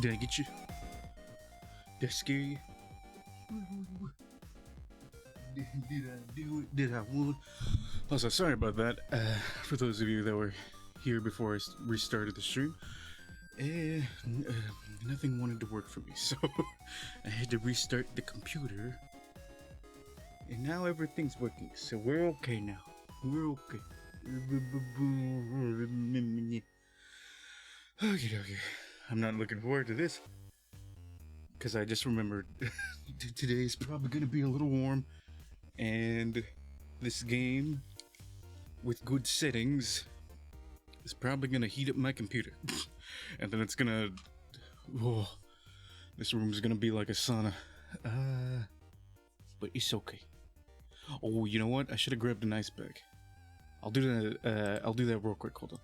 Did I get you? Did I scare you? Did I do it? Did I won? Also, sorry about that. For those of you that were here before I restarted the stream, nothing wanted to work for me, so I had to restart the computer. And now everything's working, so we're okay now. We're okay. Okay. I'm not looking forward to this, because I just remembered today's probably going to be a little warm, and this game with good settings is probably going to heat up my computer. And then it's going to... Oh, this room is going to be like a sauna. But it's okay. Oh, you know what? I should have grabbed an ice bag. I'll do that real quick. Hold on.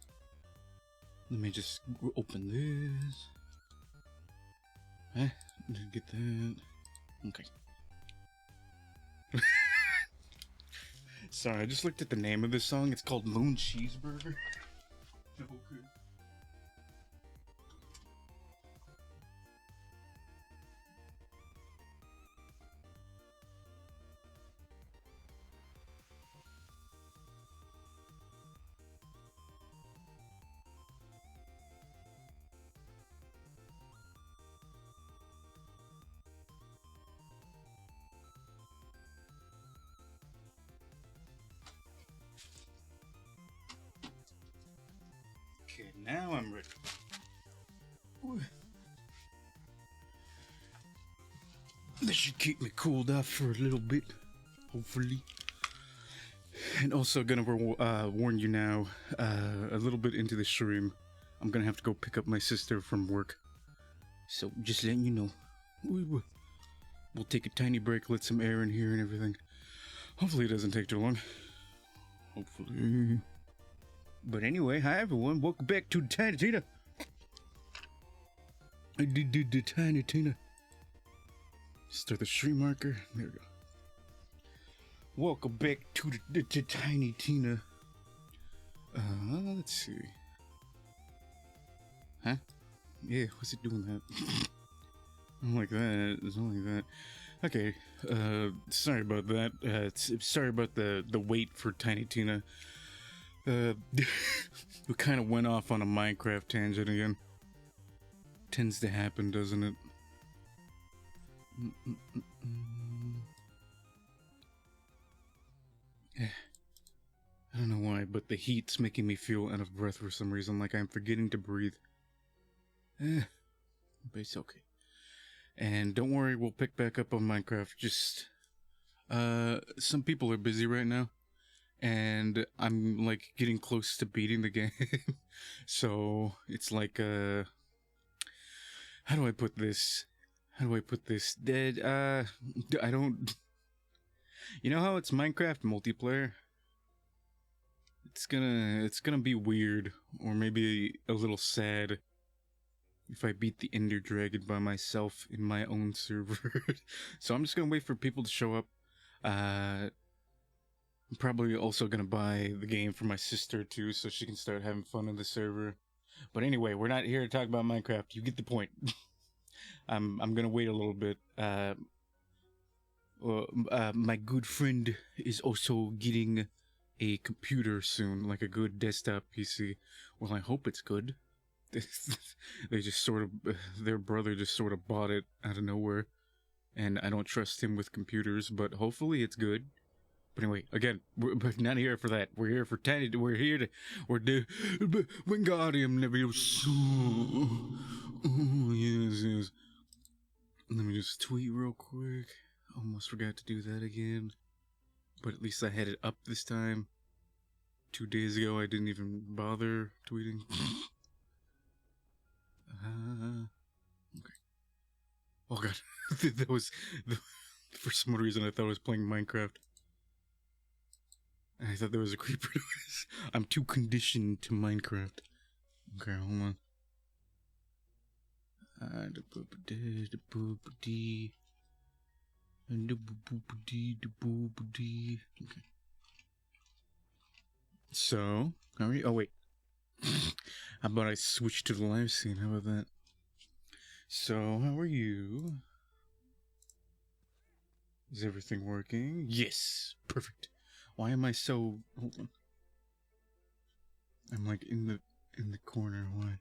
Let me just open this. Get that. Okay. Sorry, I just looked at the name of this song. It's called Moon Cheeseburger. Okay. Okay, now I'm ready. Ooh. This should keep me cooled off for a little bit, hopefully. And also gonna warn you now, a little bit into the stream, I'm gonna have to go pick up my sister from work. So just letting you know. We'll take a tiny break, let some air in here and everything. Hopefully it doesn't take too long. Hopefully. But anyway, hi everyone, welcome back to Tiny Tina. I did the Tiny Tina. Start the stream marker. There we go. Welcome back to the Tiny Tina. Let's see. Huh? Yeah, what's it doing that? I don't like that. It's not like that. Okay. Sorry about that. Sorry about the wait for Tiny Tina. We kind of went off on a Minecraft tangent again. Tends to happen, doesn't it? I don't know why, but the heat's making me feel out of breath for some reason, like I'm forgetting to breathe. But it's okay. And don't worry, we'll pick back up on Minecraft. Just, some people are busy right now. And I'm, like, getting close to beating the game. So, it's like, how do I put this? I don't... You know how it's Minecraft multiplayer? It's gonna be weird, or maybe a little sad, if I beat the Ender Dragon by myself in my own server. So I'm just gonna wait for people to show up. I'm probably also gonna buy the game for my sister too, so she can start having fun on the server. But anyway, we're not here to talk about Minecraft. You get the point. I'm gonna wait a little bit. My good friend is also getting a computer soon, like a good desktop PC. Well, I hope it's good. They just sort of, their brother just sort of bought it out of nowhere, and I don't trust him with computers, but hopefully it's good. But anyway, again, we're not here for that. We're here for Tiny. We're here to, Wingardium Leviosa. Oh, yes. Let me just tweet real quick. Almost forgot to do that again. But at least I had it up this time. 2 days ago, I didn't even bother tweeting. Okay. Oh god. That was... For some reason, I thought I was playing Minecraft. I thought there was a creeper. I'm too conditioned to Minecraft. Okay, hold on. Okay. So, oh wait. How about I switch to the live scene? How about that? So, how are you? Is everything working? Yes! Perfect. Why am I so... Hold on. I'm like in the corner. Why?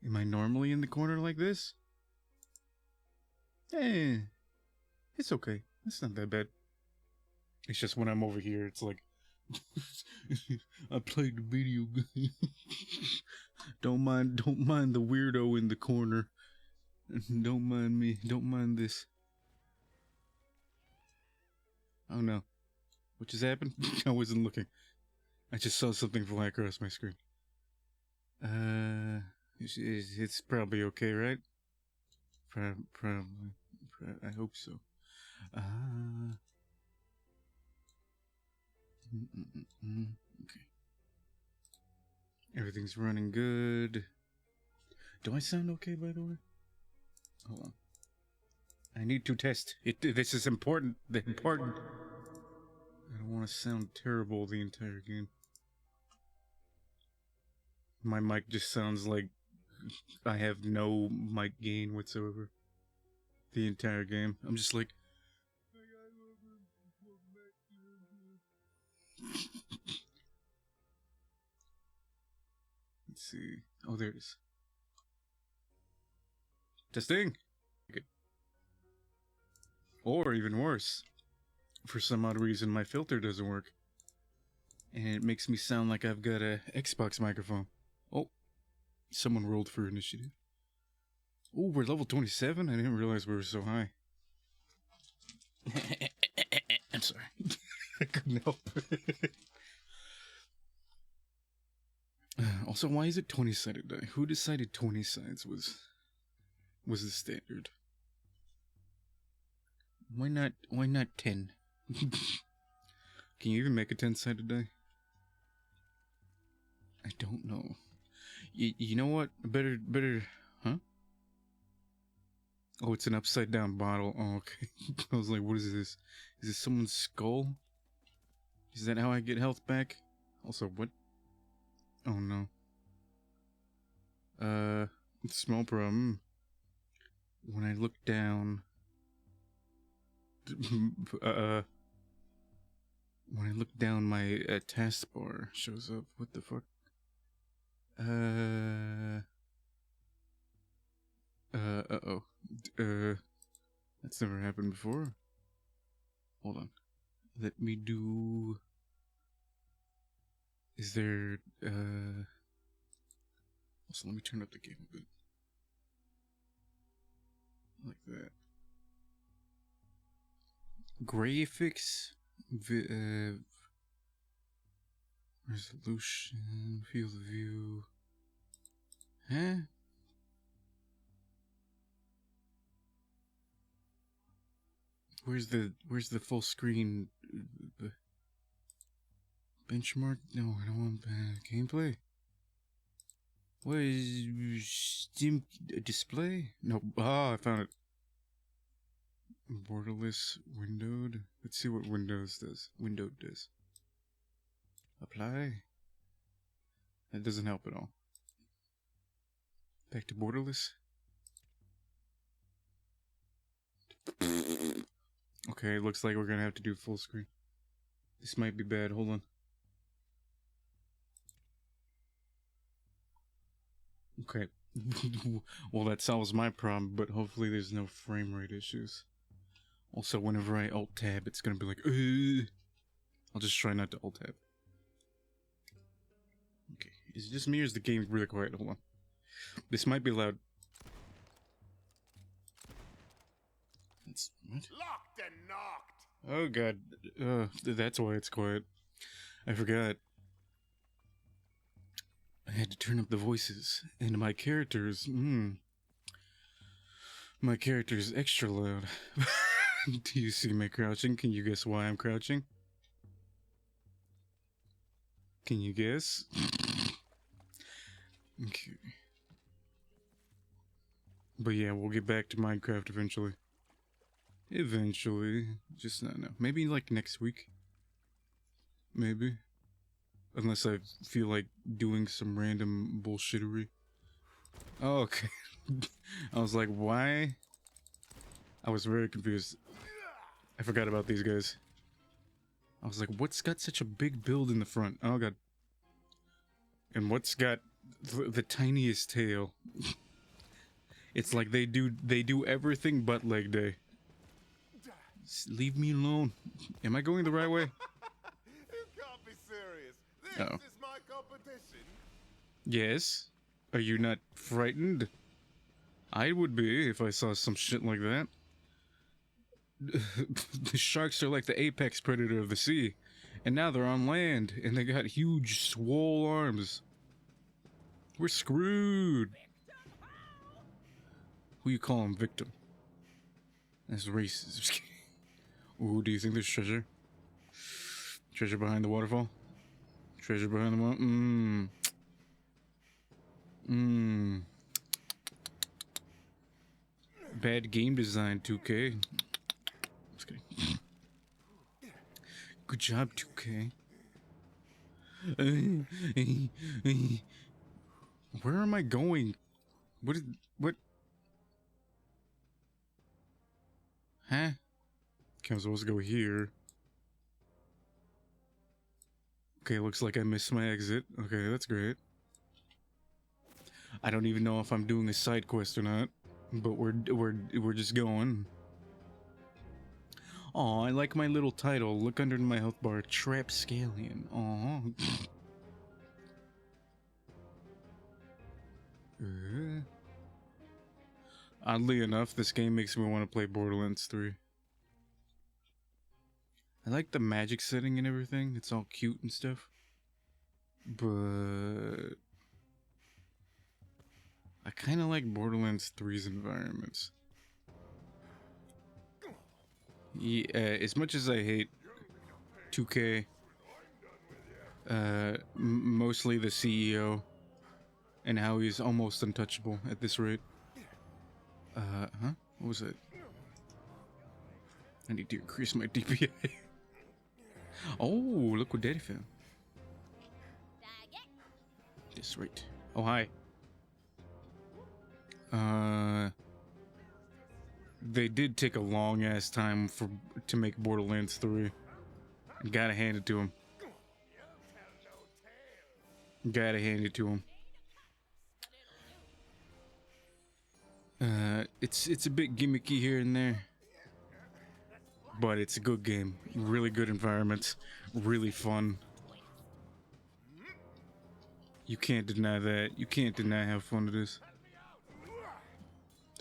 Am I normally in the corner like this? Eh. It's okay. It's not that bad. It's just when I'm over here, it's like... I played the video game. Don't mind the weirdo in the corner. Don't mind me. Don't mind this. Oh no. What just happened? I wasn't looking. I just saw something fly across my screen. It's probably okay, right? Probably. I hope so. Okay. Everything's running good. Do I sound okay, by the way? Hold on. I need to test. This is important. Important. I don't want to sound terrible the entire game. My mic just sounds like I have no mic gain whatsoever. The entire game. I'm just like... Let's see. Oh, there it is. Testing! Good. Or even worse. For some odd reason, my filter doesn't work. And it makes me sound like I've got a Xbox microphone. Oh. Someone rolled for initiative. Oh, we're level 27? I didn't realize we were so high. I'm sorry. I couldn't help it. Also, why is it 20-sided die? Who decided 20 sides was the standard? Why not 10? Can you even make a 10-sided die? I don't know. You know what? Better, huh? Oh, it's an upside down bottle. Oh, okay. I was like, what is this? Is this someone's skull? Is that how I get health back? Also, what? Oh no. Small problem. When I look down... when I look down, my taskbar shows up. What the fuck? Uh-oh. That's never happened before. Hold on. Let me do... Is there, Also, let me turn up the game a bit. Like that. Graphics, resolution, field of view. Huh? Where's the full screen benchmark? No, I don't want gameplay. What is Steam display? No, I found it. Borderless windowed. Let's see what Windows does. Windowed does. Apply. That doesn't help at all. Back to borderless. Okay, looks like we're gonna have to do full screen. This might be bad. Hold on. Okay. Well, that solves my problem, but hopefully there's no frame rate issues. Also, whenever I alt-tab, it's gonna be like, ugh. I'll just try not to alt-tab. Okay, is it just me or is the game really quiet? Hold on. This might be loud. That's... what? Locked and knocked! Oh god, that's why it's quiet. I forgot. I had to turn up the voices, and my character's extra loud. Do you see me crouching? Can you guess why I'm crouching? Can you guess? Okay. But yeah, we'll get back to Minecraft eventually. Eventually. Just not now. Maybe like next week. Maybe. Unless I feel like doing some random bullshittery. Oh, okay. I was like, why? I was very confused. I forgot about these guys. I was like, what's got such a big build in the front? Oh god. And what's got the tiniest tail? It's like they do everything but leg day. Leave me alone. Am I going the right way? You can't be serious. This Uh-oh. is my competition. Yes. Are you not frightened? I would be if I saw some shit like that. The sharks are like the apex predator of the sea. And now they're on land, and they got huge swole arms. We're screwed. Who you call him victim? That's racist. Ooh, do you think there's treasure? Treasure behind the waterfall? Treasure behind the wall? Bad game design, 2K. Just kidding. Good job, 2K. Where am I going? What? Huh? Okay, I'm supposed to go here. Okay, looks like I missed my exit. Okay, that's great. I don't even know if I'm doing a side quest or not, but we're just going. Aw, I like my little title. Look under my health bar, Trapscallion. Aw. Oddly enough, this game makes me want to play Borderlands 3. I like the magic setting and everything. It's all cute and stuff. But I kind of like Borderlands 3's environments. Yeah, as much as I hate 2K, mostly the CEO and how he's almost untouchable at this rate. Huh? What was it? I need to increase my DPI. Oh, look what Daddy found. That's right. Oh, hi. They did take a long ass time to make Borderlands 3. Gotta hand it to them. Gotta hand it to them. It's a bit gimmicky here and there, but it's a good game. Really good environments, really fun. You can't deny that. You can't deny how fun it is.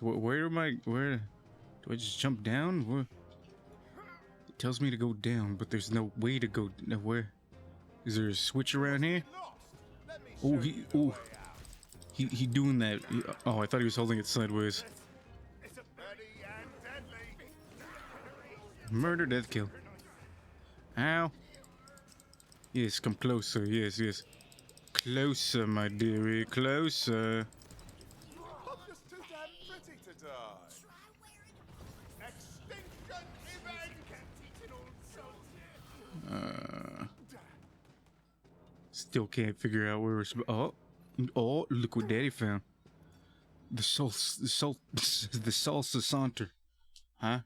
Where am I? Where? Do I just jump down? What? It tells me to go down, but there's no way to go. Where? Is there a switch around here? Oh, he doing that. Oh, I thought he was holding it sideways. Murder, death, kill. Ow. Yes, come closer. Yes, yes. Closer, my dearie. Closer. I'm just too damn pretty to die. Extinction event. Still can't figure out where we're oh, look what Daddy found. The salsa saunter. Huh?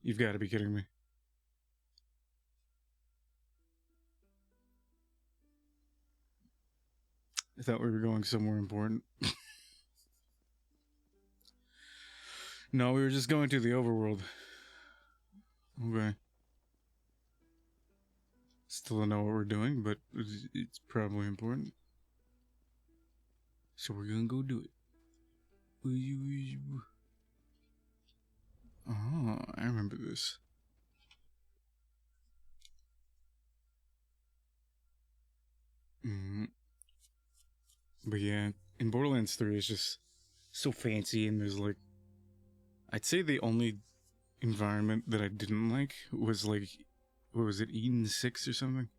You've got to be kidding me. I thought we were going somewhere important. No, we were just going to the overworld. Okay. Still don't know what we're doing, but it's probably important. So we're gonna go do it. Oh, I remember this. But yeah, in Borderlands 3 it's just so fancy, and there's like, I'd say the only environment that I didn't like was like, what was it, Eden 6 or something?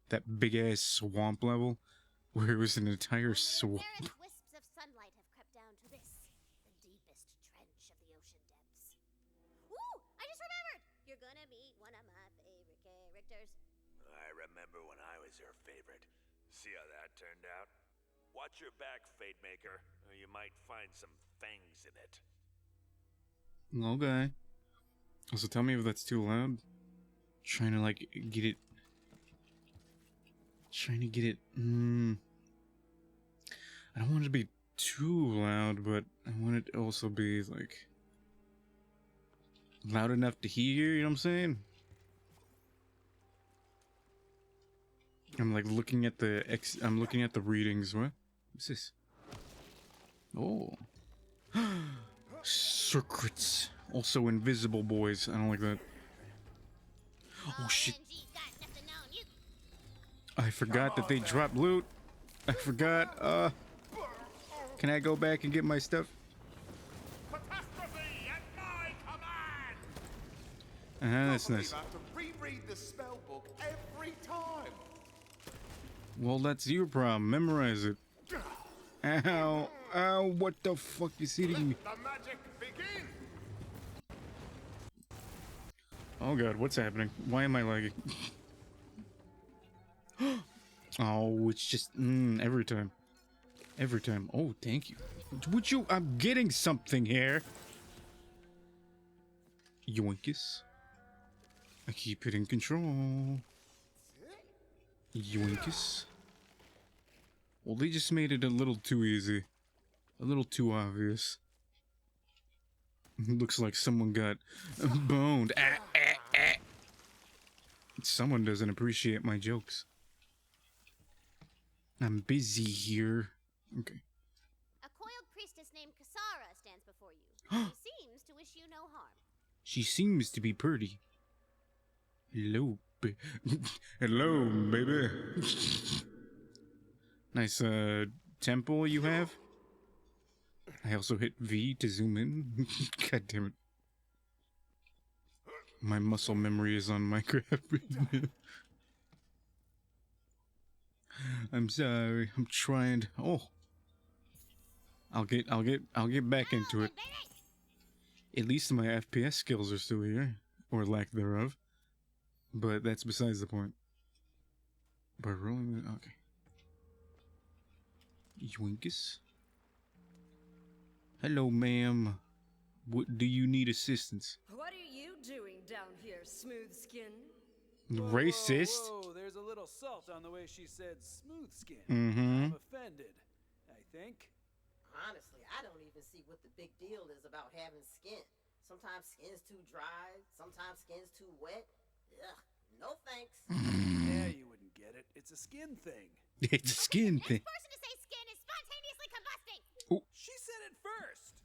That big ass swamp level where it was an entire swamp. Wisps of sunlight have crept down to this, the deepest trench of the ocean depths. Ooh, I just remembered! You're gonna meet one of my favorite characters. I remember when I was your favorite. See how that turned out? Watch your back, Fate Maker, or you might find some fangs in it. Okay. Also, tell me if that's too loud. Trying to like get it. Trying to get it. I don't want it to be too loud, but I want it to also be like loud enough to hear. You know what I'm saying? I'm like looking at the I'm looking at the readings. What's this? Oh, secrets. Also invisible boys. I don't like that. Oh shit! OMG's got nothing on you. I forgot that they dropped loot. I forgot. Can I go back and get my stuff? Catastrophe at my command! That's nice. I have to reread the spell book every time. Well, that's your problem. Memorize it. Ow. Ow, what the fuck is hitting me? The magic begin! Oh god, what's happening? Why am I lagging? Oh, it's just every time. Every time. Oh, thank you. Would you? I'm getting something here. Yoinkus. I keep it in control. Yoinkus. Well, they just made it a little too easy. A little too obvious. Looks like someone got boned. Someone doesn't appreciate my jokes. I'm busy here. Okay. A coiled priestess named Kasara stands before you. She seems to wish you no harm. She seems to be pretty. Hello, hello, baby. Nice, temple you have. I also hit V to zoom in. God damn it. My muscle memory is on Minecraft. I'm sorry. I'm trying. Oh. I'll get back into it. At least my FPS skills are still here, or lack thereof. But that's besides the point. But rolling, okay. Yoinkus. Hello, ma'am. What do you need assistance? What are you doing down here, smooth skin? Racist. Whoa, there's a little salt on the way she said smooth skin. Mm-hmm. I'm offended, I think. Honestly, I don't even see what the big deal is about having skin. Sometimes skin's too dry, sometimes skin's too wet. Ugh, no thanks. Yeah, you wouldn't get it. It's a skin thing. It's a skin thing. Next person to say skin is spontaneously combusting. She said it first.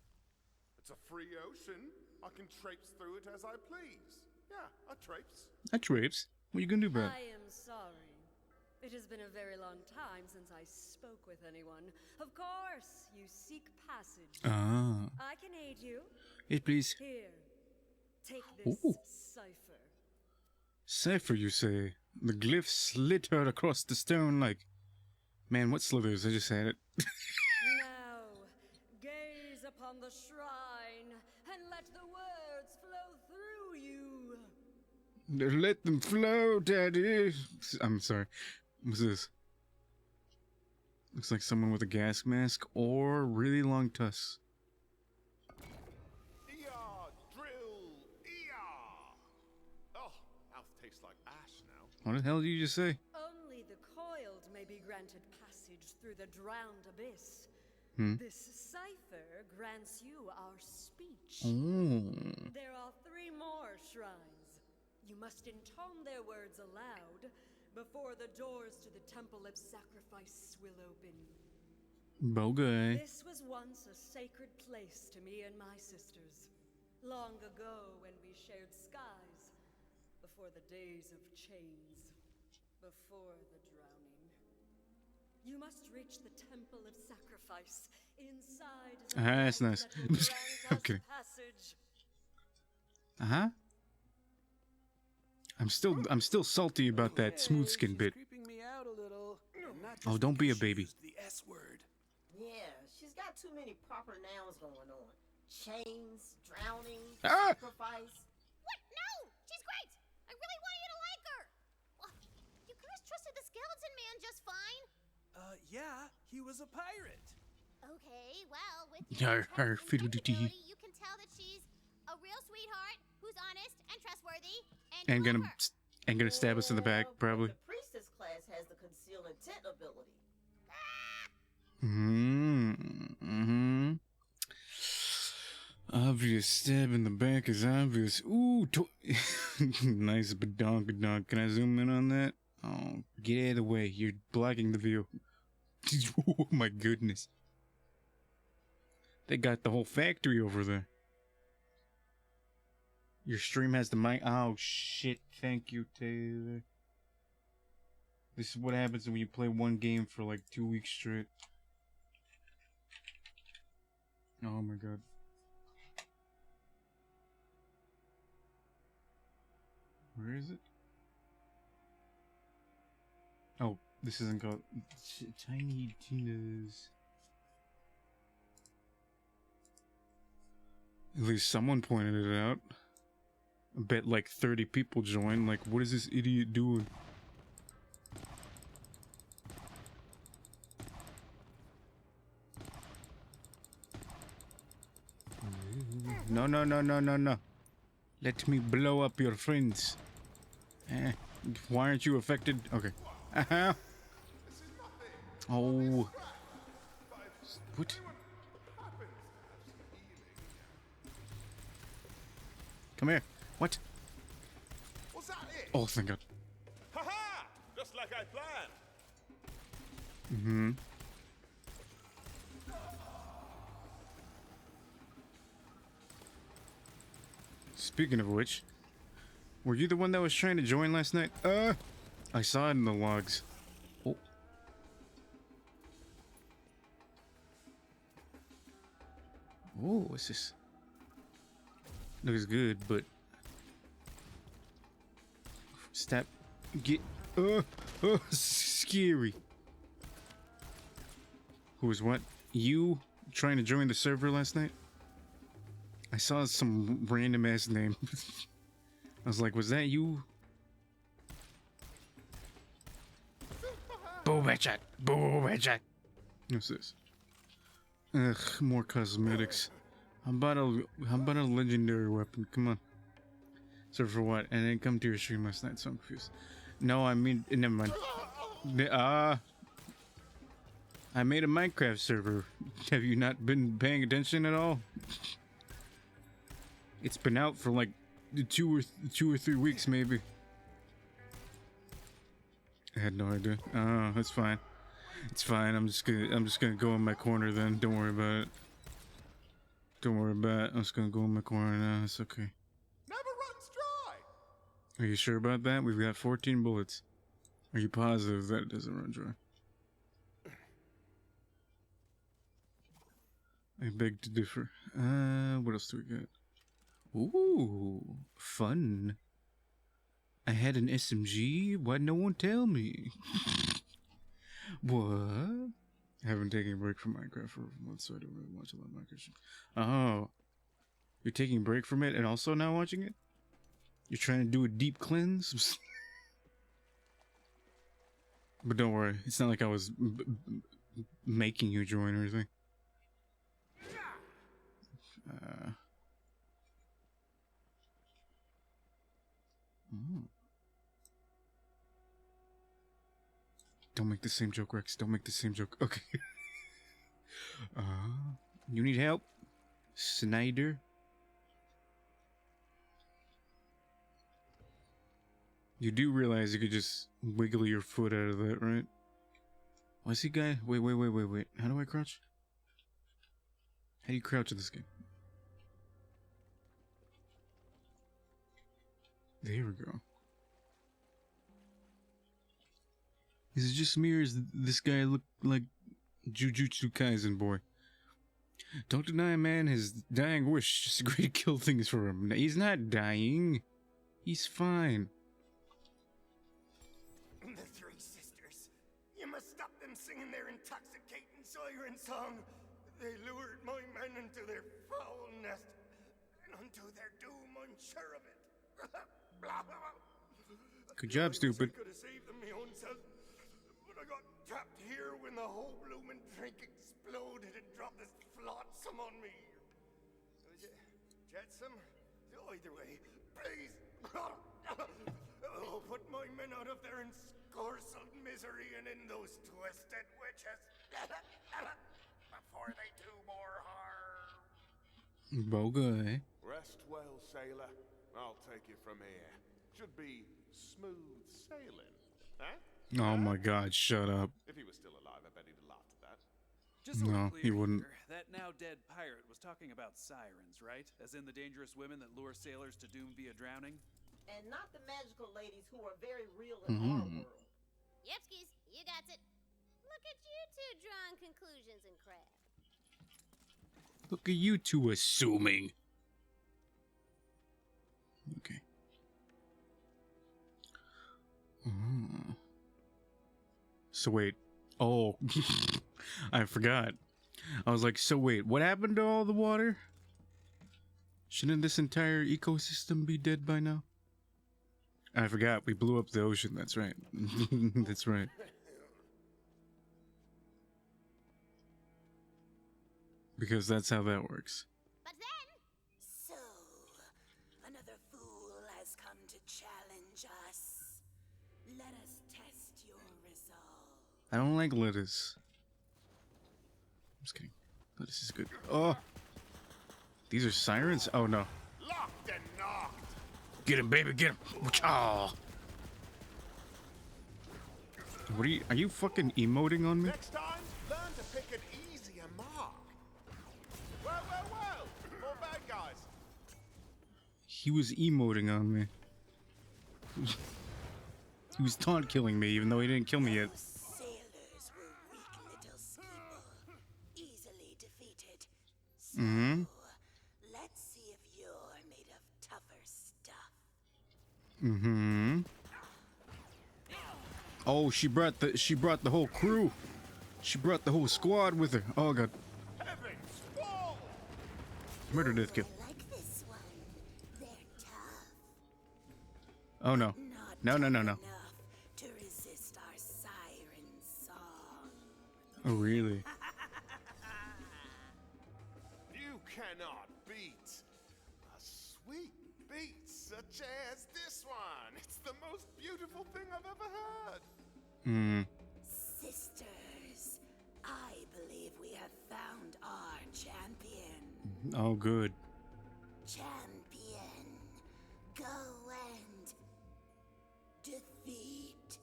It's a free ocean. I can traipse through it as I please. Yeah, I traipse. That drapes. What are you gonna do about it? I am sorry. It has been a very long time since I spoke with anyone. Of course, you seek passage. Ah. I can aid you. Yes, please. Here, take this Ooh. cipher. Cipher, you say? The glyph slid her across the stone like... Man, what slithers? I just had it. Now, gaze upon the shrine and let the words flow through you. Let them flow, daddy. I'm sorry. What's this? Looks like someone with a gas mask or really long tusks. Eeyah, drill, eeyah! Oh, mouth tastes like ash now. What the hell did you just say? Only the coiled may be granted passage through the drowned abyss. This cipher grants you our speech. Oh. There are 3 more shrines. You must intone their words aloud before the doors to the Temple of Sacrifice will open. Bogey. This was once a sacred place to me and my sisters. Long ago when we shared skies, before the days of chains, before the drowning. You must reach the Temple of Sacrifice. Inside is a That's light nice. that will grant us Okay. passage. Uh-huh. I'm still salty about that smooth skin She's bit. creeping me out a little. and not Oh, just don't be a because she baby. used the S word. Yeah, she's got too many proper nouns going on. Chains, drowning, Ah! sacrifice. What? No! She's great! I really want you to like her! Well, you guys trusted the skeleton man just fine. Yeah, He was a pirate. Okay, well, with Yar, your har, intelligence and fiddle-dee-dee. capability, you can tell that she's a real sweetheart who's honest and trustworthy and And clever. gonna stab us in the back, Yeah, but probably. The priestess class has the conceal intent ability. Mm-hmm. Obvious stab in the back is obvious. Ooh, nice badonkadonk. Can I zoom in on that? Oh, get out of the way. You're blocking the view. Oh my goodness. They got the whole factory over there. Your stream has the mic. Oh shit. Thank you, Taylor. This is what happens when you play one game for like 2 weeks straight. Oh my god. Where is it? Oh, this isn't called Tiny Tina's. At least someone pointed it out. I bet like 30 people joined. Like, what is this idiot doing? No, no, no, no, no, no. Let me blow up your friends. Why aren't you affected? Okay. Oh. What? Come here. What? Was that it? Oh, thank God. Ha-ha! Just like I planned. Mm-hmm. Speaking of which, were you the one that was trying to join last night? I saw it in the logs. Oh. Oh, what's this? Looks good, but step, get, scary. Who was what? You trying to join the server last night? I saw some random ass name. I was like, was that you? Boom headshot. Boom headshot. What's this? Ugh, more cosmetics. How about a legendary weapon? Come on. So for what? And then come to your stream last night, so I'm confused. No, I mean, never mind. I made a Minecraft server. Have you not been paying attention at all? It's been out for like 2 or 3 weeks, maybe. I had no idea. Oh, that's fine. It's fine. I'm just gonna go in my corner then. Don't worry about it. Don't worry about it. I'm just gonna go in my corner now. It's okay. Never runs dry. Are you sure about that? We've got 14 bullets. Are you positive that it doesn't run dry? I beg to differ. What else do we got? Ooh, fun. I had an SMG? Why'd no one tell me? What? I haven't taken a break from Minecraft for months, so I don't really watch a lot of Minecraft. Oh. You're taking a break from it and also now watching it? You're trying to do a deep cleanse? But don't worry, it's not like I was making you join or anything. Don't make the same joke, Rex. Don't make the same joke. Okay. You need help? Snyder? You do realize you could just wiggle your foot out of that, right? What's he guy? Wait. How do I crouch? How do you crouch in this game? There we go. Is it just me or does this guy look like Jujutsu Kaisen boy? Don't deny a man his dying wish. Just agree to kill things for him. He's not dying. He's fine. The three sisters. You must stop them singing their intoxicating siren song. They lured my men into their foul nest, and unto their doom I'm sure of it. Good job, stupid. I could have saved them my own self, but I got trapped here when the whole bloomin' drink exploded and dropped this flotsam on me. Jetsam? Either way, please. Oh, put my men out of their encorsed misery and in those twisted witches before they do more harm. Okay. Rest well, sailor. I'll take you from here. Should be smooth sailing, huh? Oh my God! Shut up. If he was still alive, I bet he'd have laughed at that. Just so No, we're he clear wouldn't. here, that now dead pirate was talking about sirens, right? As in the dangerous women that lure sailors to doom via drowning? And not the magical ladies who are very real in our world. Yepskis, you got it. Look at you two drawing conclusions and crap. Look at you two assuming. Okay. So wait. Oh, I forgot. I was like, so wait, what happened to all the water? Shouldn't this entire ecosystem be dead by now? I forgot. We blew up the ocean. That's right. That's right. Because that's how that works. But then, So, another fool has come to challenge us. Let us test your resolve. I don't like lettuce. I'm just kidding. Lettuce is good. Oh! These are sirens? Oh no. Locked and knocked. Get him, baby, get him! Oh. What are you fucking emoting on me? Next time, learn to pick an easier mark. Well, more bad guys. He was emoting on me. He was taunt killing me, even though he didn't kill me yet. Those sailors were weak little people, easily defeated. So, let's see if you're made of tougher stuff. Oh, she brought the whole crew. She brought the whole squad with her. Oh god. Heavens, fall! Murder, death, kill. I like this one. They're tough. Oh no. Not No. enough to resist our siren song. Oh really? You cannot beat a sweet beat such as this one. It's the most beautiful thing I've ever heard. Sisters, I believe we have found our champion. Oh good. Champion, go and defeat,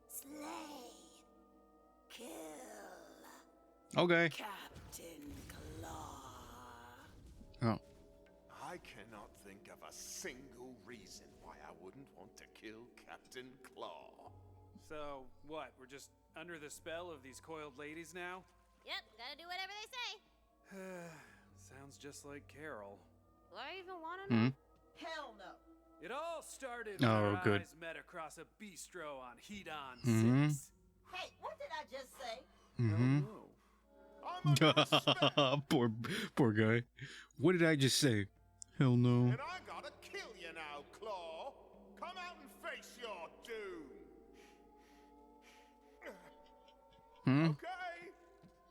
slay, kill Okay. Captain Claw. Oh. I cannot think of a single reason why I wouldn't want to kill Captain Claw. So, what? We're just under the spell of these coiled ladies now? yep, gotta do whatever they say. Sounds just like Carol. Do I even wanna know? Hell no. It all started when Oh, our good. eyes met across a bistro on Hedon 6. Hey, what did I just say? I'm under respect, Poor guy. What did I just say? Hell no. and I gotta kill you now, Claw. Come out and face your doom. Okay,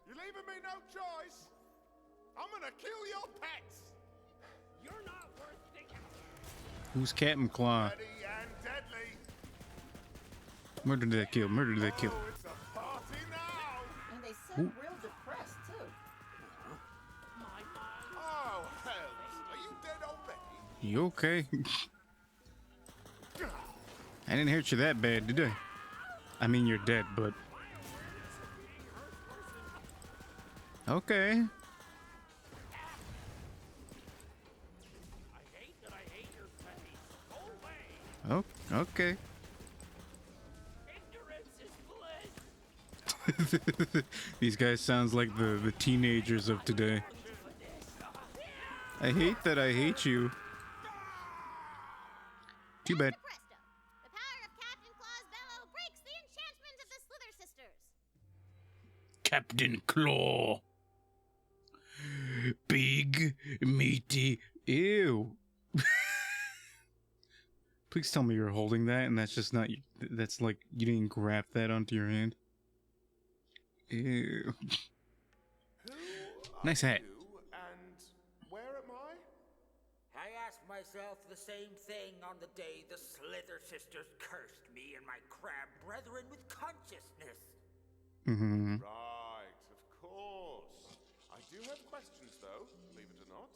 you're leaving me no choice. I'm gonna kill your pets. You're not worth thinking. Who's Captain Claw? Ready and deadly. Murder, death, kill. Murder, death, kill. Oh, it's a party now. And they seem real depressed, too. Oh, hells. Are you dead already? You okay? I didn't hurt you that bad, did I? I mean, you're dead, but... Okay. Oh, okay. These guys sounds like the teenagers of today. I hate that I hate you. Too bad. Presto. The power of Captain Claw's bellow breaks the enchantment of the Slither Sisters. Captain Claw. Big, meaty, ew. Please tell me you're holding that and that's just not, that's like, you didn't grab that onto your hand. Ew. Who Nice are hat. you, and where am I? I asked myself the same thing on the day the Slither sisters cursed me and my crab brethren with consciousness. Mm-hmm. Right, of course. I do have questions, though, believe it or not.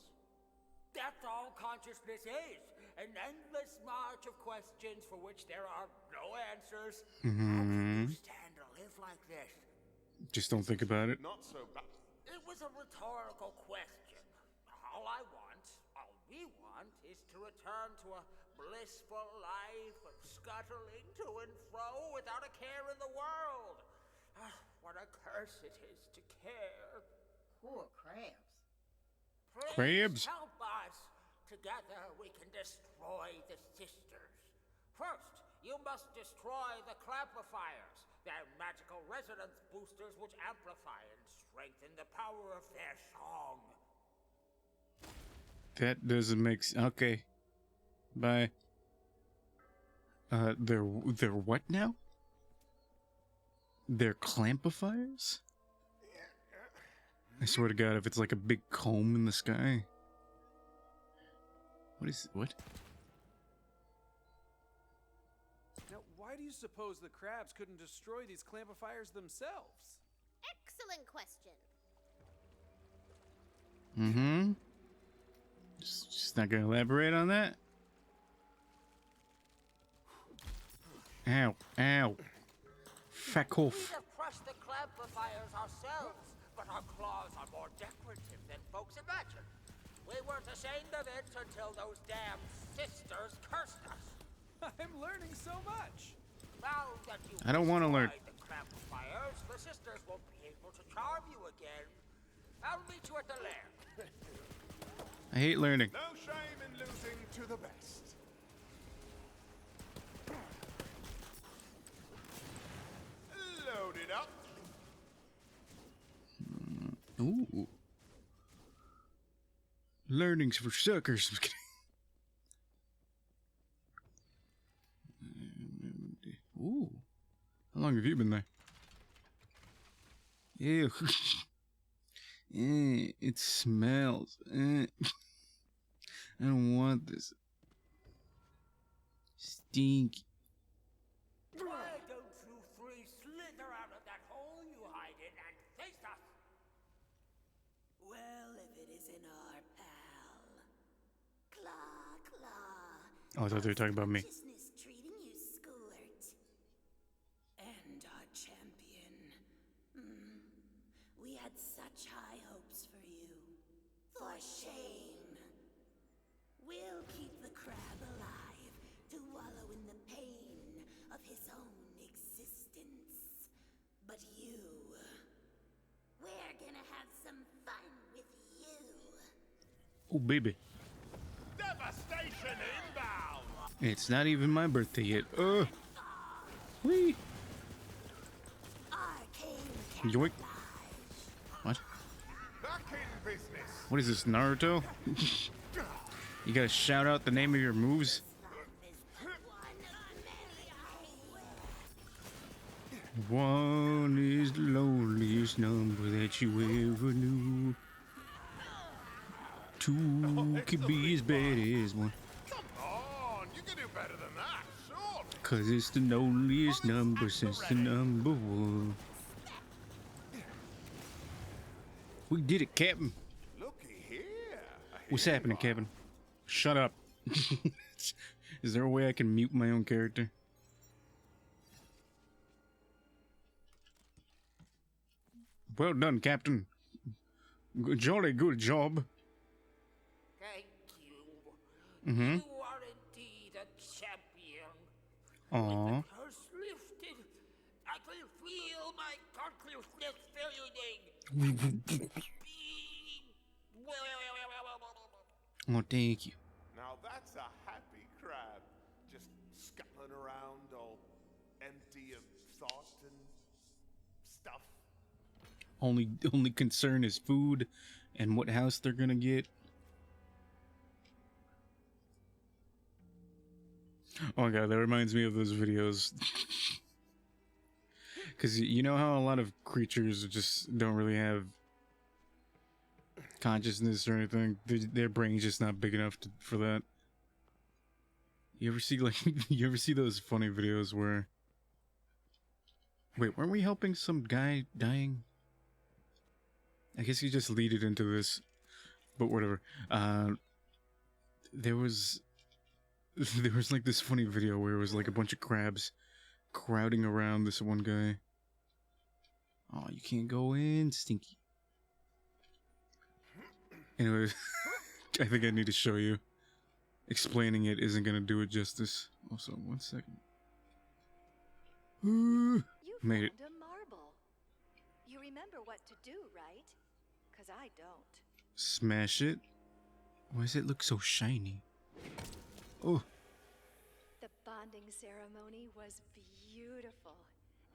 That's all consciousness is. An endless march of questions for which there are no answers. How can you stand to live like this? Just don't think about it. Not so bad. It was a rhetorical question. All I want, all we want, is to return to a blissful life of scuttling to and fro without a care in the world. What a curse it is to care. Poor crabs. Please Crabs? help us. Together we can destroy the sisters. First, you must destroy the clamplifiers. They're magical resonance boosters which amplify and strengthen the power of their song. That doesn't make sense. Okay. Bye. They're what now? They're clampifiers? I swear to God, if it's like a big comb in the sky. What? Now, why do you suppose the crabs couldn't destroy these clampifiers themselves? Excellent question. Mm-hmm. Just not gonna elaborate on that? Ow. Ow. Fuck We off. have crushed the clamplifiers ourselves, but our claws are more decorative than folks imagine. We weren't ashamed of it until those damn sisters cursed us. I'm learning so much. Now that you I don't wanna learn. destroyed the clamplifiers, the sisters won't be able to charm you again. I'll meet you at the lair. I hate learning. No shame in losing to the best. Load it up. Ooh. Learnings for suckers. I'm kidding. Ooh. How long have you been there? Ew. It smells. I don't want this. Stinky. Why don't you three slither out of that hole you hide in and face us? Well, if it isn't our pal. Claw, claw. Oh, I thought they were talking about me. Consciousness treating you, Squirt. And our champion. We had such high hopes for you. For shame. We'll keep the crab alive to wallow in the pain of his own existence. But you... We're gonna have some fun with you. Oh, baby. Devastation inbound. It's not even my birthday yet. Whee. Arcane Yoink. What? Back in business. What is this, Naruto? You gotta shout out the name of your moves? One is the loneliest number that you ever knew. Two could be as bad as one. Come on, you can do better than that, sure. 'Cause it's the loneliest number since the number one. We did it, Captain. Looky here. What's happening, Kevin? Shut up. Is there a way I can mute my own character? Well done, Captain. Jolly good job. Thank you. Mm-hmm. You are indeed a champion. Aww. With the curse lifted, I can feel my consciousness fading. Oh, thank you. Now that's a happy crab. Just scuttling around all empty of thought and stuff. Only concern is food and what house they're gonna get. Oh my god, that reminds me of those videos. Because you know how a lot of creatures just don't really have consciousness or anything. Their brain's just not big enough for that. You ever see you ever see those funny videos where? Wait, weren't we helping some guy dying? I guess you just lead it into this, but whatever. There was like this funny video where it was like a bunch of crabs crowding around this one guy. Oh, you can't go in, stinky. Anyways, I think I need to show you. Explaining it isn't gonna do it justice. Also, 1 second. You Made it. found a marble. You remember what to do, right? 'Cause I don't. Smash it. Why does it look so shiny? Oh. The bonding ceremony was beautiful.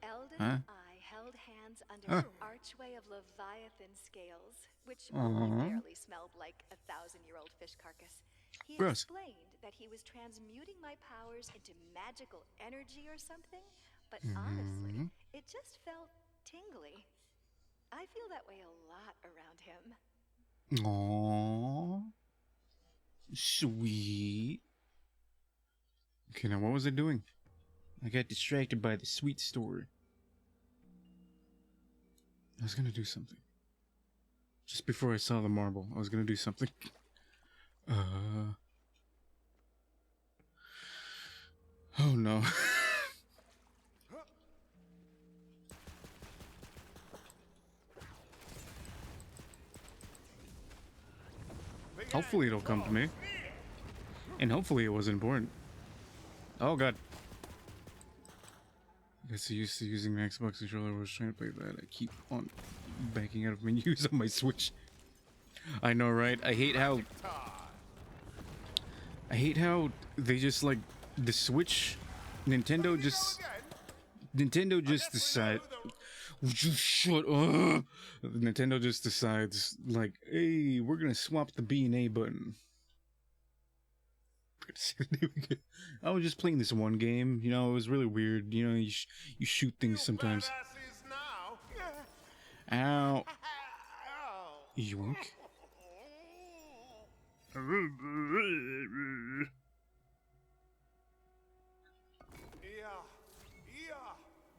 Eldon Huh? and I held hands under Huh. an archway of Leviathan scales, which Aw. only barely smelled like a 1,000-year-old fish carcass. He Gross. explained that he was transmuting my powers into magical energy or something, but Mhm. honestly, it just felt tingly. I feel that way a lot around him. Aww. Sweet. Okay, now what was I doing? I got distracted by the sweet story. I was gonna do something. Just before I saw the marble, I was gonna do something. Oh no. Hopefully it'll come to me. And hopefully it was important. Oh god. I guess I used to using the Xbox controller. I was trying to play that. I keep on backing out of menus on my Switch. I know, right? I hate how they just like the Switch. Nintendo just decide. Would you shut up? Nintendo just decides like, hey, we're gonna swap the B and A button. I was just playing this one game, you know, it was really weird. You know, you shoot things sometimes. Ow. Yoink.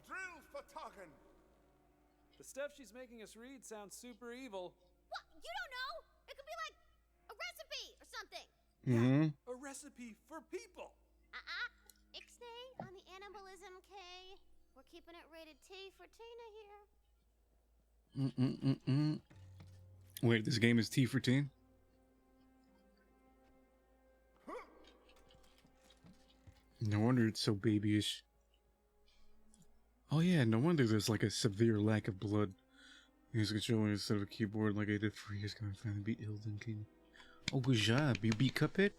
Drill for Toggin. The stuff she's making us read sounds super evil. What? You don't know? It could be like a recipe or something. Mm-hmm. A recipe for people. Ixnay on the animalism, K. We're keeping it rated T for Tina here. Wait, this game is T for teen? No wonder it's so babyish. Oh yeah, no wonder there's like a severe lack of blood. Use a controller instead of a keyboard like I did 4 years ago. I finally beat Hilden King. Oh, good job. You beat Cuphead?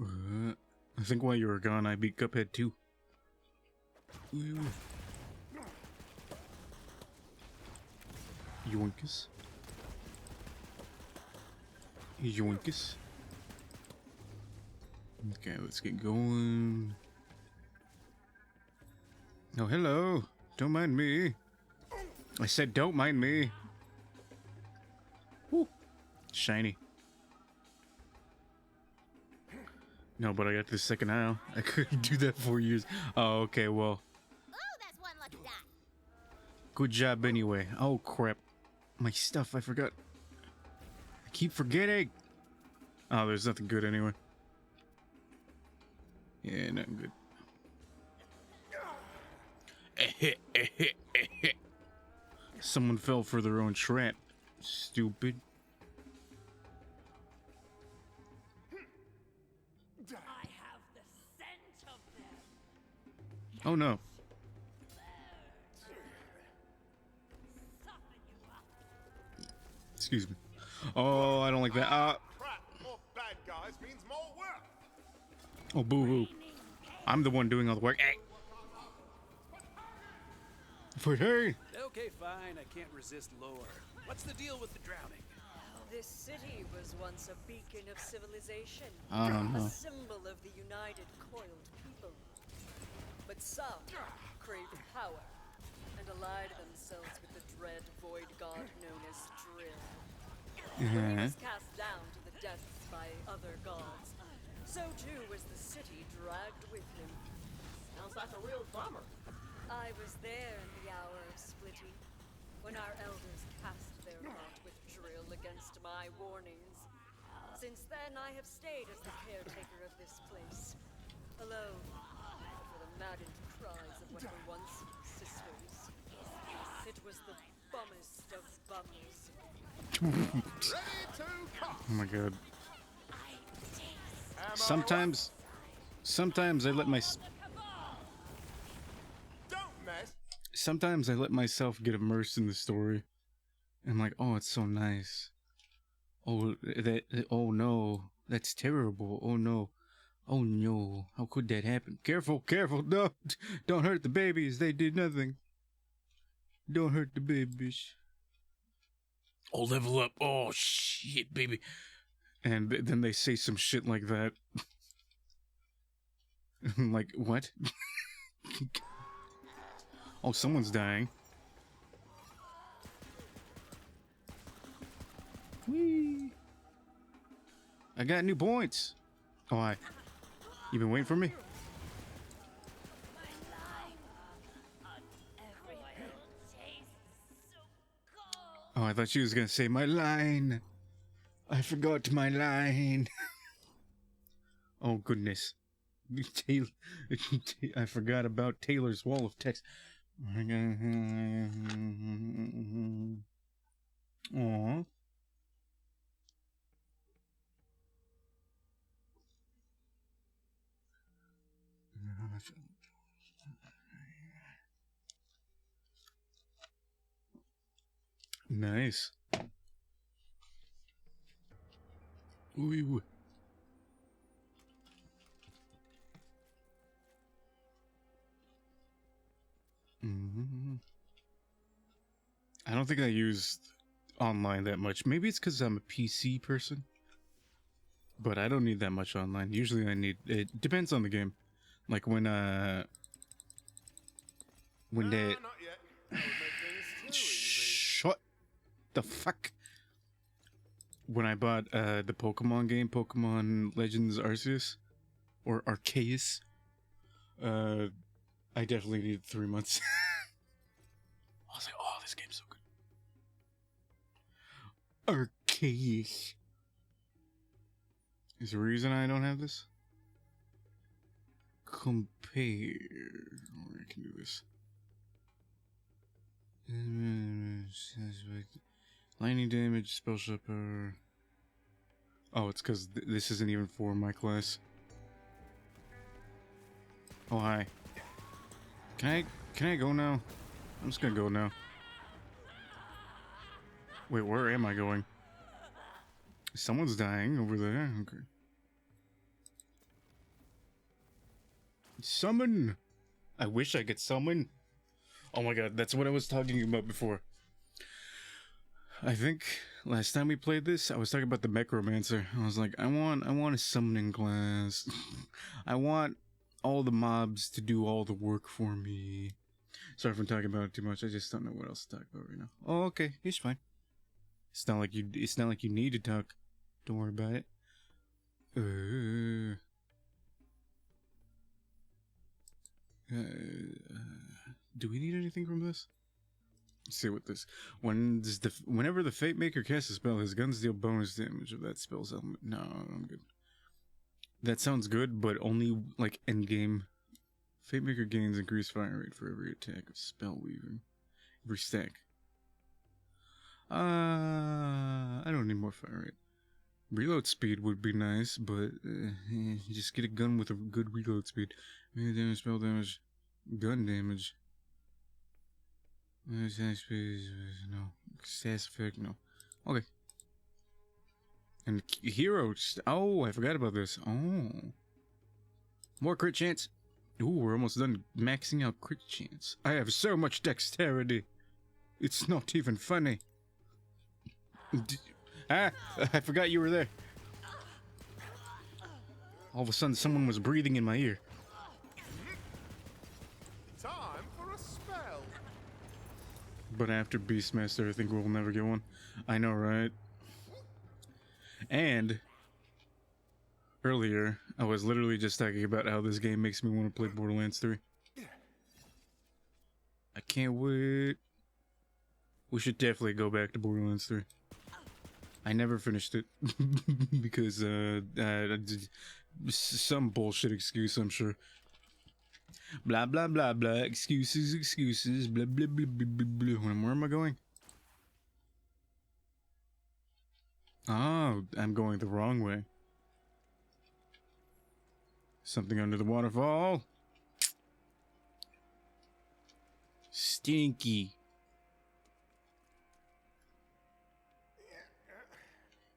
I think while you were gone, I beat Cuphead too. Yoinkus. Yoinkus. Okay, let's get going. Oh, hello. Don't mind me. I said don't mind me. Woo. Shiny. No, but I got this second aisle. I couldn't do that 4 years. Oh, okay, well. Oh, that's one lucky dot. Good job anyway. Oh, crap. My stuff, I forgot. I keep forgetting. Oh, there's nothing good anyway. Yeah, nothing good. Someone fell for their own trap. Stupid. I have the scent of them. Oh no. Excuse me. Oh, I don't like that. Crap, more bad guys means more work. Oh, boo-hoo. I'm the one doing all the work. Hey. For her. Okay, fine. I can't resist lore. What's the deal with the drowning? This city was once a beacon of civilization, No. a symbol of the united, coiled people. But some crave power and ally themselves with the dread void god known as Drill. He was cast down to the depths by other gods. So too was the city dragged with him. Sounds like a real bummer. I was there in the hour of splitting, when our elders cast their lot with Drill against my warnings. Since then, I have stayed as the caretaker of this place, alone, for the maddened cries of what were once sisters. It was the bummest of bummers. Oh my god. Sometimes I let my sometimes I let myself get immersed in the story. And I'm like, oh, it's so nice. Oh, oh no, that's terrible. Oh no. Oh no, how could that happen? Careful, careful, don't hurt the babies. They did nothing. Don't hurt the babies. Oh, level up. Oh shit, baby. And then they say some shit like that. I'm like, what? Oh, someone's dying. Whee! I got new points. Oh, hi. You been waiting for me? Oh, I thought she was gonna say my line. I forgot my line. Oh, goodness. I forgot about Taylor's wall of text. Aww. Nice. Ooh. I don't think I used online that much. Maybe it's because I'm a PC person. But I don't need that much online. Usually I need... It depends on the game. Like when they... Not yet. That would make things too easy. Shut the fuck. When I bought the Pokemon game, Pokemon Legends Arceus, or Arceus, I definitely needed 3 months. I was like, oh, this game's so good. Arceus. Is there a reason I don't have this? Compare. Oh, I can do this. Lightning damage, spell shot power. Oh, it's because this isn't even for my class. Oh, hi. Can I go now? I'm just gonna go now. Wait, where am I going? Someone's dying over there. Okay. Summon! I wish I could summon. Oh my god, that's what I was talking about before. I think last time we played this, I was talking about the Necromancer. I was like, I want a summoning class. I want all the mobs to do all the work for me. Sorry for talking about it too much. I just don't know what else to talk about right now. Oh, okay, it's fine. It's not like you need to talk. Don't worry about it. Do we need anything from this? Let's see what this. Whenever the Fate Maker casts a spell, his guns deal bonus damage of that spell's element. No, I'm good. That sounds good, but only like end game. Fate Maker gains increased fire rate for every attack of spell weaving. Every stack. I don't need more fire rate. Reload speed would be nice, but just get a gun with a good reload speed. Melee damage, spell damage, gun damage. No. Stats effect, no. Okay. And hero. Oh, I forgot about this. Oh. More crit chance. Ooh, we're almost done maxing out crit chance. I have so much dexterity. It's not even funny. I forgot you were there. All of a sudden, someone was breathing in my ear. But after Beastmaster, I think we'll never get one. I know, right? And earlier, I was literally just talking about how this game makes me want to play Borderlands 3. I can't wait. We should definitely go back to Borderlands 3. I never finished it because some bullshit excuse, I'm sure. Blah blah blah blah. Excuses. Blah blah blah blah blah blah. Where am I going? Oh, I'm going the wrong way. Something under the waterfall. Stinky.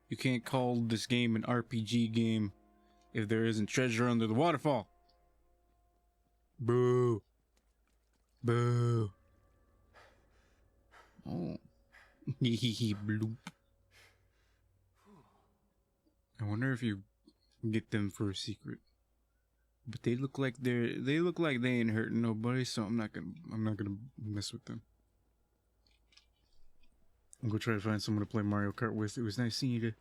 You can't call this game an RPG game if there isn't treasure under the waterfall. Boo. Boo. Oh. Bloop. I wonder if you get them for a secret. But they look like they ain't hurting nobody, so I'm not gonna mess with them. I'm gonna try to find someone to play Mario Kart with. It was nice seeing you.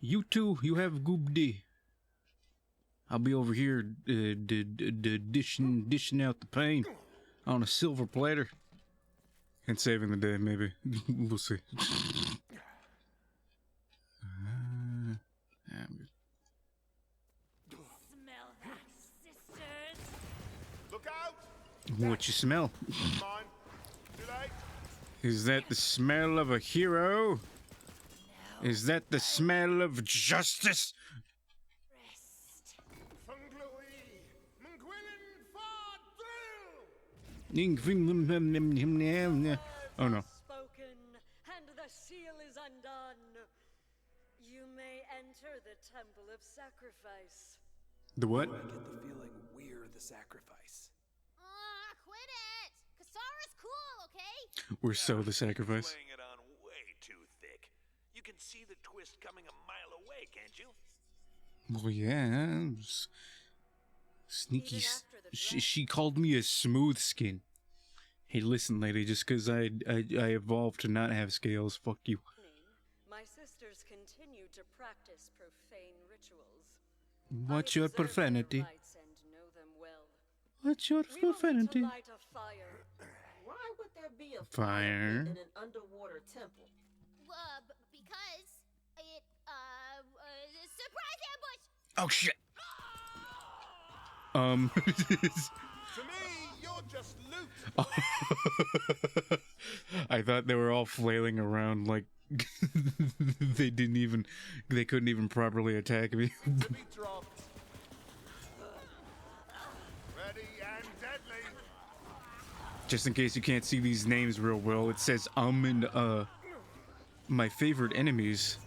You too. You have a good day. I'll be over here dishing out the pain on a silver platter and saving the day. Maybe we'll see. I'm good. Smell that, sisters? Look out! What you smell? Come on. Too late. Is that the smell of a hero? Is that the smell of justice? Rest. Fungloi. Mungwillen Ford Drill. Oh no. Spoken, and the seal is undone. You may enter the Temple of Sacrifice. The what? I get the feeling we're the sacrifice. Quit it! Kasara's cool, okay? We're so the sacrifice. Laying it on way too thick. You can see the twist coming a mile away, can't you? Well, yeah. Sneaky. Even after the She called me a smooth skin. Hey, listen, lady. Just because I evolved to not have scales, fuck you. My sisters continue to practice profane rituals. What's I your observe their profanity? rites and know them well. What's your We will need to profanity? light a fire. Why would there be a Fire. pit in an underwater temple? Because it, surprise ambush! Oh shit. To me, you're just loot. I thought they were all flailing around like they couldn't even properly attack me. To be dropped. Ready and deadly. Just in case you can't see these names real well, it says and my favorite enemies.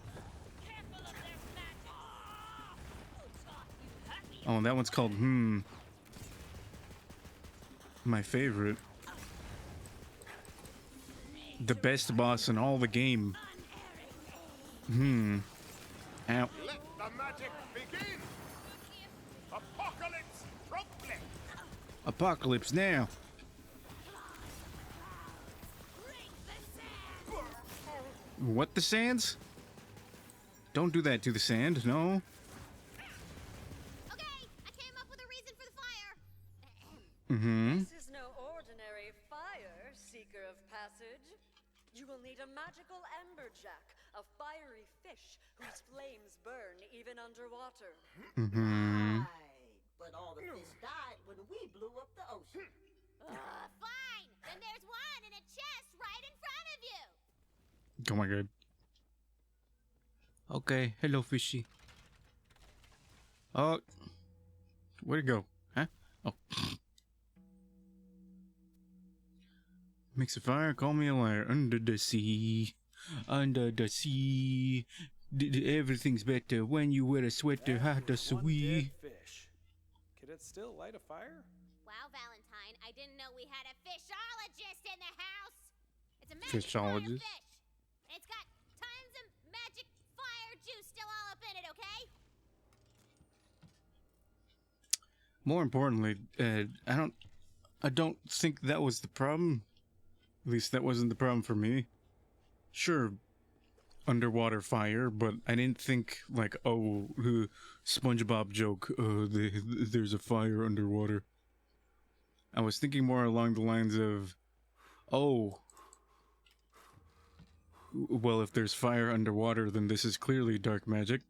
Oh, and that one's called my favorite. The best boss in all the game. Ow. Let the magic begin. Apocalypse promptly. Apocalypse now. What, the sands? Don't do that to the sand, no. Okay, I came up with a reason for the fire. This is no ordinary fire, seeker of passage. You will need a magical amberjack, a fiery fish whose flames burn even underwater. Right. But all the fish died when we blew up the ocean. Fine! Then there's one in a chest right in front of you! Oh my god. Okay, hello fishy. Oh, where'd it go? Huh? Oh. Makes a fire, call me a liar. Under the sea. Under the sea. Everything's better when you wear a sweater. Hot as One we. dead fish. Could it still light a fire? Wow, Valentine, I didn't know we had a fishologist in the house! It's a magic Fishologist? fish! It's got tons of magic fire juice still all up in it, okay? More importantly, I don't think that was the problem. At least that wasn't the problem for me. Sure, underwater fire, but I didn't think like, oh, SpongeBob joke, there's a fire underwater. I was thinking more along the lines of, oh, well, if there's fire underwater, then this is clearly dark magic.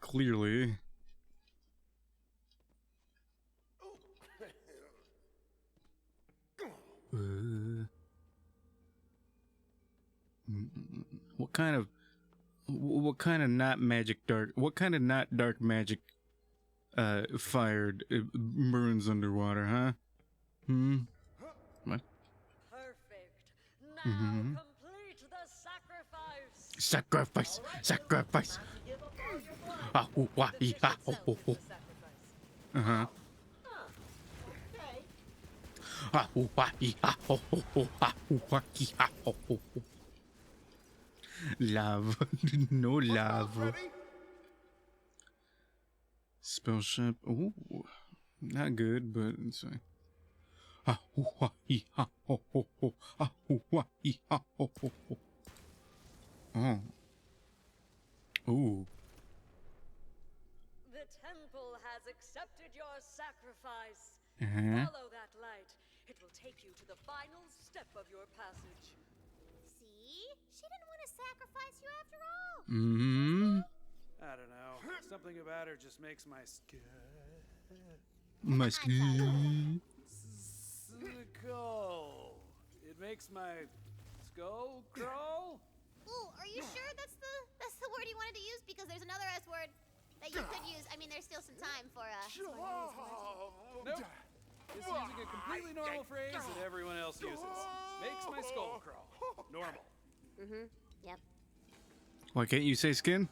Clearly. What kind of not magic dark, what kind of not dark magic fired burns underwater, huh? What? Perfect. Now complete the sacrifice. Sacrifice. Ah, ooh, wah, ee, ah, oh, oh, oh. Uh-huh. Okay. Ah, ooh, wah, ee, ah, oh, oh, oh, ah, ooh, wah, ee, ah, oh, oh, oh. Love. No love. Spell ship. Ooh. Not good, but it's fine. Ah, ooh, wah, ee, ah, oh, oh, oh. Ah, ooh, wah, ee, ah, oh, oh, oh. Oh. Ooh. The temple has accepted your sacrifice. Uh-huh. Follow that light. It will take you to the final step of your passage. See? She didn't want to sacrifice you after all. I don't know. Something about her just makes my skin cold. It makes my skull crawl. Ooh, are you sure that's the word you wanted to use? Because there's another S word that you could use. I mean, there's still some time for Nope. Just using a completely normal phrase that everyone else uses. Makes my skull crawl. Normal. Yep. Why can't you say skin?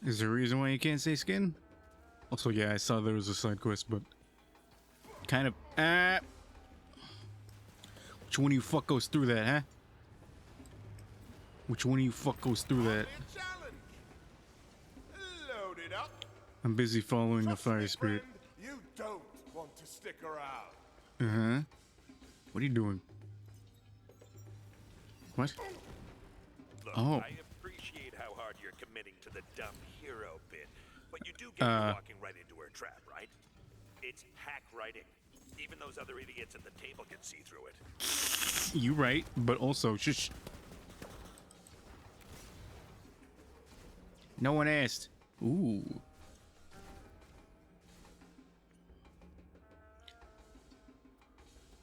Is there a reason why you can't say skin? Also, yeah, I saw there was a side quest, but kind of. Which one of you fuck goes through that, huh? Which one of you fuck goes through that? Load it up. I'm busy following the fire spirit. You don't want to stick around. Uh-huh. What are you doing? What? Look, Oh. I appreciate how hard you're committing to the dumb hero bit, but you do get me walking right into her trap, right? It's hack writing. Even those other idiots at the table can see through it. You right, but also shush. No one asked. Ooh.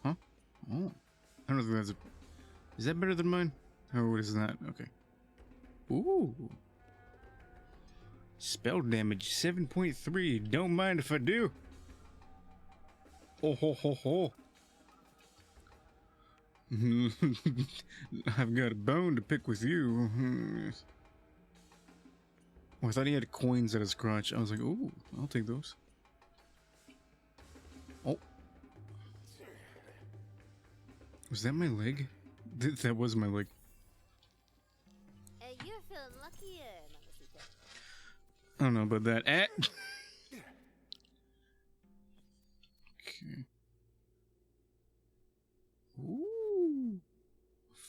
Huh? Oh. I don't think that's a... Is that better than mine? Or what is that? Okay. Ooh. Spell damage 7.3. Don't mind if I do. Oh ho ho ho. I've got a bone to pick with you. Oh, I thought he had coins at his crotch. I was like, ooh, I'll take those. Oh. Was that my leg? That was my leg. You're feeling luckier, Mamacita. I don't know about that. Okay. Ooh.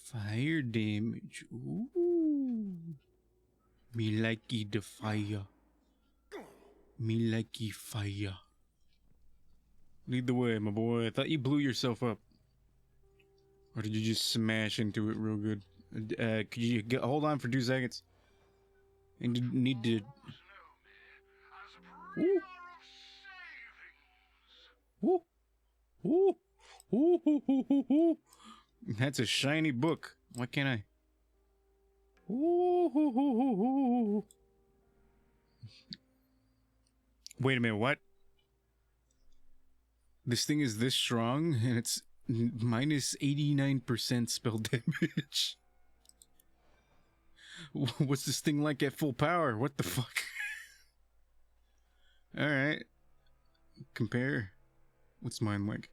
Fire damage. Ooh. Me likey the fire. Me likey fire. Lead the way, my boy. I thought you blew yourself up. Or did you just smash into it real good? Could you hold on for 2 seconds? I need to... Ooh. Ooh. Ooh. Ooh. Ooh. Ooh. Ooh. That's a shiny book. Why can't I? Ooh. Wait a minute, what? This thing is this strong and it's minus 89% spell damage. What's this thing like at full power? What the fuck? Alright. Compare. What's mine like?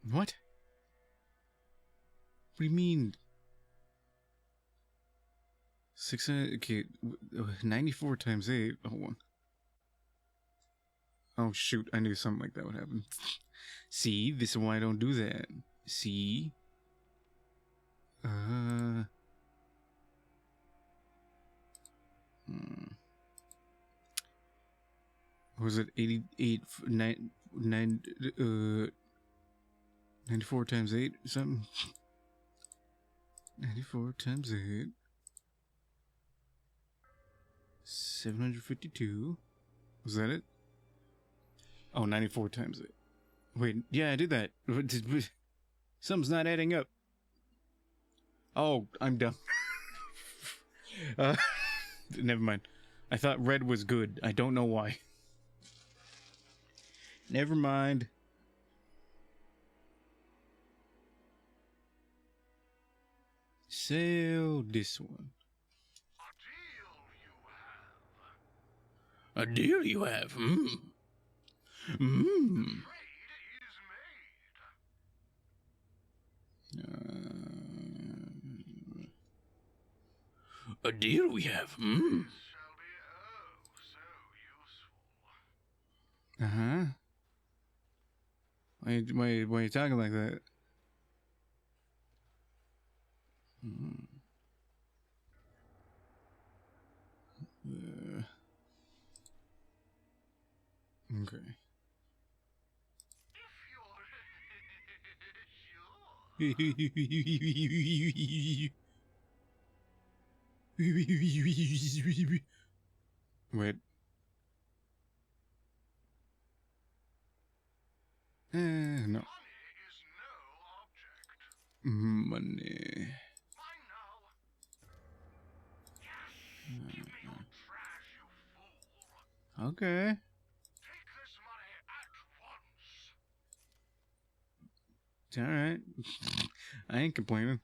What? What do you mean? 600, okay, 94 times 8. Hold on. Oh shoot, I knew something like that would happen. See, this is why I don't do that. See? What was it? 94 times 8 or something? 94 times 8. 752. Was that it? Oh, 94 times 8. Wait, yeah, I did that. Something's not adding up. Oh, I'm dumb. Never mind. I thought red was good. I don't know why. Never mind. Sell this one. A deal you have. A deal we have. Uh-huh. Why are you talking like that? Okay. Wait. No. Money. Okay. It's alright. I ain't complaining.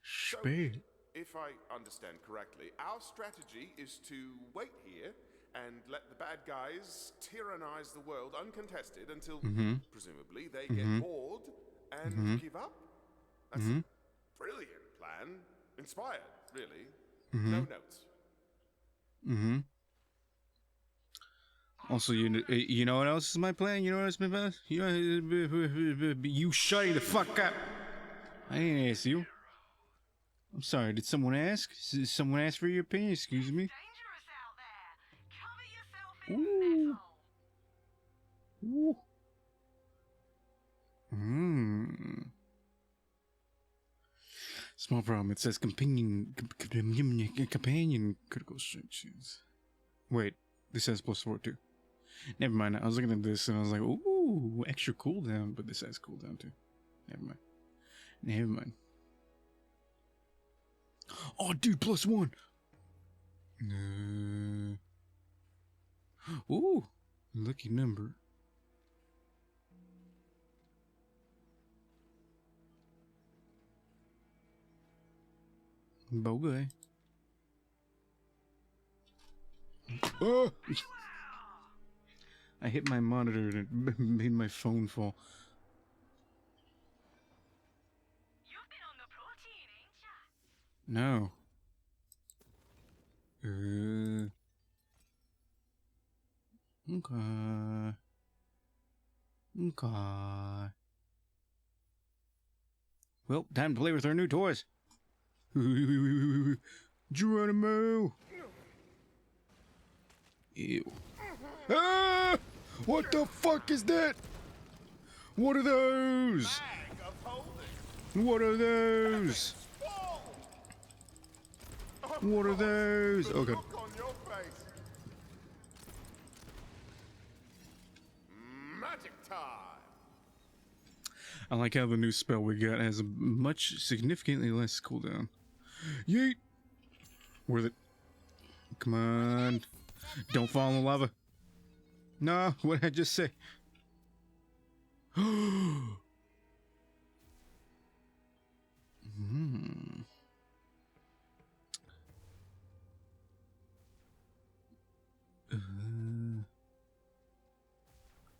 Spade. If I understand correctly, our strategy is to wait here and let the bad guys tyrannize the world uncontested until, presumably, they get bored and give up? That's a brilliant plan. Inspired, really. No notes. Also, you know what else is my plan? You know what else is my plan? You shut the fuck up. I didn't ask you. I'm sorry, did someone ask? Did someone ask for your opinion? Excuse me? Ooh. Ooh. Small problem. It says companion critical strength chance. Wait, this says +4 too. Never mind. I was looking at this and I was like, ooh, extra cooldown, but this has cooldown too. Never mind. Never mind. Oh, dude, +1. Ooh, lucky number. Bogey. Oh! I hit my monitor and it made my phone fall. No. Okay. Okay. Well, time to play with our new toys. Geronimo! Ew. Ah! What the fuck is that? What are those? What are those? What are those? Oh god. Magic time. I like how the new spell we got has a much significantly less cooldown. Yeet! Worth it. Come on. Don't fall in the lava. No, what did I just say?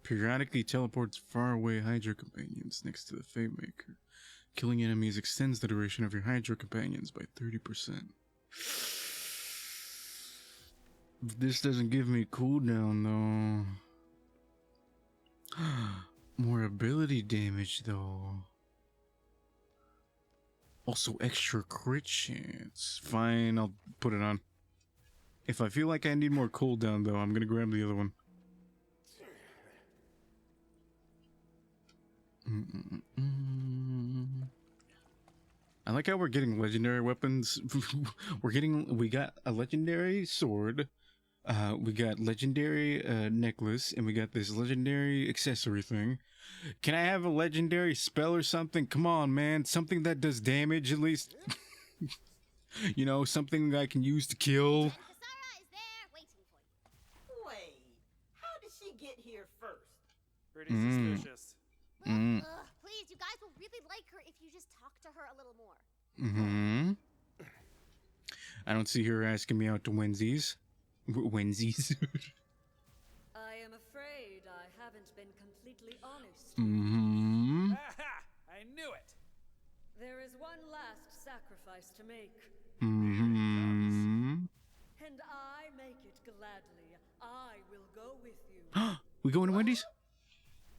Periodically teleports far away Hydra companions next to the Fate Maker. Killing enemies extends the duration of your Hydra companions by 30%. This doesn't give me cooldown though. More ability damage though. Also extra crit chance. Fine, I'll put it on. If I feel like I need more cooldown though, I'm gonna grab the other one. I like how we're getting legendary weapons. we got a legendary sword. We got legendary necklace, and we got this legendary accessory thing. Can I have a legendary spell or something? Come on, man. Something that does damage at least. You know, something I can use to kill. Sarah is there waiting for you. Wait, how did she get here first? Pretty suspicious. Please, you guys will really like her if you just talk to her a little more. I don't see her asking me out to Wednesdays. Wednesdays. I am afraid I haven't been completely honest. Aha! I knew it. There is one last sacrifice to make. Mm-hmm. And I make it gladly. I will go with you. We going to Wendy's?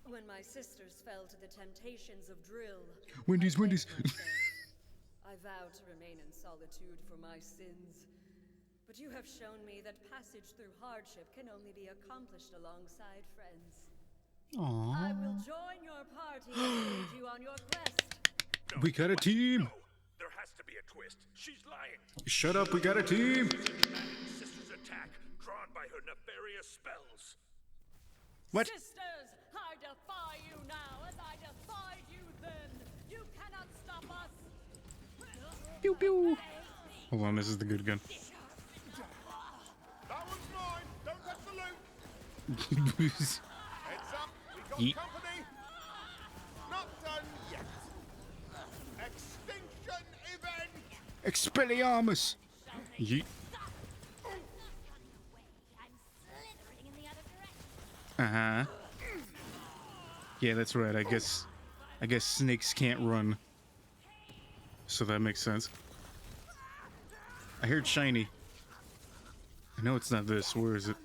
When my sisters fell to the temptations of drill, Wendy's. I vowed to remain in solitude for my sins. But you have shown me that passage through hardship can only be accomplished alongside friends. Aww. I will join your party and lead you on your quest. No, We got a team. No, there has to be a twist. She's lying. Shut up, we got a team. Sister's attack, drawn by her nefarious spells. What? Sisters, I defy you now as I defied you then. You cannot stop us. Pew pew. Hold on, this is the good gun. That one's mine. Don't touch the loot. Heads up. We got Yeet. company. Not done yet. Extinction event. Expelliarmus. Yeet. I'm slithering in the other direction. Uh-huh. Yeah, that's right. I guess snakes can't run. So that makes sense. I heard shiny. I know it's not this. Where is it?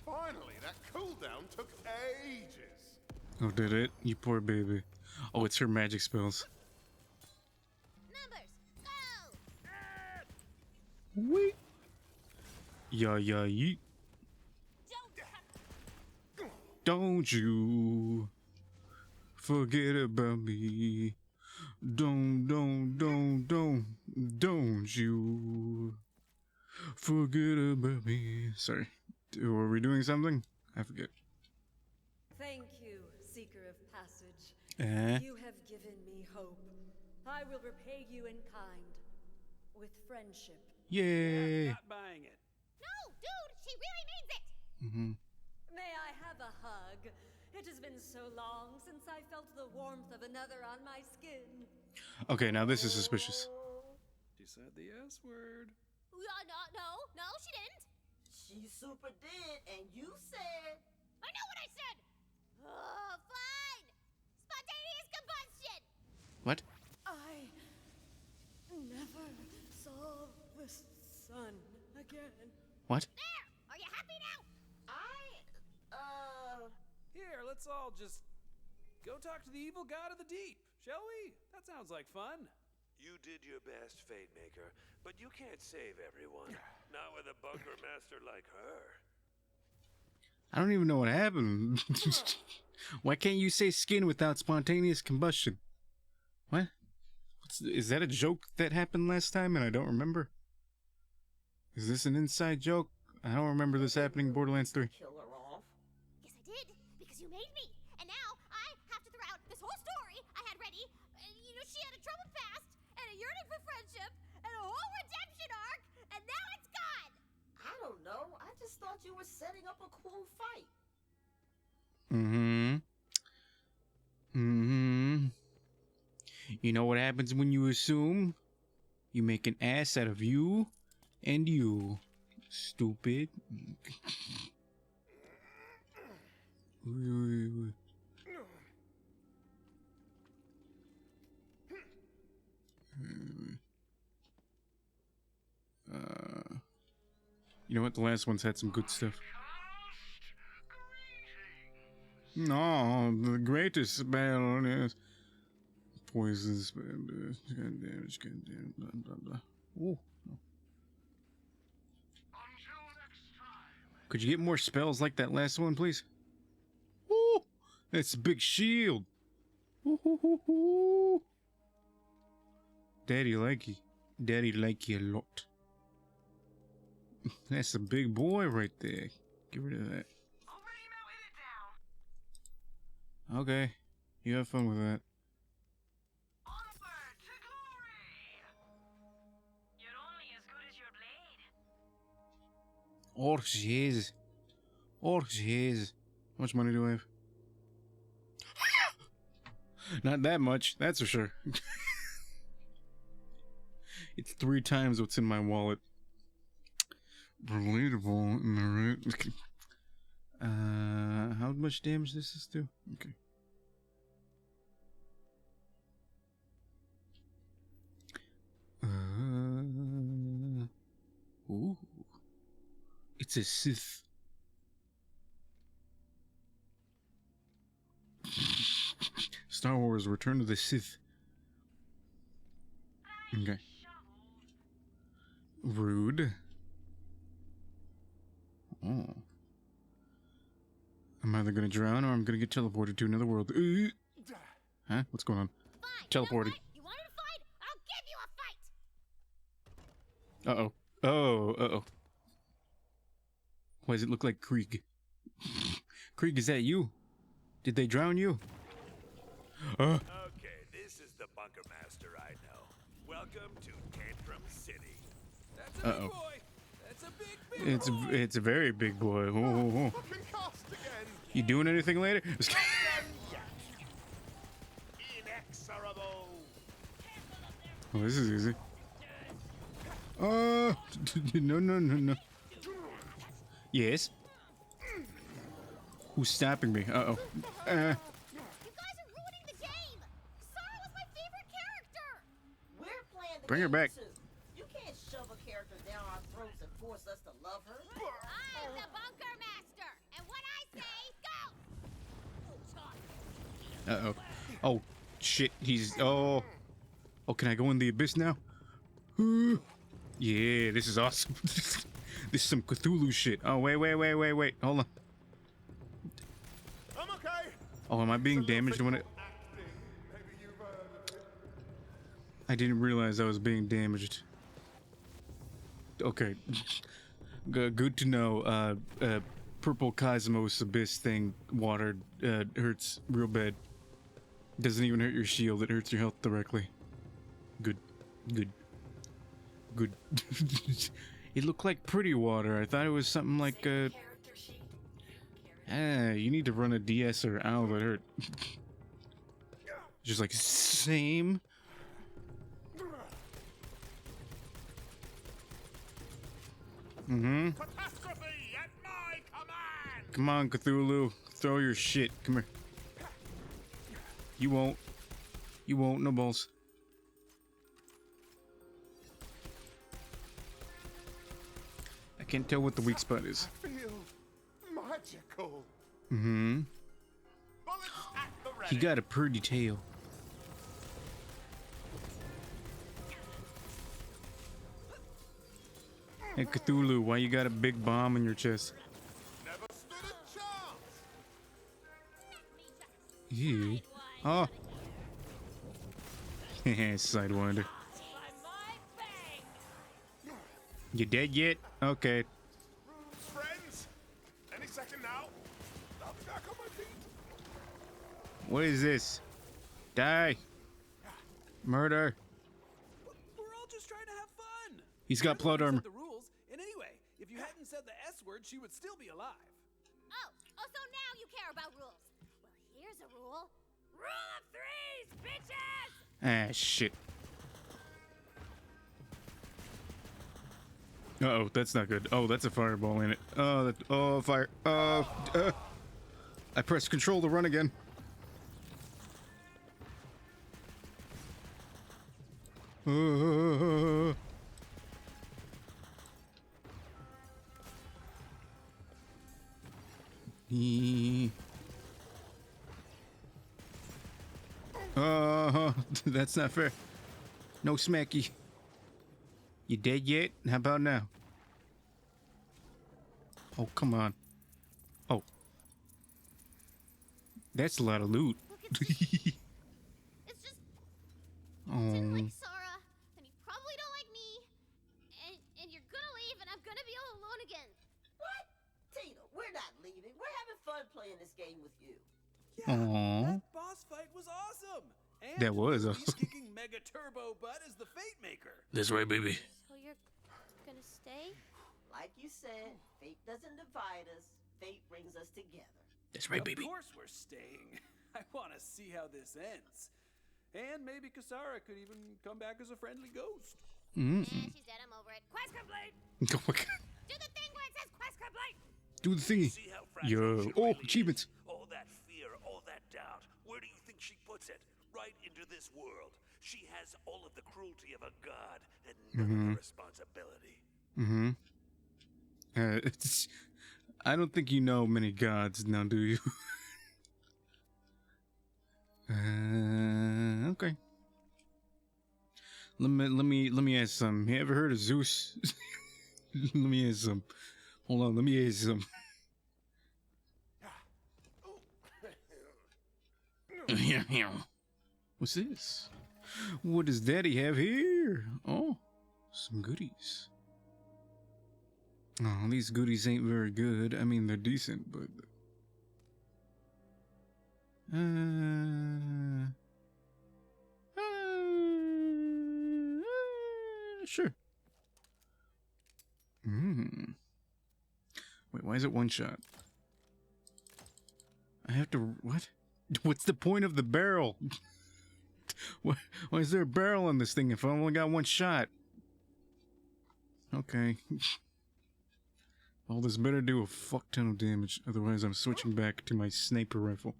Finally, that cooldown took ages. Oh, did it? You poor baby. Oh, it's her magic spells. Numbers, go! Wait. Yeah, yeet. Don't you forget about me. Don't you forget about me. Sorry. Were we doing something? I forget. Thank you, Seeker of Passage. Eh? You have given me hope. I will repay you in kind. With friendship. Yay. Not buying it. No, dude, she really means it. May I have a hug? It has been so long since I felt the warmth of another on my skin. Okay, now this is suspicious. She said the S word. No, she didn't. She super did, and you said... I know what I said. Oh, fine. Spontaneous combustion. What? I never saw the sun again. What? There. Are you happy now? Here, let's all just go talk to the evil god of the deep, shall we? That sounds like fun. You did your best, Fate Maker, but you can't save everyone. Not with a bunker master like her. I don't even know what happened. Why can't you say skin without spontaneous combustion? What? Is that a joke that happened last time and I don't remember? Is this an inside joke? I don't remember this happening in Borderlands 3. Kill her off. Yes, I did, because you made me. And now I have to throw out this whole story I had ready. She had a troubled past, and a yearning for friendship, and a whole redemption arc, and now it's gone. I don't know. I just thought you were setting up a cool fight. You know what happens when you assume? You make an ass out of you and you. Stupid. You know what? The last one's had some good stuff. No, the greatest spell is poison spell, damage, blah blah blah. Ooh. Could you get more spells like that last one, please? Ooh, that's a big shield. Ooh, ooh, ooh, ooh. Daddy like you. Daddy like you a lot. That's a big boy right there. Get rid of that. Okay, you have fun with that. Onward to glory! You're only as good as your blade. Oh, jeez. Oh, jeez. How much money do I have? Not that much, that's for sure. It's 3 times what's in my wallet. Relatable, am I right? How much damage does this do? Okay. Ooh. It's a Sith. Star Wars: Return of the Sith. Okay. Rude. Oh. I'm either gonna drown or I'm gonna get teleported to another world. Huh? What's going on? Fine. Teleporting. You wanted a fight? I'll give you a fight. Uh-oh. Oh, uh-oh. Why does it look like Krieg? Krieg, is that you? Did they drown you? Okay, this is the bunker master I know. Welcome to Tantrum City. That's a big boy. That's a big boy. It's a very big boy. Oh. You doing anything later? Inexorable. Oh, this is easy. Oh, no. Yes. Who's stopping me? Uh-oh. You guys are ruining the game. Sora was my favorite character. We're playing the Bring her game back. too. You can't shove a character down our throats and force us to love her. I'm the bunker master, and when I say go. Uh-oh. Oh, shit. He's... Oh, can I go in the abyss now? Yeah, this is awesome. This is some Cthulhu shit. Oh, wait. Hold on. I'm okay. Oh, am I being damaged when it... Maybe you've heard of it. I didn't realize I was being damaged. Okay. Good to know. Purple Cosmos Abyss thing, water, hurts real bad. Doesn't even hurt your shield, it hurts your health directly. Good. It looked like pretty water. I thought it was something like, you need to run a DS or ow, that hurt. Just like, same. Mm-hmm. Catastrophe at my command. Come on, Cthulhu. Throw your shit. Come here. You won't. No balls. I can't tell what the weak spot is. I feel magical. Mm-hmm. Bullets at the ready. He got a pretty tail. Hey, Cthulhu, why you got a big bomb in your chest? Never stood a chance. Ew. Oh. Sidewinder. You dead yet? Okay. Friends, any second now. I'll be back on my feet. What is this? Die. Murder. We're all just trying to have fun. He's got plot You're the one armor. who set the rules. And anyway, if you hadn't said the S word, she would still be alive. Oh, so now you care about rules. Well, here's a rule. Rule of threes, bitches! Ah, shit. Uh-oh, that's not good. Oh, that's a fireball in it. Oh, fire. I pressed control to run again. That's not fair. No smacky. You dead yet? How about now? Oh, come on. Oh. That's a lot of loot. It's just Oh. didn't like Sara, and you probably don't like me, and you're gonna leave, and I'm gonna be all alone again. What? Tina, we're not leaving. We're having fun playing this game with you. Aww. That boss fight was awesome. And That was he's awesome. kicking mega turbo butt as the Fate Maker. That's right, baby. So you're gonna stay? Like you said, fate doesn't divide us. Fate brings us together. That's right, baby. Of course we're staying. I want to see how this ends. And maybe Kasara could even come back as a friendly ghost. Yeah, she's dead. I'm over it. Quest complete. Oh my God. Do the thing where it says quest complete. Do the thingy. See how fragile Yo. she Oh, really is? achievements. All that fear, all that doubt. Where do you think she puts it? Right into this world. She has all of the cruelty of a god and none of the responsibility. I don't think you know many gods now, do you? Okay. Let me ask some. You ever heard of Zeus? Let me ask some. Hold on, let me ask some. What's this? What does Daddy have here? Oh, some goodies. Oh, these goodies ain't very good. I mean, they're decent, but... Sure. Wait, why is it one shot? I have to... What? What's the point of the barrel? Why is there a barrel on this thing if I only got one shot? Okay. Well, this better do a fuck ton of damage. Otherwise, I'm switching back to my sniper rifle.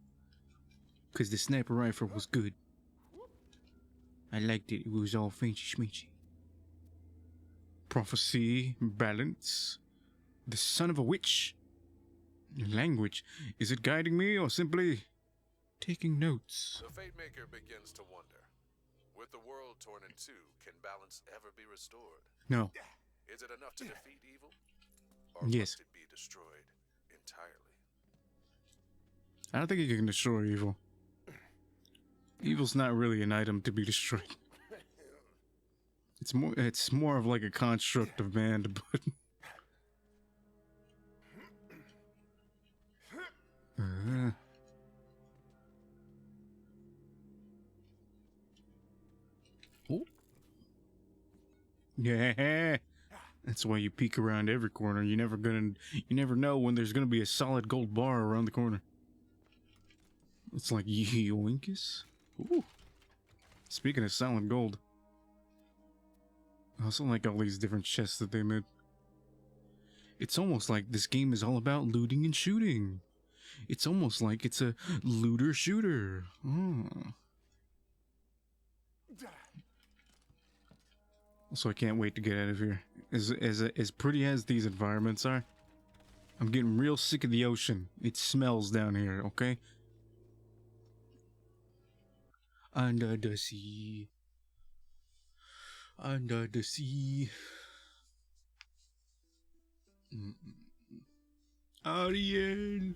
Because the sniper rifle was good. I liked it. It was all fancy schmenchy. Prophecy, balance, the son of a witch. Language. Is it guiding me or simply taking notes? The Fate Maker begins to wonder. With the world torn in two, can balance ever be restored? No. Is it enough to defeat evil? Or Yes. must it be destroyed entirely? I don't think you can destroy evil. Evil's not really an item to be destroyed. It's more of like a construct of man to put. Oh. Yeah. That's why you peek around every corner. You never know when there's gonna be a solid gold bar around the corner. It's like yoinkus. Ooh. Speaking of solid gold, I also like all these different chests that they made. It's almost like this game is all about looting and shooting. It's almost like it's a looter shooter. Oh. So I can't wait to get out of here. As pretty as these environments are, I'm getting real sick of the ocean. It smells down here, okay? Under the sea. Under the sea. Ariel.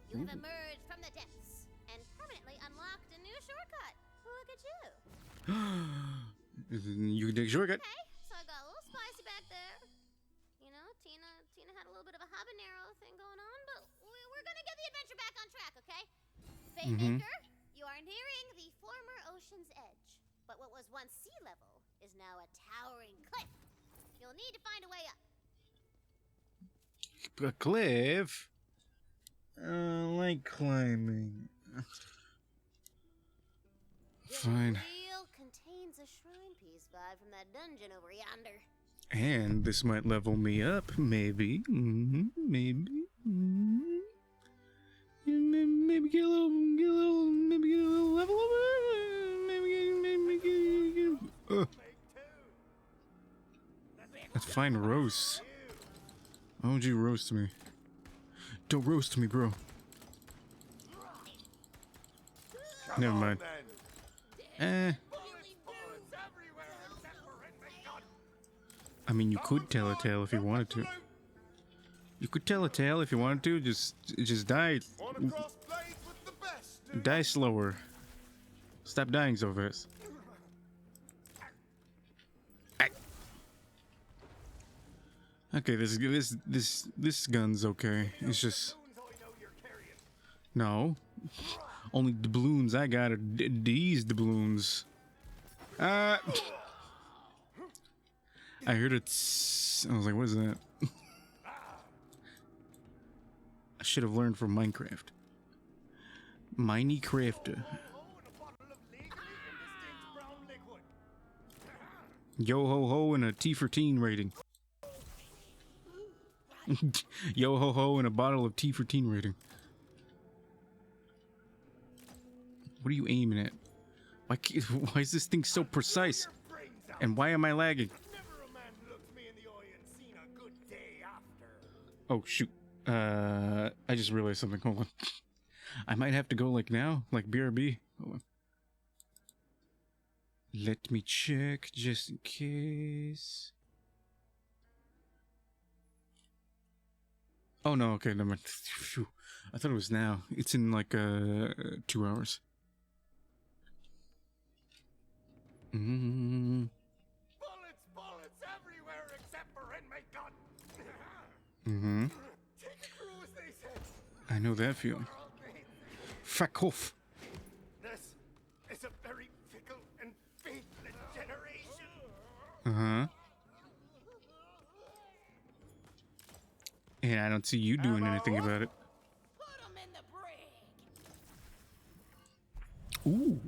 You have emerged from the depths and permanently unlocked a new shortcut. Look at you. You can take a shortcut. Okay, so I got a little spicy back there. You know, Tina had a little bit of a habanero thing going on, but we're gonna get the adventure back on track, okay? Fate Maker, you are nearing the former ocean's edge, but what was once sea level is now a towering cliff. You'll need to find a way up. A cliff? I like climbing. Fine. Wheel contains a shrine piece vibe from that dungeon over yonder. And this might level me up, maybe. Maybe. Maybe get a little level up. Maybe get. That's fine roast. Why would you roast me? Don't roast me, bro. Never mind. I mean, you could tell a tale if you wanted to. You could tell a tale if you wanted to. Just die. Die slower. Stop dying so fast. Okay, this gun's okay. It's just no. Only doubloons I got are these doubloons. I heard it. I was like, what is that? I should have learned from Minecraft. Minecraft. Yo ho ho and a T for teen rating. Yo ho ho and a bottle of tea for teen rating. What are you aiming at? Why is this thing so precise? And why am I lagging? Oh shoot. I just realized something. Hold on. I might have to go like now, like BRB. Hold on. Let me check just in case. Oh no, okay, never mind. Phew. I thought it was now. It's in like 2 hours. Bullets everywhere except for in my gun. Take a cruise, they said. I know that feeling. Fuck off. This is a very fickle and faithless generation. And I don't see you doing anything about it. Put 'em in the brig. Ooh.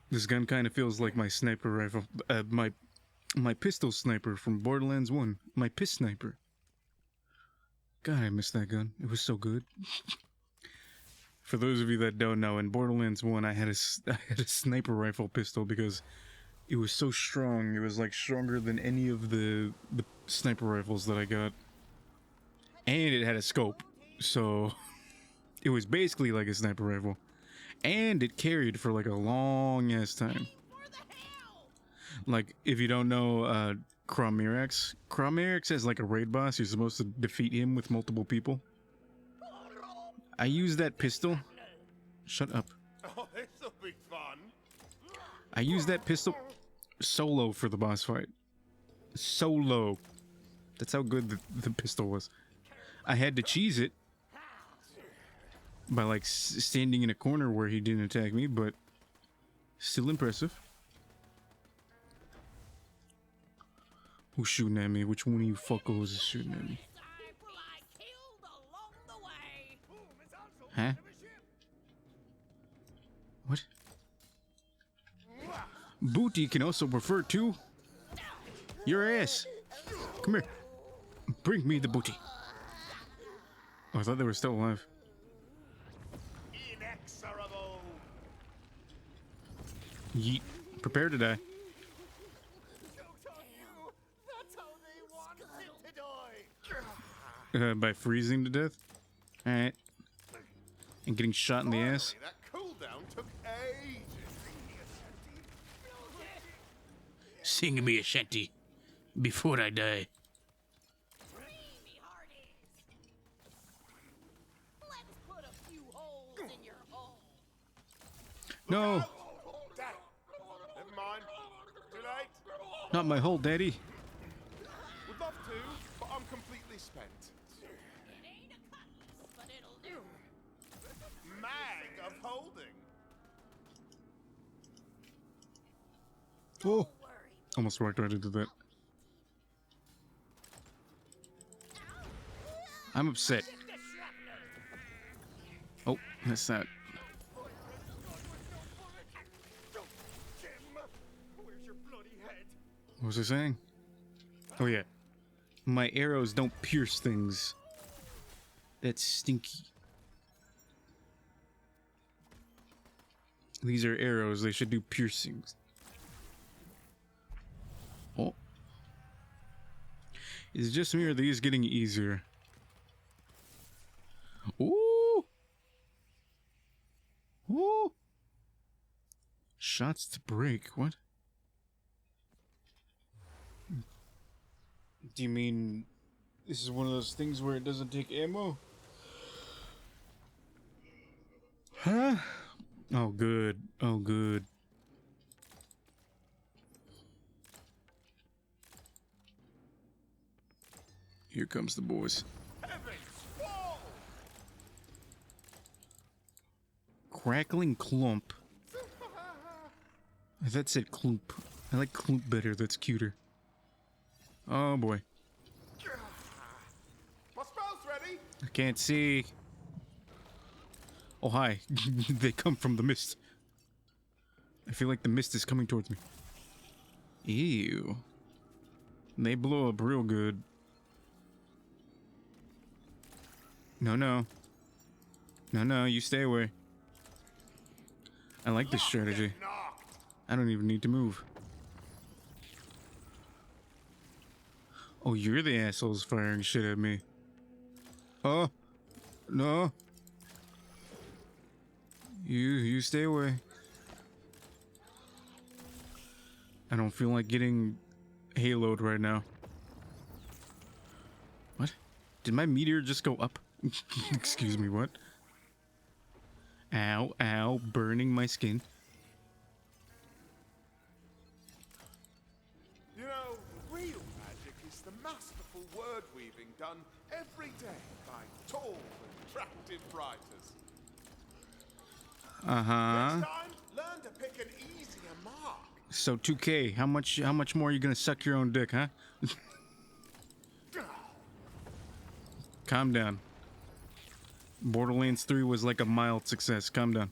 This gun kind of feels like my sniper rifle. My pistol sniper from Borderlands 1. My piss sniper. God, I miss that gun. It was so good. For those of you that don't know, in Borderlands 1, I had a sniper rifle pistol because it was so strong. It was like stronger than any of the sniper rifles that I got. And it had a scope. So it was basically like a sniper rifle. And it carried for like a long ass time. Like, if you don't know Cromirax has like a raid boss. You're supposed to defeat him with multiple people. I used that pistol. Shut up. Oh, this'll be fun. I used that pistol solo for the boss fight. Solo. That's how good the pistol was. I had to cheese it by like standing in a corner where he didn't attack me, but still impressive. Who's shooting at me? Which one of you fuckos is shooting at me? Huh? What? Booty can also refer to your ass. Come here. Bring me the booty. Oh, I thought they were still alive. Yeet. Prepare to die. By freezing to death? Alright. And getting shot in the ass? That cooldown took ages. Sing me a shanty before I die. Let's put a few holes in your hole. No! Never mind. Too late. Not my hole, daddy. Would love to, but I'm completely spent. It ain't a cutlass, but it'll do. Mag of holding. Oh! Almost walked right into that. I'm upset. Oh, that's that. What was I saying? Oh yeah. My arrows don't pierce things. That's stinky. These are arrows, they should do piercings. Oh. Is it just me or are these getting easier? Ooh! Woo! Shots to break. What? Do you mean this is one of those things where it doesn't take ammo? Huh? Oh, good. Oh, good. Here comes the boys. Crackling clump. That said clump. I like clump better, that's cuter. Oh boy. My spell's ready. I can't see. Oh hi. They come from the mist. I feel like the mist is coming towards me. Ew. They blow up real good. No, no. No, no, you stay away. I like this strategy. I don't even need to move. Oh, you're the assholes firing shit at me. Oh, no. You stay away. I don't feel like getting haloed right now. What? Did my meteor just go up? Excuse me, what? Ow, ow, burning my skin. You know, real magic is the masterful word weaving done every day by tall, attractive writers. Uh-huh. Next time, learn to pick an easier mark. So 2K, how much more are you gonna suck your own dick, huh? Calm down. Borderlands 3 was like a mild success. Calm down.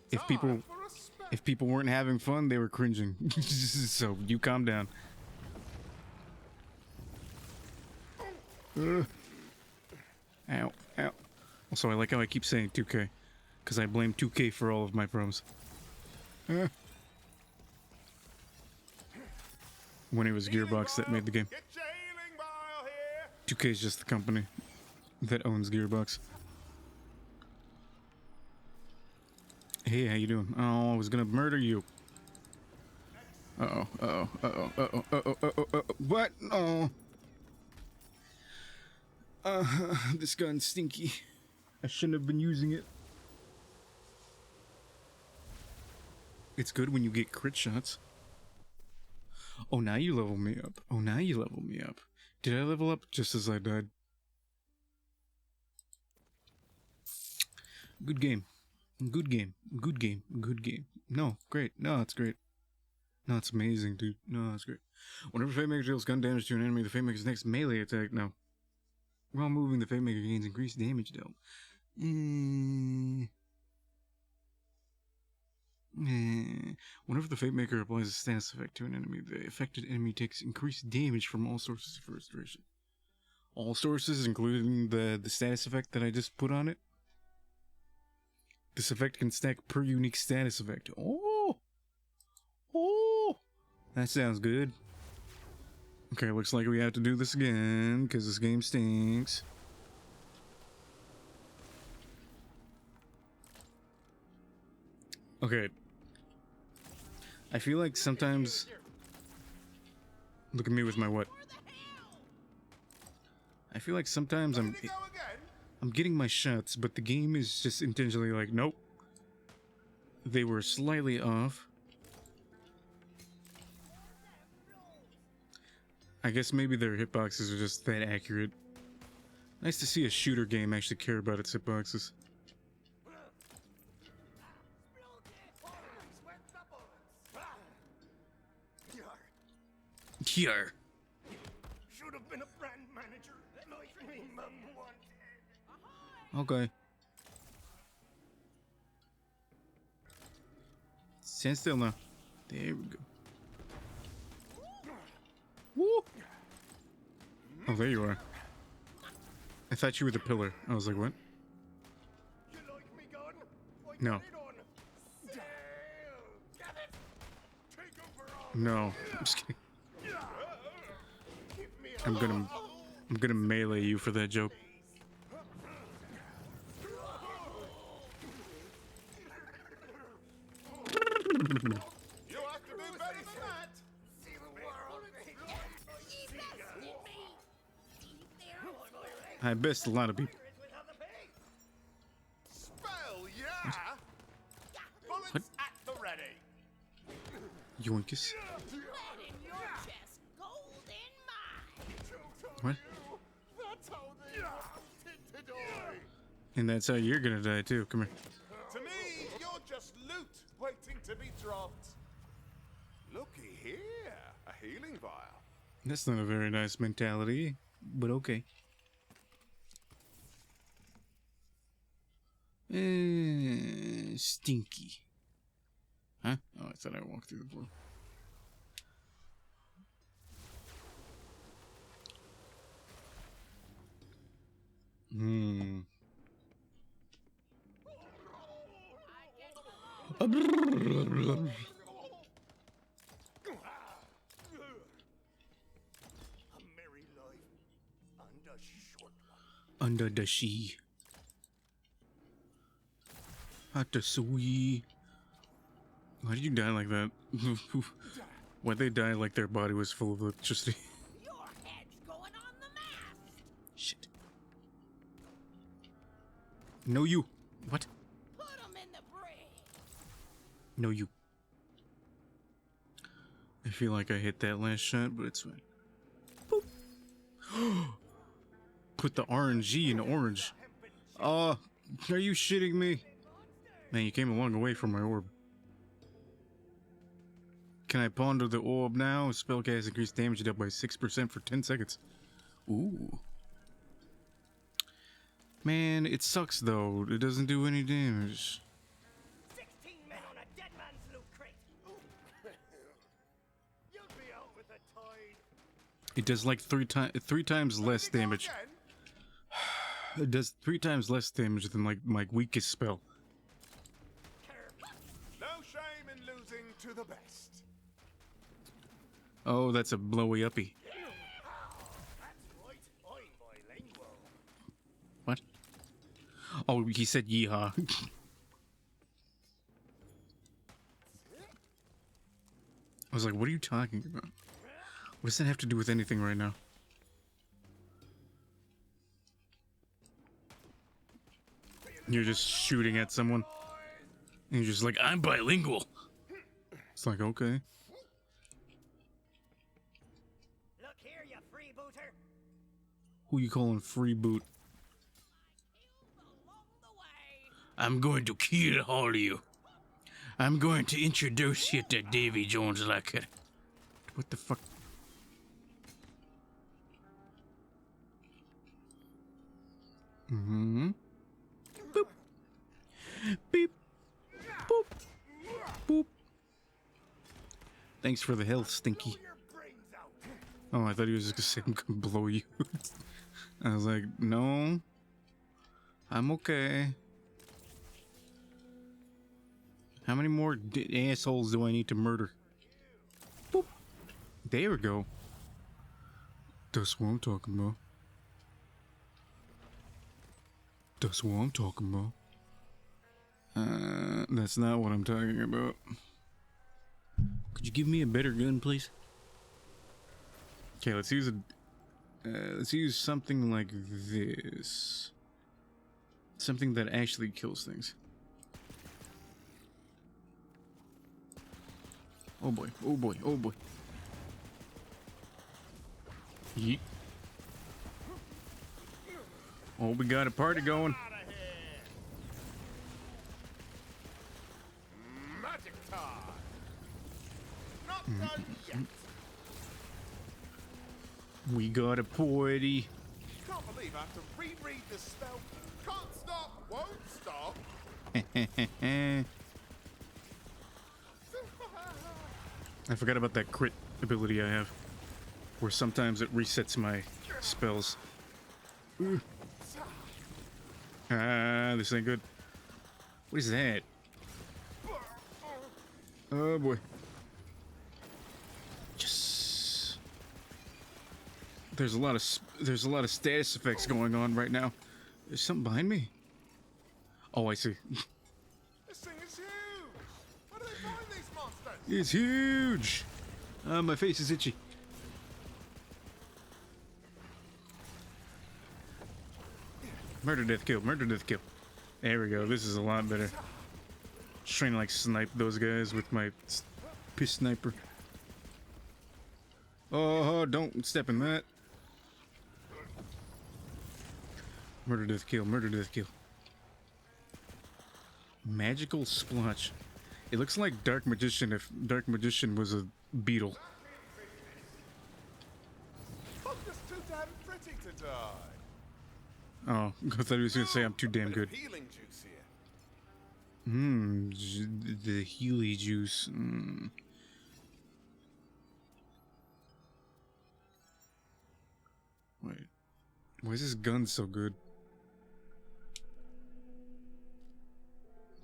If people weren't having fun, they were cringing. So you calm down. Ow, ow. Also, I like how I keep saying 2K, because I blame 2K for all of my problems. When it was Gearbox that made the game. 2K is just the company that owns Gearbox. Hey, how you doing? Oh, I was gonna murder you. Uh-oh, uh-oh, uh-oh, uh-oh, uh-oh, uh-oh, uh-oh. What? Oh. This gun's stinky. I shouldn't have been using it. It's good when you get crit shots. Oh, now you level me up. Oh, now you level me up. Did I level up just as I died? Good game. Good game. Good game. Good game. No, great. No, it's great. No, it's amazing, dude. No, it's great. Whenever Fate Maker deals gun damage to an enemy, the Fate Maker's next melee attack. No. While moving, the Fate Maker gains increased damage dealt. Whenever the Fate Maker applies a status effect to an enemy, the affected enemy takes increased damage from all sources of restoration. All sources, including the status effect that I just put on it. This effect can stack per unique status effect. Oh! Oh! That sounds good. Okay, looks like we have to do this again, because this game stinks. Okay. I feel like sometimes... Look at me with my what? I feel like sometimes I'm getting my shots, but the game is just intentionally like, nope. They were slightly off. I guess maybe their hitboxes are just that accurate. Nice to see a shooter game actually care about its hitboxes. Here. Should have been a brand manager like me mum wanted. Okay. Stand still now. There we go. Woo! Oh, there you are. I thought you were the pillar. I was like, what? You like me gun? No. No. I'm just kidding. I'm gonna melee you for that joke. You have to do better than that. I best a lot of people. Spell, yeah. Bullets What? at the ready. Yoinkus. What? That's how they wanted to die. And that's how you're gonna die too. Come here. To me, you're just loot waiting to be dropped. Looky here, a healing vial. That's not a very nice mentality, but okay. Stinky. Huh? Oh, I thought I walked through the portal. A merry life and a short one. Under the sea. At the sea. Why did you die like that? Why'd they die like their body was full of electricity? Your head's going on the mast. Shit. No, you. What? Put 'em in the brig. No, you. I feel like I hit that last shot, but it's fine. Boop. Put the RNG in orange. Are you shitting me? Man, you came a long way from my orb. Can I ponder the orb now? Spellcast increased damage up by 6% for 10 seconds. Ooh. Man, it sucks though. It doesn't do any damage. 16 men on a dead man's loot crate. You'll be out with the tide. It does like three times less damage. It does 3 times less damage than like my weakest spell. No shame in losing to the best. Oh, that's a blowy uppy. That's right, I'm bilingual. What? Oh, he said yeehaw. I was like, what are you talking about? What does that have to do with anything right now? You're just shooting at someone. And you're just like, I'm bilingual. It's like, okay. Look here, you freebooter. Who you calling free boot? I'm going to kill all of you. I'm going to introduce you to Davy Jones like it. What the fuck? Mm-hmm. Boop. Beep. Boop. Boop. Thanks for the health, Stinky. Oh, I thought he was just gonna say I'm gonna blow you. I was like, no. I'm okay. How many more assholes do I need to murder? Boop. There we go. That's what I'm talking about. That's what I'm talking about. That's not what I'm talking about. Could you give me a better gun, please? Okay, let's use something like this. Something that actually kills things. Oh boy, oh boy, oh boy. Yeet. Oh, we got a party going. Magic time. Not done yet. We got a party. Can't believe I have to reread the spell. Can't stop, won't stop. I forgot about that crit ability I have, where sometimes it resets my spells. This ain't good. What is that? Oh boy. Yes. There's a lot of status effects going on right now. There's something behind me. Oh, I see. This thing is huge! Where do they find these monsters? It's huge. My face is itchy. Murder, death, kill. Murder, death, kill. There we go. This is a lot better. Just trying to like snipe those guys with my piss sniper. Oh, don't step in that. Murder, death, kill. Murder, death, kill. Magical splotch. It looks like Dark Magician if Dark Magician was a beetle. I'm just too damn pretty to die. Oh, I thought he was gonna say I'm too damn good. Healing juice here. The Healy juice. Wait, why is this gun so good?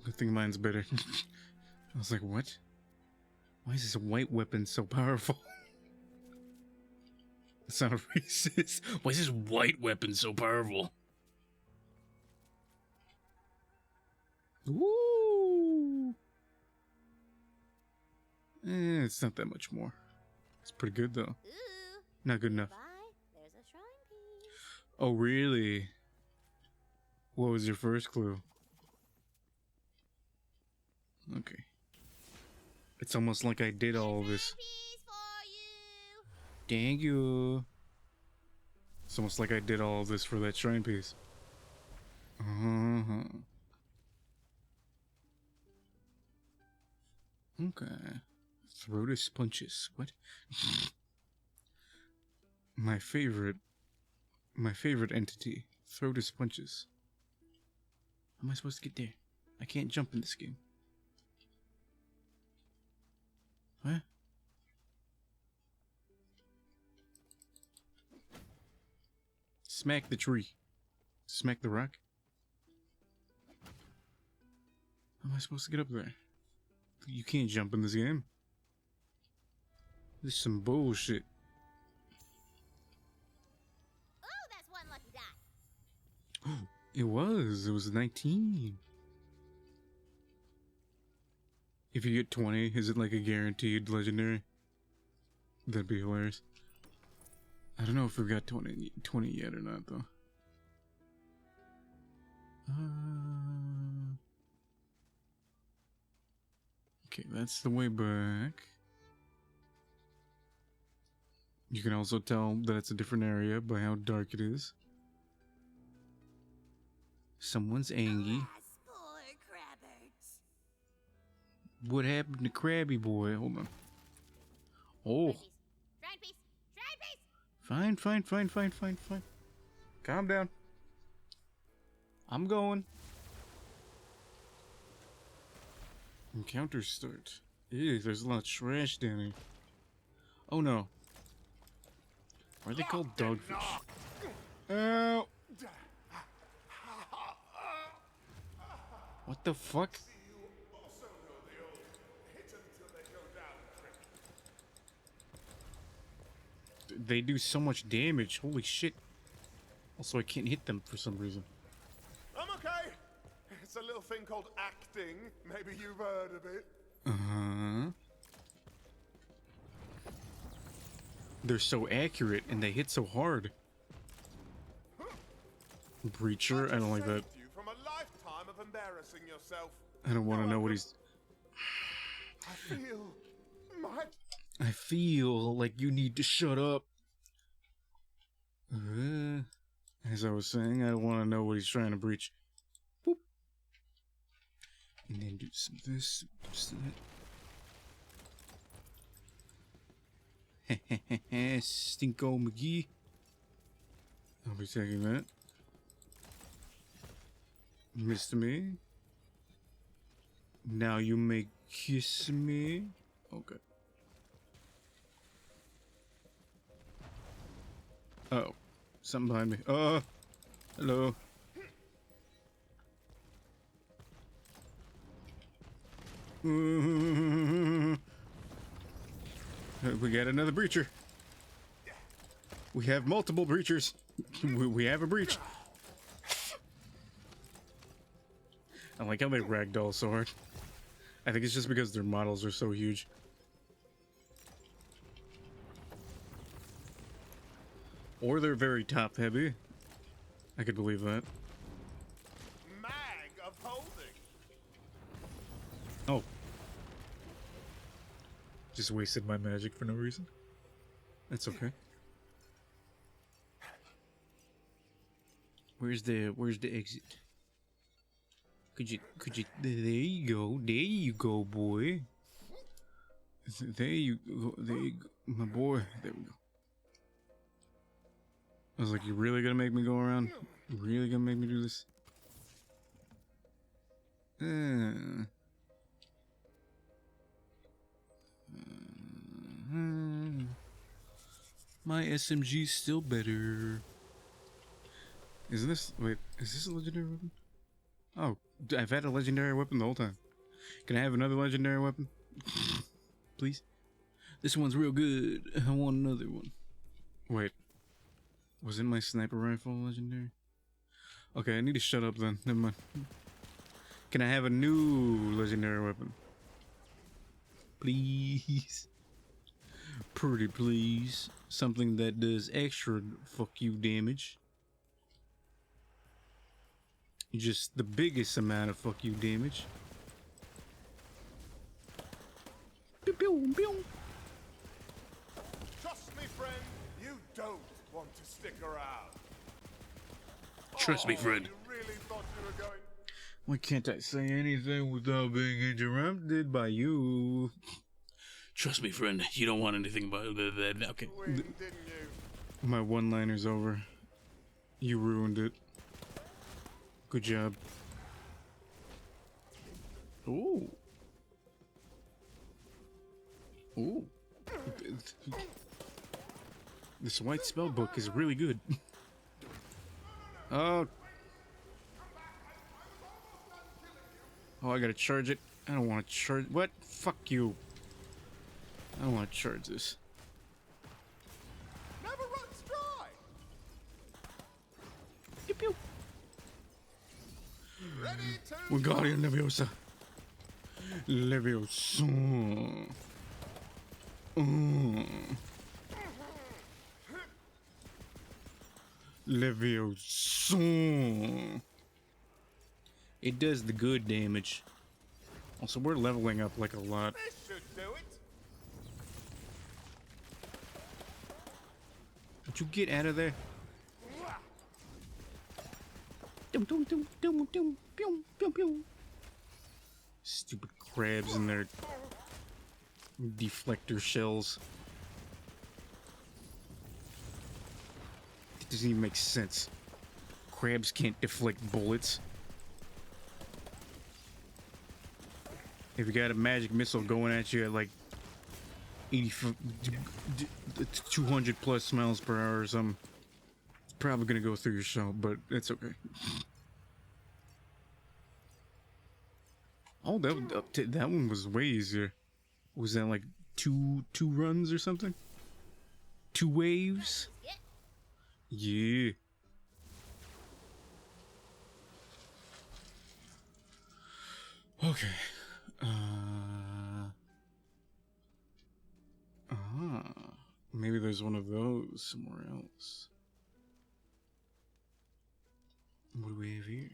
Good thing mine's better. I was like, what? Why is this white weapon so powerful? That sounded racist. Why is this white weapon so powerful? Woo! It's not that much more. It's pretty good though. Ooh. Not good enough. There's a shrine piece. Oh, really? What was your first clue? Okay. It's almost like I did all of this. Thank you. It's almost like I did all of this for that shrine piece. Okay. Throatus punches. What? My favorite entity. Throatus punches. How am I supposed to get there? I can't jump in this game. What? Smack the tree. Smack the rock? How am I supposed to get up there? You can't jump in this game. This is some bullshit. Oh, that's one lucky dot. It was 19. If you get 20, is it like a guaranteed legendary? That'd be hilarious. I don't know if we've got 20 yet or not, though. Okay, that's the way back. You can also tell that it's a different area by how dark it is. Someone's angry. What happened to Krabby Boy? Hold on. Oh. Shrine piece. Shrine piece. Fine. Calm down. I'm going. Encounter start. Ew, there's a lot of trash down here. Oh no. Why are they called dogfish? Ow! What the fuck? They do so much damage. Holy shit. Also, I can't hit them for some reason. I'm okay. It's a little thing called acting. Maybe you've heard of it. They're so accurate and they hit so hard. Breacher, I don't like that. You from a lifetime of embarrassing yourself. I don't want to know what he's... I feel like you need to shut up. As I was saying, I don't want to know what he's trying to breach. Boop. And then do some of this, some of that. Stinko McGee. I'll be taking that. Mr. Me. Now you may kiss me. Okay. Oh, something behind me. Oh, hello. We got another breacher. We have multiple breachers. We have a breach. I like how they ragdoll so hard. I think it's just because their models are so huge. Or they're very top heavy. I could believe that. Mag of holding. Oh. Just wasted my magic for no reason. That's okay. Where's the exit? Could you there you go, boy. There you go, my boy. There we go. I was like, you really gonna make me go around? You really gonna make me do this? My SMG's still better. Is this... Wait, is this a legendary weapon? Oh, I've had a legendary weapon the whole time. Can I have another legendary weapon? Please? This one's real good. I want another one. Wait. Wasn't my sniper rifle legendary? Okay, I need to shut up then. Never mind. Can I have a new legendary weapon? Please? Pretty please. Something that does extra fuck you damage. Just the biggest amount of fuck you damage. Pew, pew, pew. Trust me, friend, you don't want to stick around. Trust me, friend. You really thought you were going... Why can't I say anything without being interrupted by you? Trust me, friend. You don't want anything about that. Okay. Win, didn't you? My one-liner's over. You ruined it. Good job. Ooh. Ooh. This white spell book is really good. Oh. Oh, I gotta charge it. I don't want to charge. What? Fuck you. I don't want to charge this. Never runs dry. Pew pew. Ready to... Wingardium Leviosa. Leviosa. Leviosa. It does the good damage. Also, we're leveling up like a lot. This should do it. Would you get out of there? Stupid crabs and their deflector shells. It doesn't even make sense. Crabs can't deflect bullets. If you got a magic missile going at you at like 200 plus miles per hour or something, it's probably gonna go through your shell, but it's okay. Oh, that one was way easier. Was that like two runs or something? 2 waves? Yeah. Okay. Maybe there's one of those somewhere else. What do we have here?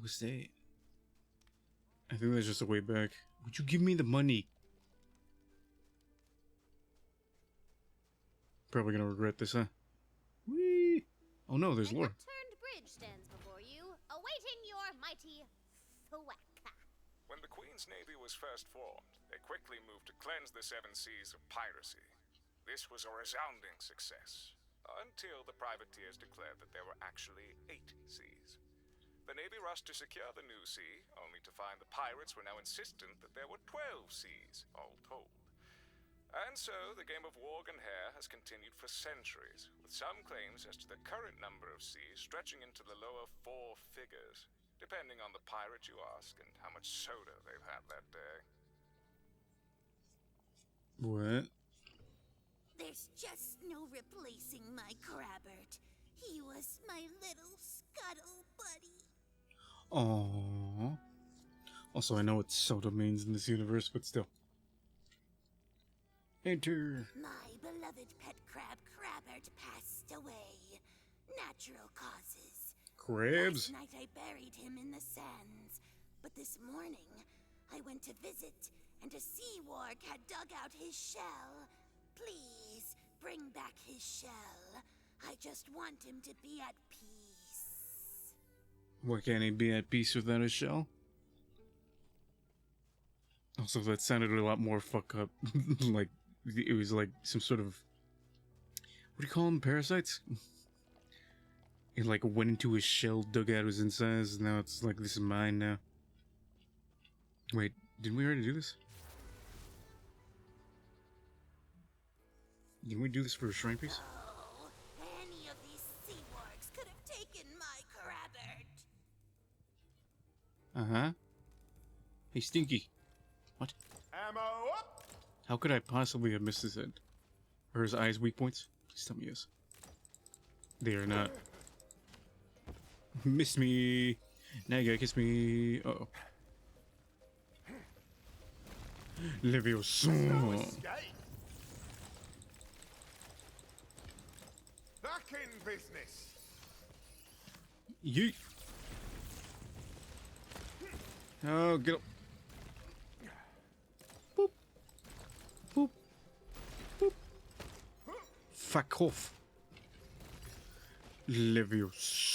What's that? I think that's just a way back. Would you give me the money? Probably gonna regret this, huh? Whee! Oh no, there's lore. An upturned bridge stands before you, awaiting your mighty thwack. When the Queen's Navy was first formed, they quickly moved to cleanse the 7 seas of piracy. This was a resounding success, until the privateers declared that there were actually 8 seas. The Navy rushed to secure the new sea, only to find the pirates were now insistent that there were 12 seas, all told. And so, the game of warg and hare has continued for centuries, with some claims as to the current number of seas stretching into the lower 4 figures, depending on the pirate you ask and how much soda they've had that day. What? There's just no replacing my Crabbert. He was my little scuttle buddy. Aww. Also, I know what soda means in this universe, but still. Enter. My beloved pet crab Crabbert passed away. Natural causes. Crabs? Last night I buried him in the sands, but this morning I went to visit, and a sea warg had dug out his shell. Please, bring back his shell. I just want him to be at peace. Why can't he be at peace without his shell? Also, that sounded a lot more fuck up. Like, it was like some sort of... What do you call them? Parasites? It like went into his shell, dug out his insides, and now it's like, this is mine now. Wait, didn't we already do this? Didn't we do this for a shrine piece? Oh, any of these sea wargs could have taken my Crabbert. Uh-huh. Hey, Stinky. What? Ammo up! How could I possibly have missed his head? Or his eyes weak points? Please tell me yes. They are not. Missed me. Now you gotta kiss me. Uh-oh. Leviosa. No escape. Back in business. Yeet. Oh, get up. Boop. Boop. Boop. Fuck off. Leviosa.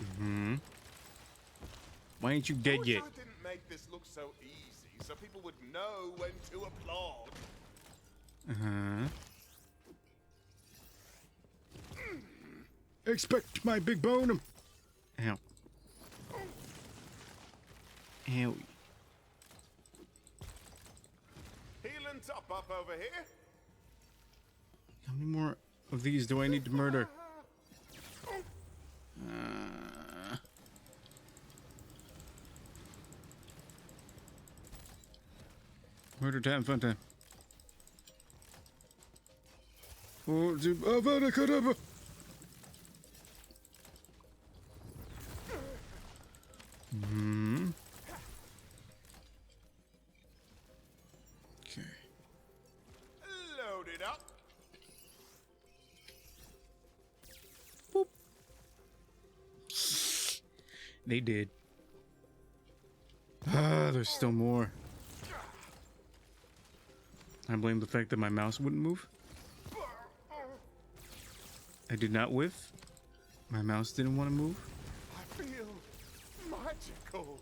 Mm-hmm. Why ain't you dead yet? I didn't make this look so easy, so people would know when to applaud. Uh-huh. Expect my big bonum. Ow. Ow. Healing top up over here. How many more of these do I need to murder? Murder time, fun time. Oh, Avada Hmm. Okay. Load it up. Boop. They did. Ah, there's still more. I blame the fact that my mouse wouldn't move. I did not whiff. My mouse didn't want to move. I feel magical.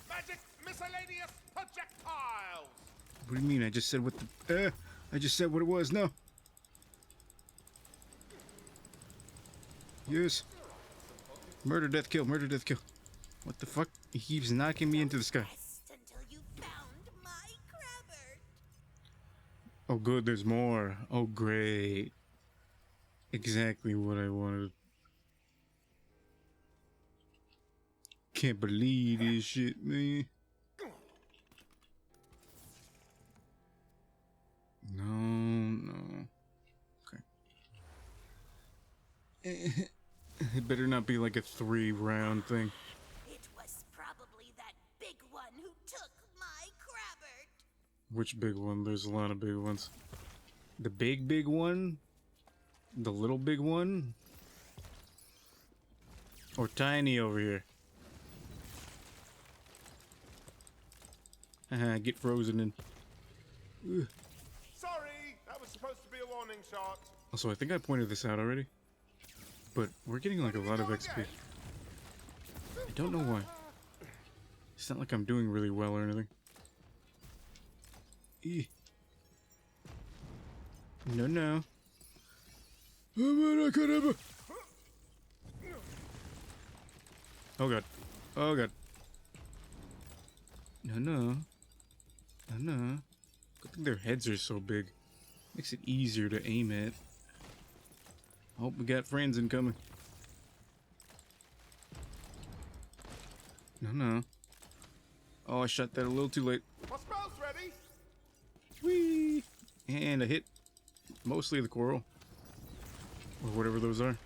Magic miscellaneous projectiles. What do you mean? I just said what the... I just said what it was. No. Yes. Murder, death, kill. Murder, death, kill. What the fuck? He keeps knocking me into the sky. Until you found my Crabbert. Oh, good. There's more. Oh, great. Exactly what I wanted. Can't believe this shit, man. No. Okay. It better not be like a 3-round thing. It was probably that big one who took my Crabbert. Which big one? There's a lot of big ones. The big one? The little big one? Or tiny over here? Get frozen in. Ugh. Sorry, that was supposed to be a warning shot. Also, I think I pointed this out already. But we're getting like a lot of XP. I don't know why. It's not like I'm doing really well or anything. Eeh. No. Oh god. Oh god. No, no. No, no. Good thing their heads are so big. Makes it easier to aim at. Oh, we got friends incoming. No, no. Oh, I shot that a little too late. My spell's ready. Whee! And a hit. Mostly the coral. Or whatever those are.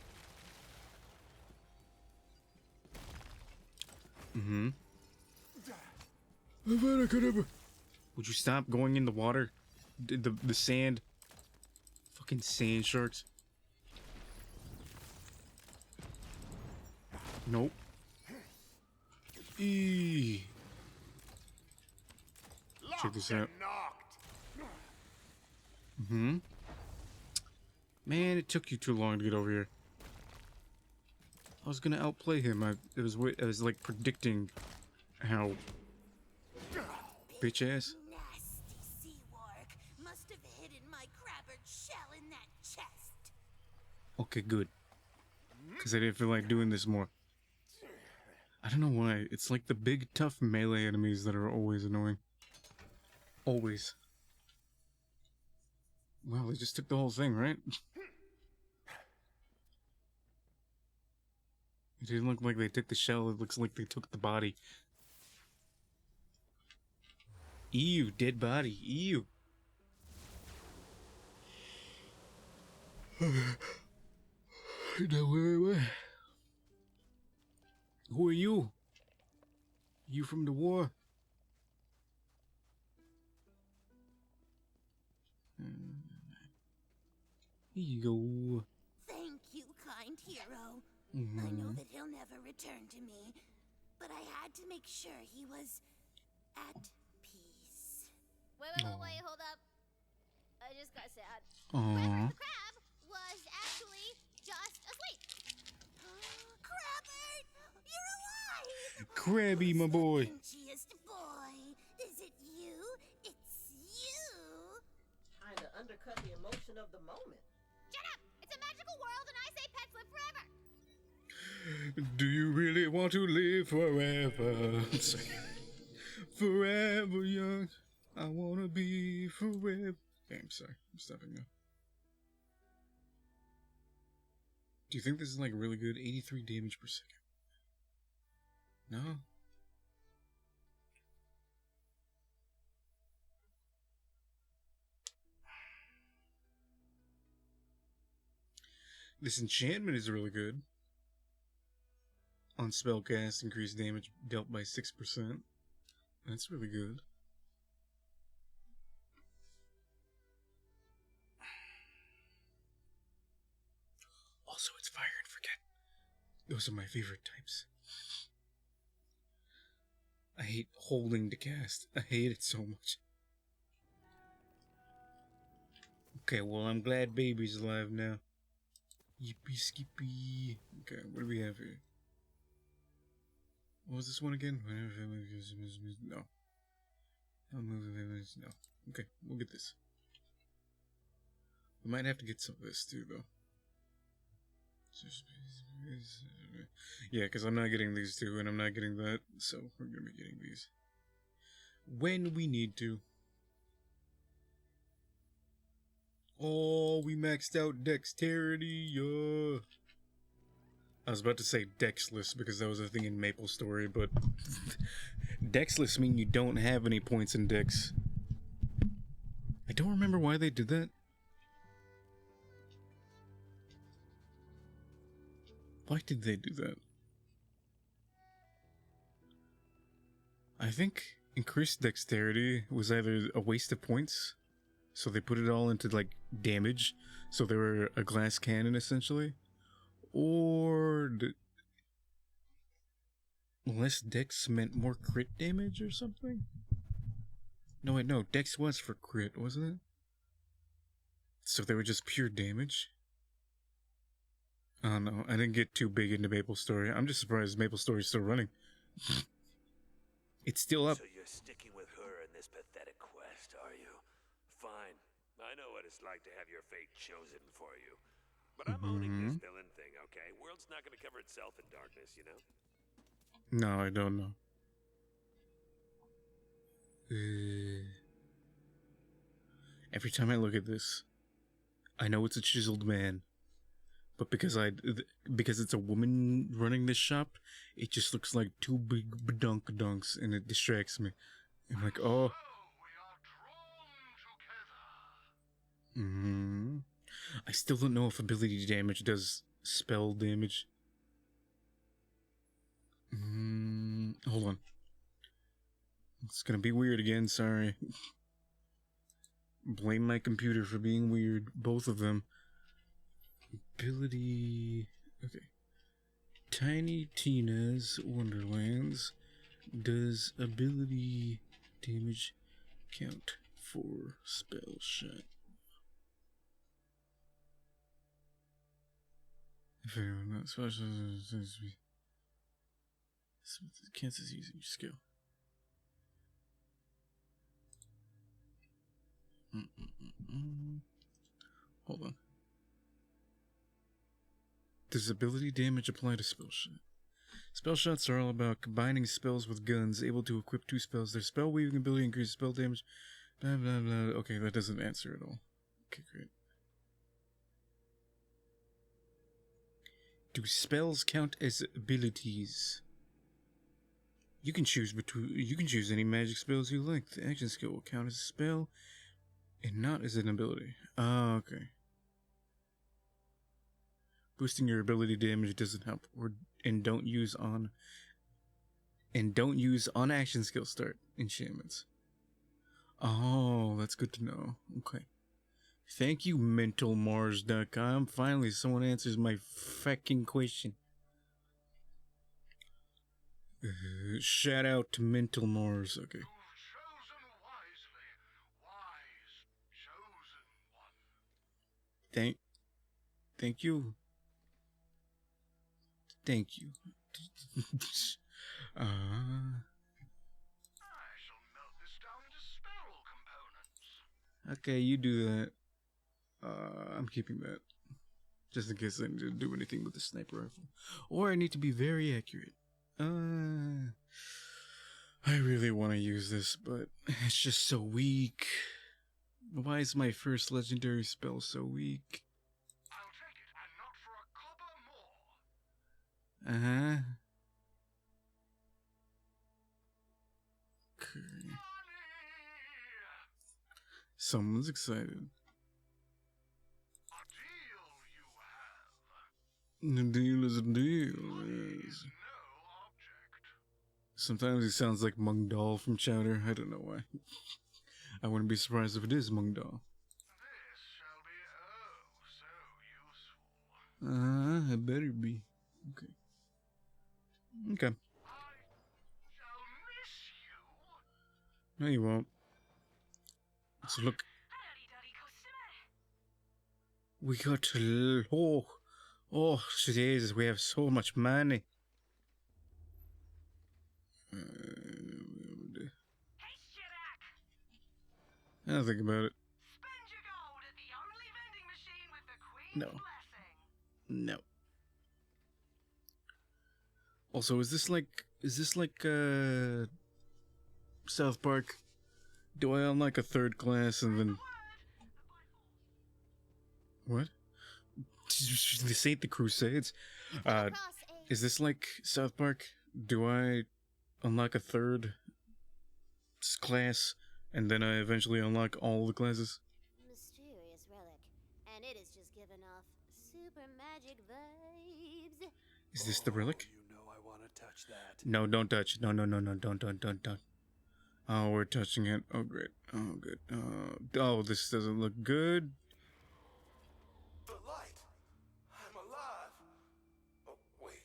Mm-hmm. Would you stop going in the water? The sand. Fucking sand sharks. Nope. Eee. Check this out. Mm-hmm. Man, it took you too long to get over here. I was gonna outplay him. I was like predicting how bitch ass. Nasty sea warg must have hidden my crabbered shell in that chest. Okay, good. Because I didn't feel like doing this more. I don't know why. It's like the big, tough melee enemies that are always annoying. Always. Wow, they just took the whole thing, right? It didn't look like they took the shell. It looks like they took the body. Ew, dead body. Ew. Now, where? Who are you? You from the war? Here you go. Thank you, kind hero. I know that he'll never return to me, but I had to make sure he was at peace. Wait, hold up. I just got sad. Aww. The crab was actually just asleep. Crabbert, you're alive! Krabby, my boy. Pinchiest boy. Is it you? It's you. Trying to undercut the emotion of the moment. Shut up! It's a magical world and I say pets live forever. Do you really want to live forever? Forever young. I wanna be forever. Okay, I'm sorry. I'm stopping now. Do you think this is like really good? 83 damage per second. No? This enchantment is really good. On spellcast, increased damage dealt by 6%. That's really good. Also, it's fire and forget. Those are my favorite types. I hate holding to cast. I hate it so much. Okay, well, I'm glad baby's alive now. Yippee skippy. Okay, what do we have here? What was this one again? No. No. Okay, we'll get this. We might have to get some of this too, though. Yeah, because I'm not getting these two, and I'm not getting that, so we're gonna be getting these when we need to. Oh, we maxed out dexterity, yeah. I was about to say dexless because that was a thing in Maple Story, but dexless mean you don't have any points in dex. I don't remember why they did that. Why did they do that? I think increased dexterity was either a waste of points, so they put it all into like damage, so they were a glass cannon essentially, or less dex meant more crit damage or something? No, wait, no, dex was for crit, wasn't it? So they were just pure damage? I don't know, I didn't get too big into Maple Story. I'm just surprised Maple Story's still running. It's still up. So you're sticking with her in this pathetic quest, are you? Fine. I know what it's like to have your fate chosen for you. But I'm owning this villain thing, okay? World's not gonna cover itself in darkness, you know? No, I don't know. Every time I look at this, I know it's a chiseled man, but because it's a woman running this shop, it just looks like two big badunk-dunks, and it distracts me. I'm like, oh. I still don't know if ability damage does spell damage. Hold on. It's gonna be weird again, sorry. Blame my computer for being weird, both of them. Ability... Okay. Tiny Tina's Wonderlands. Does ability damage count for spell shot? If anyone not special, Kansas using skill. Hold on. Does ability damage apply to spell shot? Spell shots are all about combining spells with guns, able to equip 2 spells. Their spell weaving ability increases spell damage. Blah blah blah. Okay, that doesn't answer at all. Okay, great. Do spells count as abilities? You can choose any magic spells you like. The action skill will count as a spell and not as an ability. Oh, okay. Boosting your ability damage doesn't help, and don't use on action skill start enchantments. Oh, that's good to know. Okay. Thank you, mentalmars.com. Finally, someone answers my fucking question. Shout out to Mental Mars. Okay. Thank you. Thank you. Okay, you do that. I'm keeping that. Just in case I need to do anything with the sniper rifle. Or I need to be very accurate. I really want to use this, but it's just so weak. Why is my first legendary spell so weak? I'll take it, and not for a copper more. Okay. Someone's excited. The deal is a deal. Yes. Sometimes he sounds like Mung Dal from Chowder. I don't know why. I wouldn't be surprised if it is Mung Dal. This shall be oh so useful. It better be. Okay. Okay. I shall miss you. No, you won't. So look. We got to... Oh, Jesus, we have so much money. I'll think about it. Spend your gold at the only vending machine with the Queen's blessing. No. Also, is this like South Park? Do I unlock a third class and then... What? This ain't the Crusades. Is this like South Park? Do I unlock a third class and then I eventually unlock all the classes? Mysterious relic, and it is just giving off super magic vibes. Is this the relic? You know I want to touch that. No, don't touch it. No, don't. Oh, we're touching it. Oh, great. Oh, good. Oh, this doesn't look good. The light. I'm alive. Oh, wait.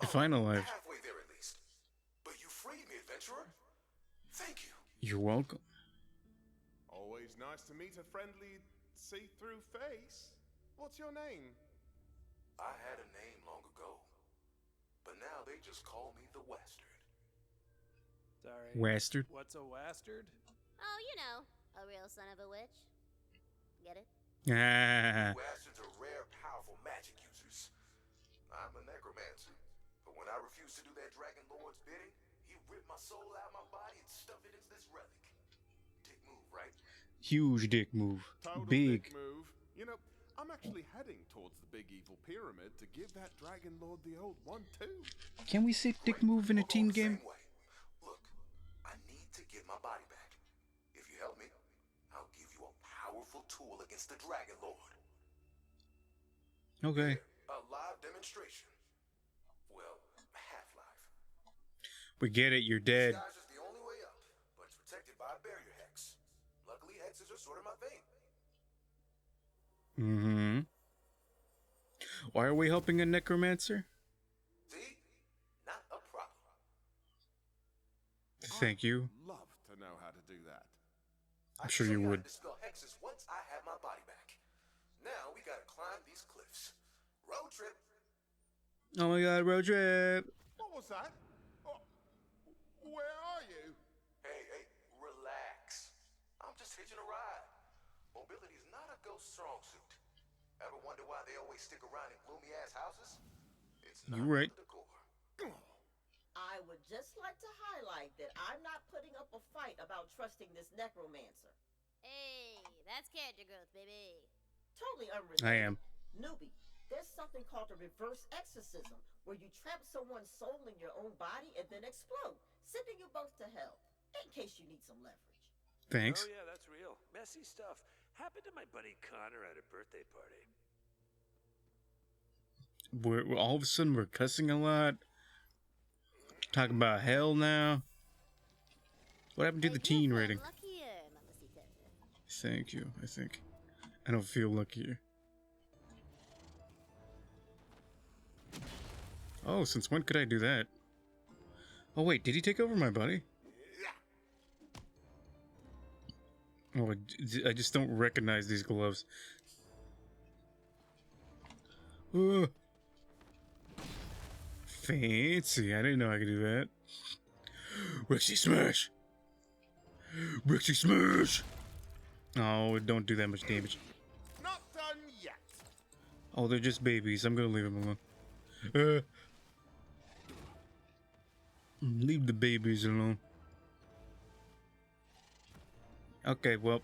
If I'm alive. Halfway there at least. But you freed me, adventurer. Thank you. You're welcome. Always nice to meet a friendly, see-through face. What's your name? I had a name long ago, but now they just call me the Western. Sorry. Wastard? What's a wastard? Oh, you know, a real son of a witch. Get it? Wastards are rare, powerful magic users. I'm a necromancer, but when I refused to do that Dragon Lord's bidding, he rip my soul out of my body and stuff it into this relic. Dick move, right? Huge dick move. Total Big. dick move. You know, I'm actually heading towards the big evil pyramid to give that Dragon Lord the old one too. Can we say dick move in a team game? Look, I need to get my body back. If you help me, I'll give you a powerful tool against the Dragon Lord. Okay. A live demonstration. Well, half-life. We get it, you're dead. This guy's just the only way up, but it's protected by a barrier hex. Luckily, hexes are sort of my thing. Mm-hmm. Why are we helping a necromancer? See? Not a problem. Thank you. I'd love to know how to do that. I'm sure you would. I dispel hexes once I have my body back. Now we gotta climb these cliffs. Road trip. Oh my god, road trip. What was that? Oh, where are you? Hey, relax. I'm just hitching a ride. Mobility's not a ghost strong suit. Ever wonder why they always stick around in gloomy ass houses? It's not You right. the decor. I would just like to highlight that I'm not putting up a fight about trusting this necromancer. Hey, that's character growth, baby. Totally unrelated. I am. Newbie, there's something called a reverse exorcism, where you trap someone's soul in your own body and then explode, sending you both to hell, in case you need some leverage. Thanks. Oh yeah, that's real. Messy stuff. Happened to my buddy Connor at a birthday party. We're all of a sudden we're cussing a lot. Talking about hell now. What happened to the teen rating? Thank you, I think. I don't feel luckier. Oh, since when could I do that? Oh wait, did he take over my body? Oh, I just don't recognize these gloves. Fancy, I didn't know I could do that. Rexy Smash! Rexy Smash! Oh, it don't do that much damage. Not done yet. Oh, they're just babies. I'm gonna leave them alone. Leave the babies alone. Okay, well.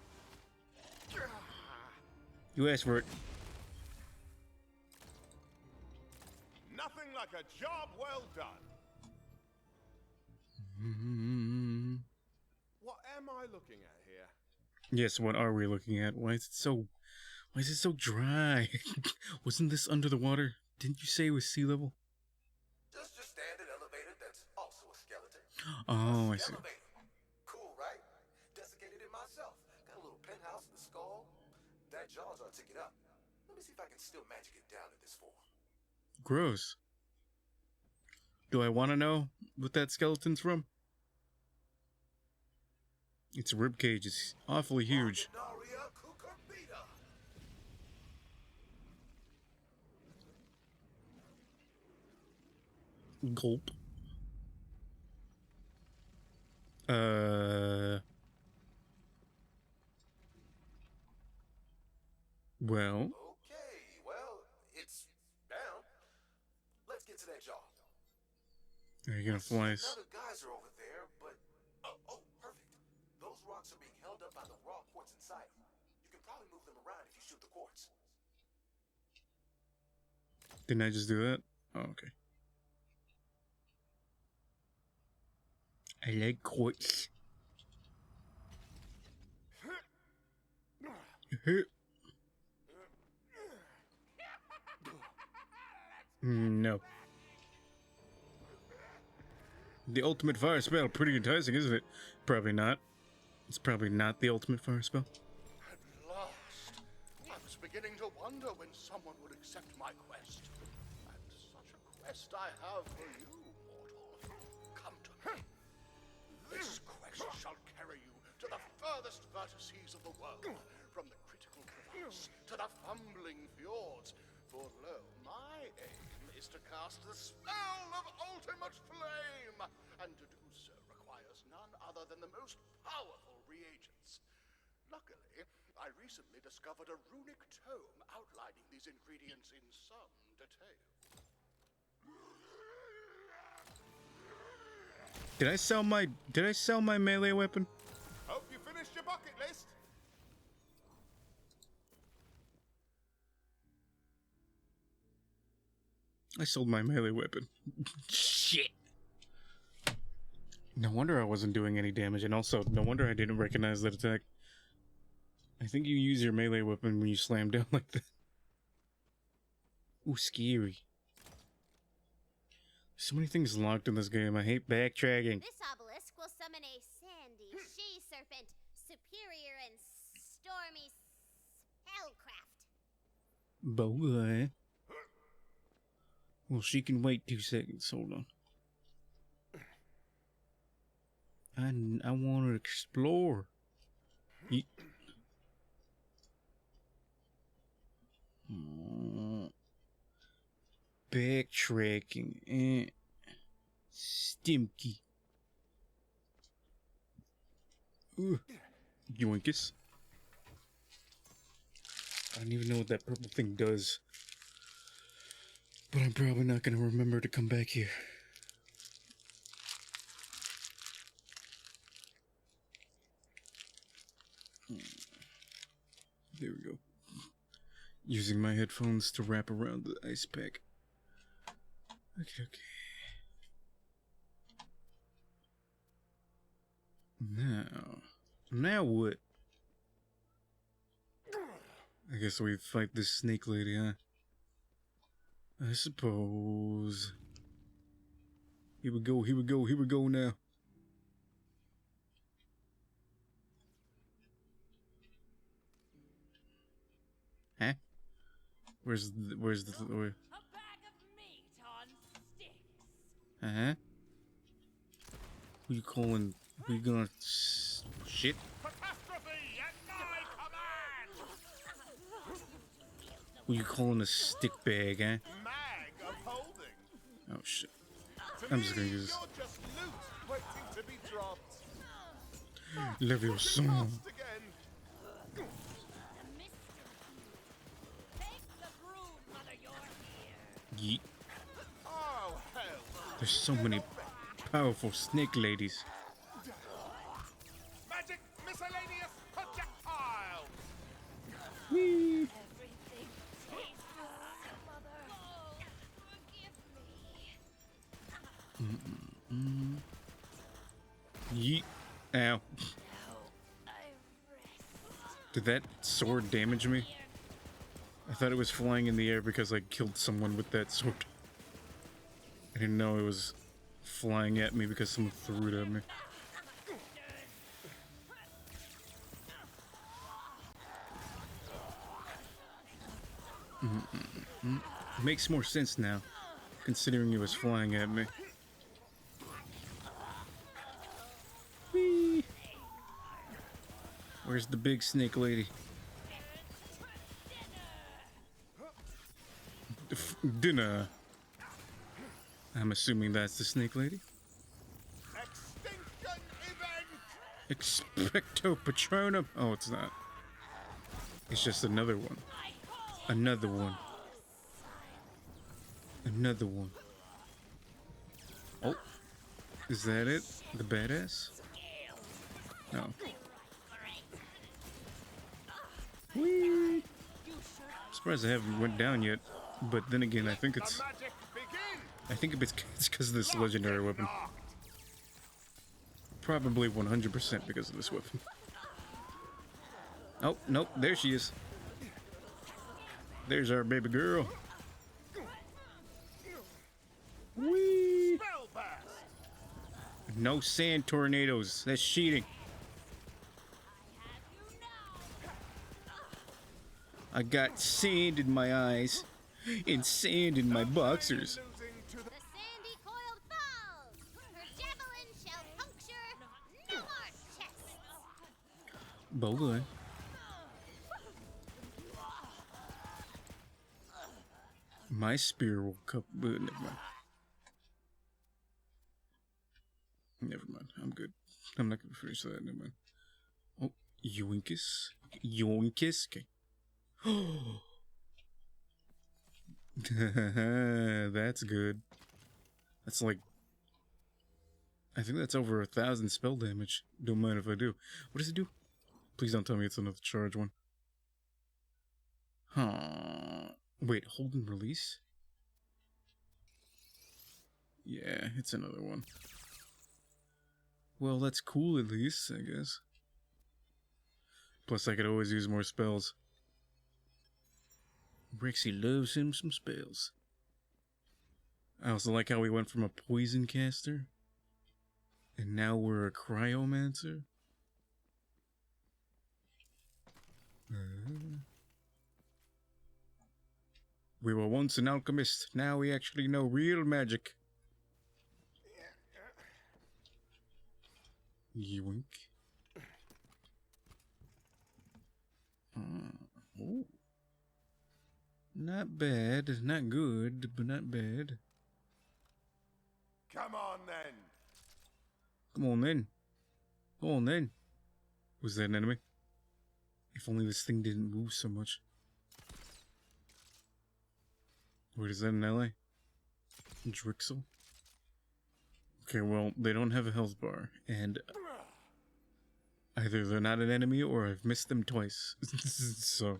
You asked for it. Nothing like a job well done. What am I looking at here? Yes, what are we looking at? Why is it so dry? Wasn't this under the water? Didn't you say it was sea level? Just your standard elevator that's also a skeleton. Oh, I see. Elevator. Cool, right? Desiccated it myself. Got a little penthouse in the skull. That jaw's are ticket up. Let me see if I can still magic it down in this form. Gross. Do I want to know what that skeleton's from? Its ribcage is awfully huge. Gulp. Well. Okay, well, it's down. Let's get to that jaw. Are you gonna fly us? Another geyser over there, but oh, perfect. Those rocks are being held up by the raw quartz inside them. You can probably move them around if you shoot the quartz. Didn't I just do that? Oh, okay. I like quartz. No. The ultimate fire spell, pretty enticing, isn't it? Probably not. It's probably not the ultimate fire spell. At last, I was beginning to wonder when someone would accept my quest. And such a quest I have for you, mortal. Come to me. This quest shall carry you to the furthest vertices of the world, from the critical crevasse to the fumbling fjords. For lo, my aim is to cast the spell of ultimate flame, and to do so requires none other than the most powerful reagents. Luckily, I recently discovered a runic tome outlining these ingredients in some detail. Did I sell my melee weapon? Hope you finished your bucket list. I sold my melee weapon. Shit. No wonder I wasn't doing any damage, and also no wonder I didn't recognize that attack. I think you use your melee weapon when you slam down like that. Ooh, scary. So many things locked in this game. I hate backtracking. This obelisk will summon a sandy she-serpent, superior and stormy spellcraft. Boy. Well, she can wait 2 seconds. Hold on. I want to explore. Backtracking. Stimky. Yoinkus. I don't even know what that purple thing does. But I'm probably not going to remember to come back here. There we go. Using my headphones to wrap around the ice pack. Okay. Now what? I guess we fight this snake lady, huh? I suppose. Here we go now. Huh? Where's the where? Uh-huh. Who you calling? Who you gonna shit? Who you calling a stick bag, huh? Oh shit. I'm just gonna use this. Level song. Yeet. There's so many powerful snake ladies. Magic miscellaneous projectile. Whee! Yeet. Ow. Did that sword damage me? I thought it was flying in the air because I killed someone with that sword. I didn't know it was flying at me because someone threw it at me. Makes more sense now, considering it was flying at me. Whee! Where's the big snake lady? Dinner. I'm assuming that's the snake lady. Expecto Patronum. Oh, it's not. It's just another one. Another one. Another one. Oh. Is that it? The badass? No. Whee! I'm surprised I haven't went down yet. But then again, I think it's because of this legendary weapon. Probably 100% because of this weapon. Oh, nope, there she is. There's our baby girl. Whee! No sand tornadoes. That's cheating. I got sand in my eyes and sand in my boxers. The sandy coiled falls. Her javelin shall puncture no more chests. Boy. My spear will cup. Never mind. Never mind. I'm good. I'm not gonna finish that. Never mind. Oh, yoinkus. Yoinkus. Okay. That's good. That's like I think that's over 1,000 spell damage. Don't mind if I do. What does it do? Please don't tell me it's another charge one. Huh. Wait, hold and release? Yeah, it's another one. Well, that's cool at least, I guess. Plus, I could always use more spells. Rexy loves him some spells. I also like how we went from a poison caster, and now we're a cryomancer. We were once an alchemist, now we actually know real magic. Yoink. Oh. Not bad, not good, but not bad. Come on then. Come on then. Come on then. Was that an enemy? If only this thing didn't move so much. Wait, is that an ally? Drixel? Okay, well, they don't have a health bar, and either they're not an enemy or I've missed them twice. So.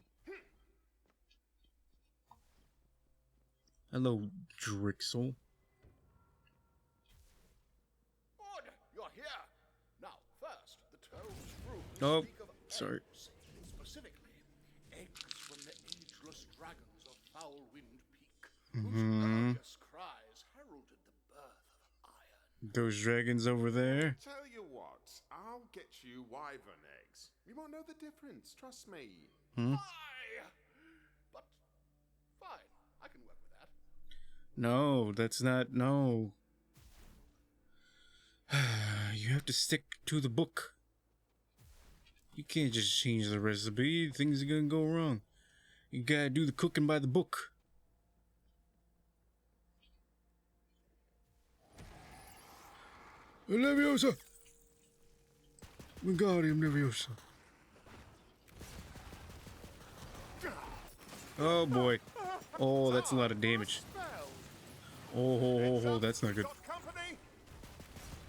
Hello, Drixel. Good, you're here. Now, first, the Toad's rules Oh, speak of sorry. eggs, specifically, eggs from the ageless dragons of Foulwind Peak, whose earliest cries heralded the birth of iron. Those dragons over there. Tell you what, I'll get you wyvern eggs. You won't know the difference, trust me. Hmm? Aye, but fine, I can work with that. No, that's not. No. You have to stick to the book. You can't just change the recipe. Things are gonna go wrong. You gotta do the cooking by the book. Leviosa! Wingardium Leviosa. Oh boy. Oh, that's a lot of damage. Oh, that's not good.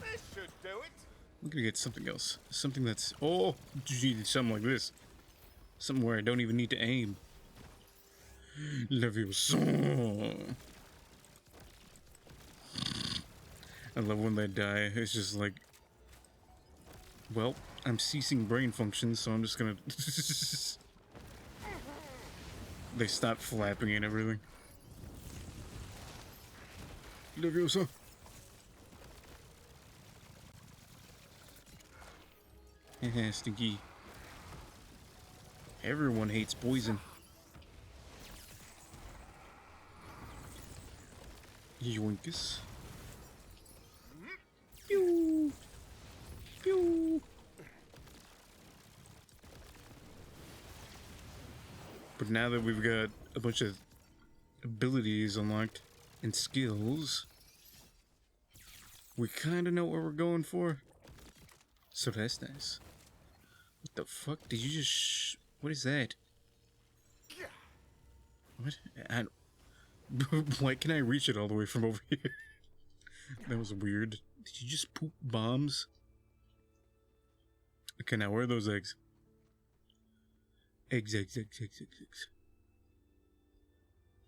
This should do it. I'm gonna get something else. Something that's... Oh, gee, something like this. Something where I don't even need to aim. Leviosa. I love when they die. It's just like... Well, I'm ceasing brain functions, so I'm just gonna... They stop flapping and everything. Leviosa. Haha, stinky. Everyone hates poison. Yoinkus. Pew! Pew! But now that we've got a bunch of abilities unlocked and skills, we kind of know what we're going for. So that's nice. What the fuck? Did you just what is that? What? Why can I reach it all the way from over here? That was weird. Did you just poop bombs? Okay, now where are those eggs? Eggs. Are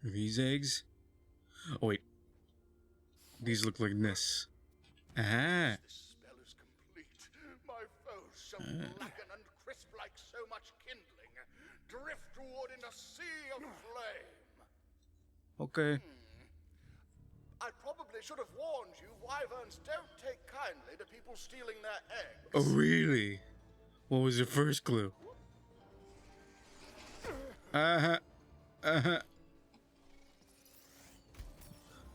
these eggs? Oh wait. These look like this. Ah. This spell is complete. My foes shall blacken and crisp like so much kindling, driftwood in a sea of flame. Okay. I probably should have warned you, wyverns don't take kindly to people stealing their eggs. Oh really? What was your first clue? A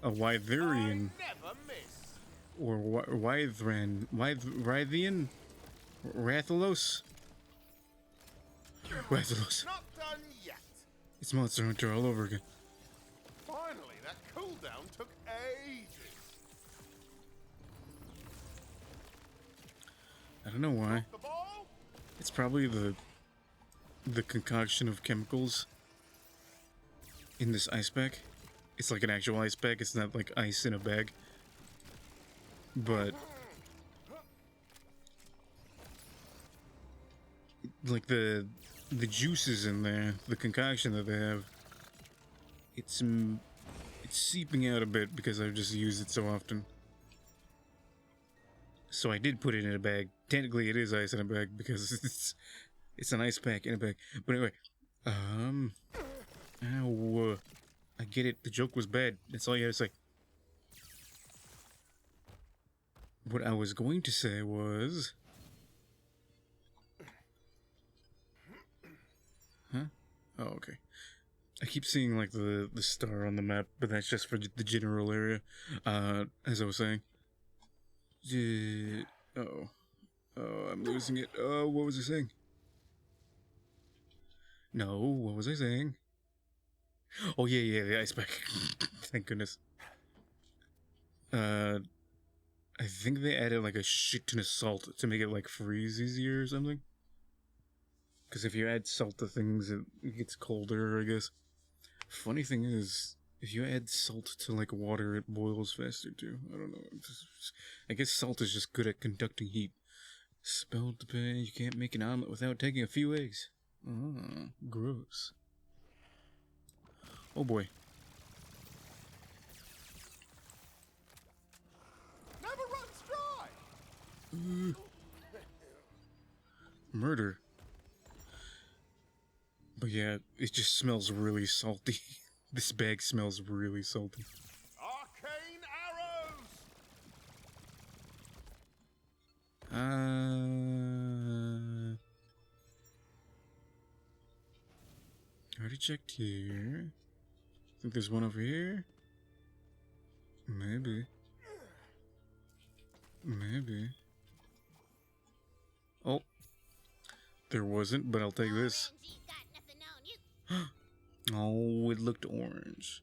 Wyverian. Never miss. Or Wythran. Rythian? Rathalos? Rathalos. Not done yet. It's Monster Hunter all over again. Finally, that cooldown took ages. I don't know why. The ball? It's probably the concoction of chemicals in this ice pack. It's like an actual ice pack. It's not like ice in a bag. But like the juices in there, the concoction that they have, it's seeping out a bit because I've just used it so often. So I did put it in a bag. Technically, it is ice in a bag because it's an ice pack in a bag. But anyway, ow, I get it. The joke was bad. That's all you had to say. What I was going to say was, huh? Oh, okay. I keep seeing like the star on the map, but that's just for the general area. As I was saying. Oh, I'm losing it. Oh, what was I saying? No, what was I saying? Oh yeah, the ice pack. Thank goodness. I think they added like a shit ton of salt to make it like freeze easier or something. Because if you add salt to things, it gets colder, I guess. Funny thing is, if you add salt to like water, it boils faster too. I don't know. I guess salt is just good at conducting heat. Spelled to pay, you can't make an omelet without taking a few eggs. Ah, gross. Oh boy. Never runs dry. Murder. But yeah, it just smells really salty. This bag smells really salty. Arcane arrows. I already checked here. I think there's one over here. Maybe. Oh. There wasn't, but I'll take this. Oh, it looked orange.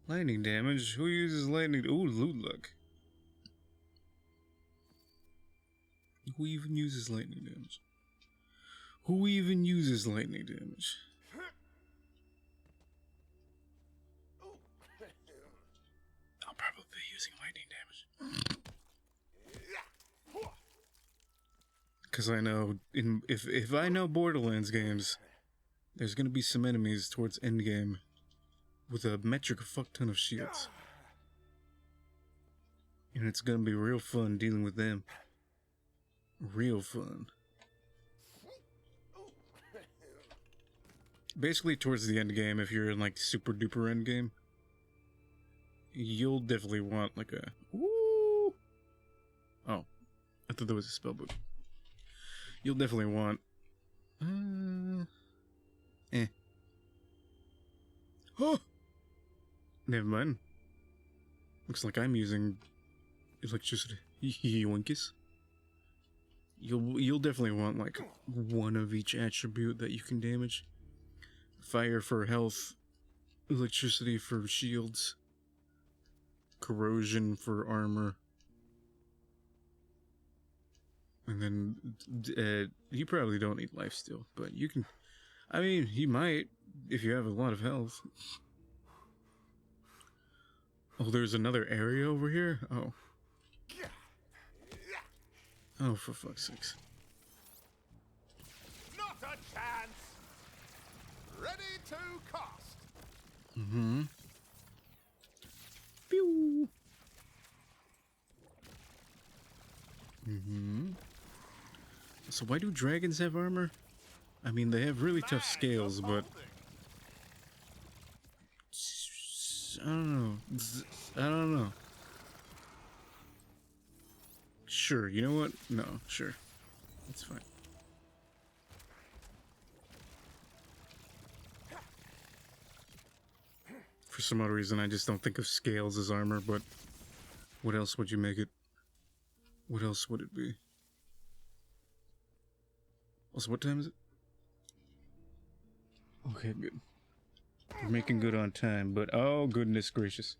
Lightning damage? Who uses lightning? Ooh, loot luck. Who even uses lightning damage? Who even uses lightning damage? I'll probably be using lightning damage. Because I know, if I know Borderlands games, there's gonna be some enemies towards endgame with a metric fuck ton of shields. And it's gonna be real fun dealing with them. Real fun. Basically, towards the end game, if you're in like super duper end game, you'll definitely want like a. Woo! Oh, I thought that was a spellbook. You'll definitely want. Oh! Never mind. Looks like I'm using electricity. Yoinkus. You'll definitely want like one of each attribute that you can damage. Fire for health, electricity for shields, corrosion for armor. And then, you probably don't need lifesteal, but you can, I mean, you might, if you have a lot of health. Oh, there's another area over here? Oh. Oh, for fuck's sakes. Not a chance. Ready to cast. Mm-hmm. Pew! Mm-hmm. So why do dragons have armor? I mean, they have really tough scales, but... I don't know. Sure, you know what? No, sure. That's fine. For some odd reason, I just don't think of scales as armor, but... What else would you make it? What else would it be? Also, what time is it? Okay, good. We're making good on time, but oh goodness gracious.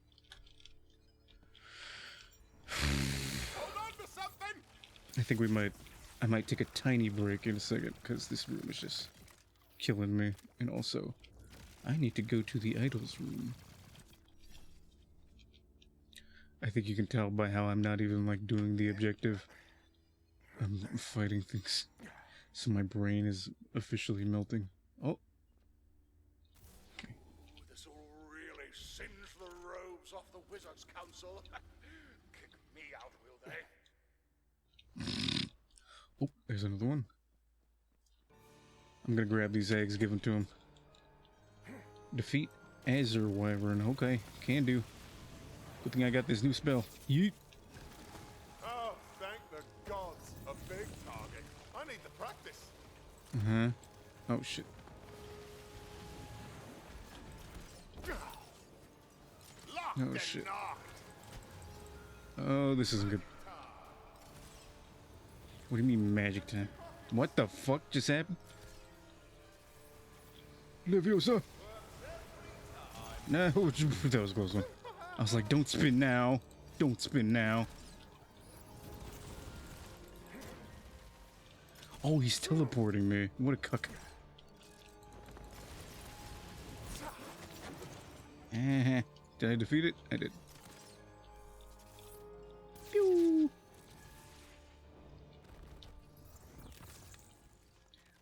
I think I might take a tiny break in a second, because this room is just killing me. And also, I need to go to the idols room. I think you can tell by how I'm not even like doing the objective. I'm fighting things. So my brain is officially melting. Oh. This will really singe the robes off the Wizards Council. Kick me out, will they? Oh, there's another one. I'm gonna grab these eggs, give them to him. Defeat Azure Wyvern. Okay, can do. Good thing I got this new spell. Yeet. Oh, thank the gods. A big target. I need the practice. Uh-huh. Oh, shit. Oh, shit. Oh, this isn't good. What do you mean magic time? What the fuck just happened? Leviosa! No, that was a close one. I was like, don't spin now. Don't spin now. Oh, he's teleporting me. What a cuck. Did I defeat it? I did. Pew!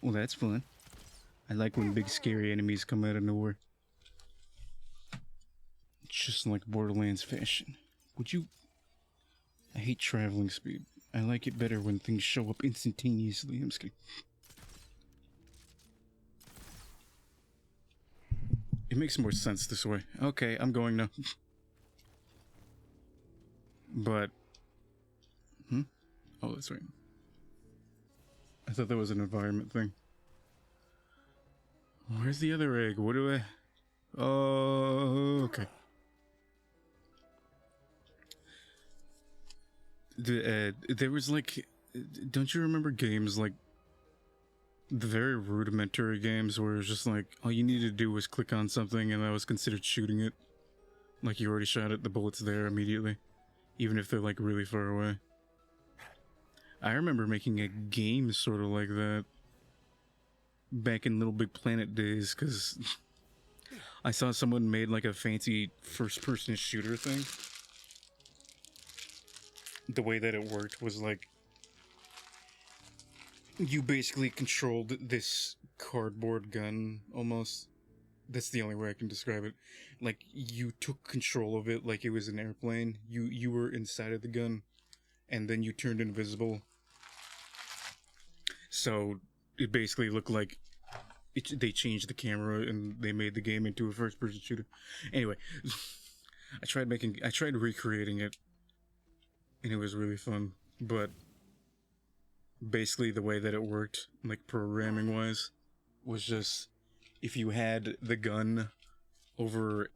Well, that's fun. I like when big scary enemies come out of nowhere. Just like Borderlands fashion. Would you... I hate traveling speed. I like it better when things show up instantaneously. I'm just kidding. It makes more sense this way. Okay, I'm going now. But... Oh, that's right. I thought that was an environment thing. Where's the other egg? What do I... Oh, okay. There was like... Don't you remember games like... The very rudimentary games where it was just like, all you needed to do was click on something and that was considered shooting it? Like you already shot it, the bullet's there immediately. Even if they're like really far away. I remember making a game sort of like that. Back in Little Big Planet days, because I saw someone made like a fancy first-person shooter thing. The way that it worked was like, you basically controlled this cardboard gun, almost. That's the only way I can describe it. Like, you took control of it like it was an airplane. You were inside of the gun, and then you turned invisible. So, it basically looked like they changed the camera and they made the game into a first-person shooter. Anyway, I tried recreating it, and it was really fun. But basically, the way that it worked, like programming-wise, was just if you had the gun over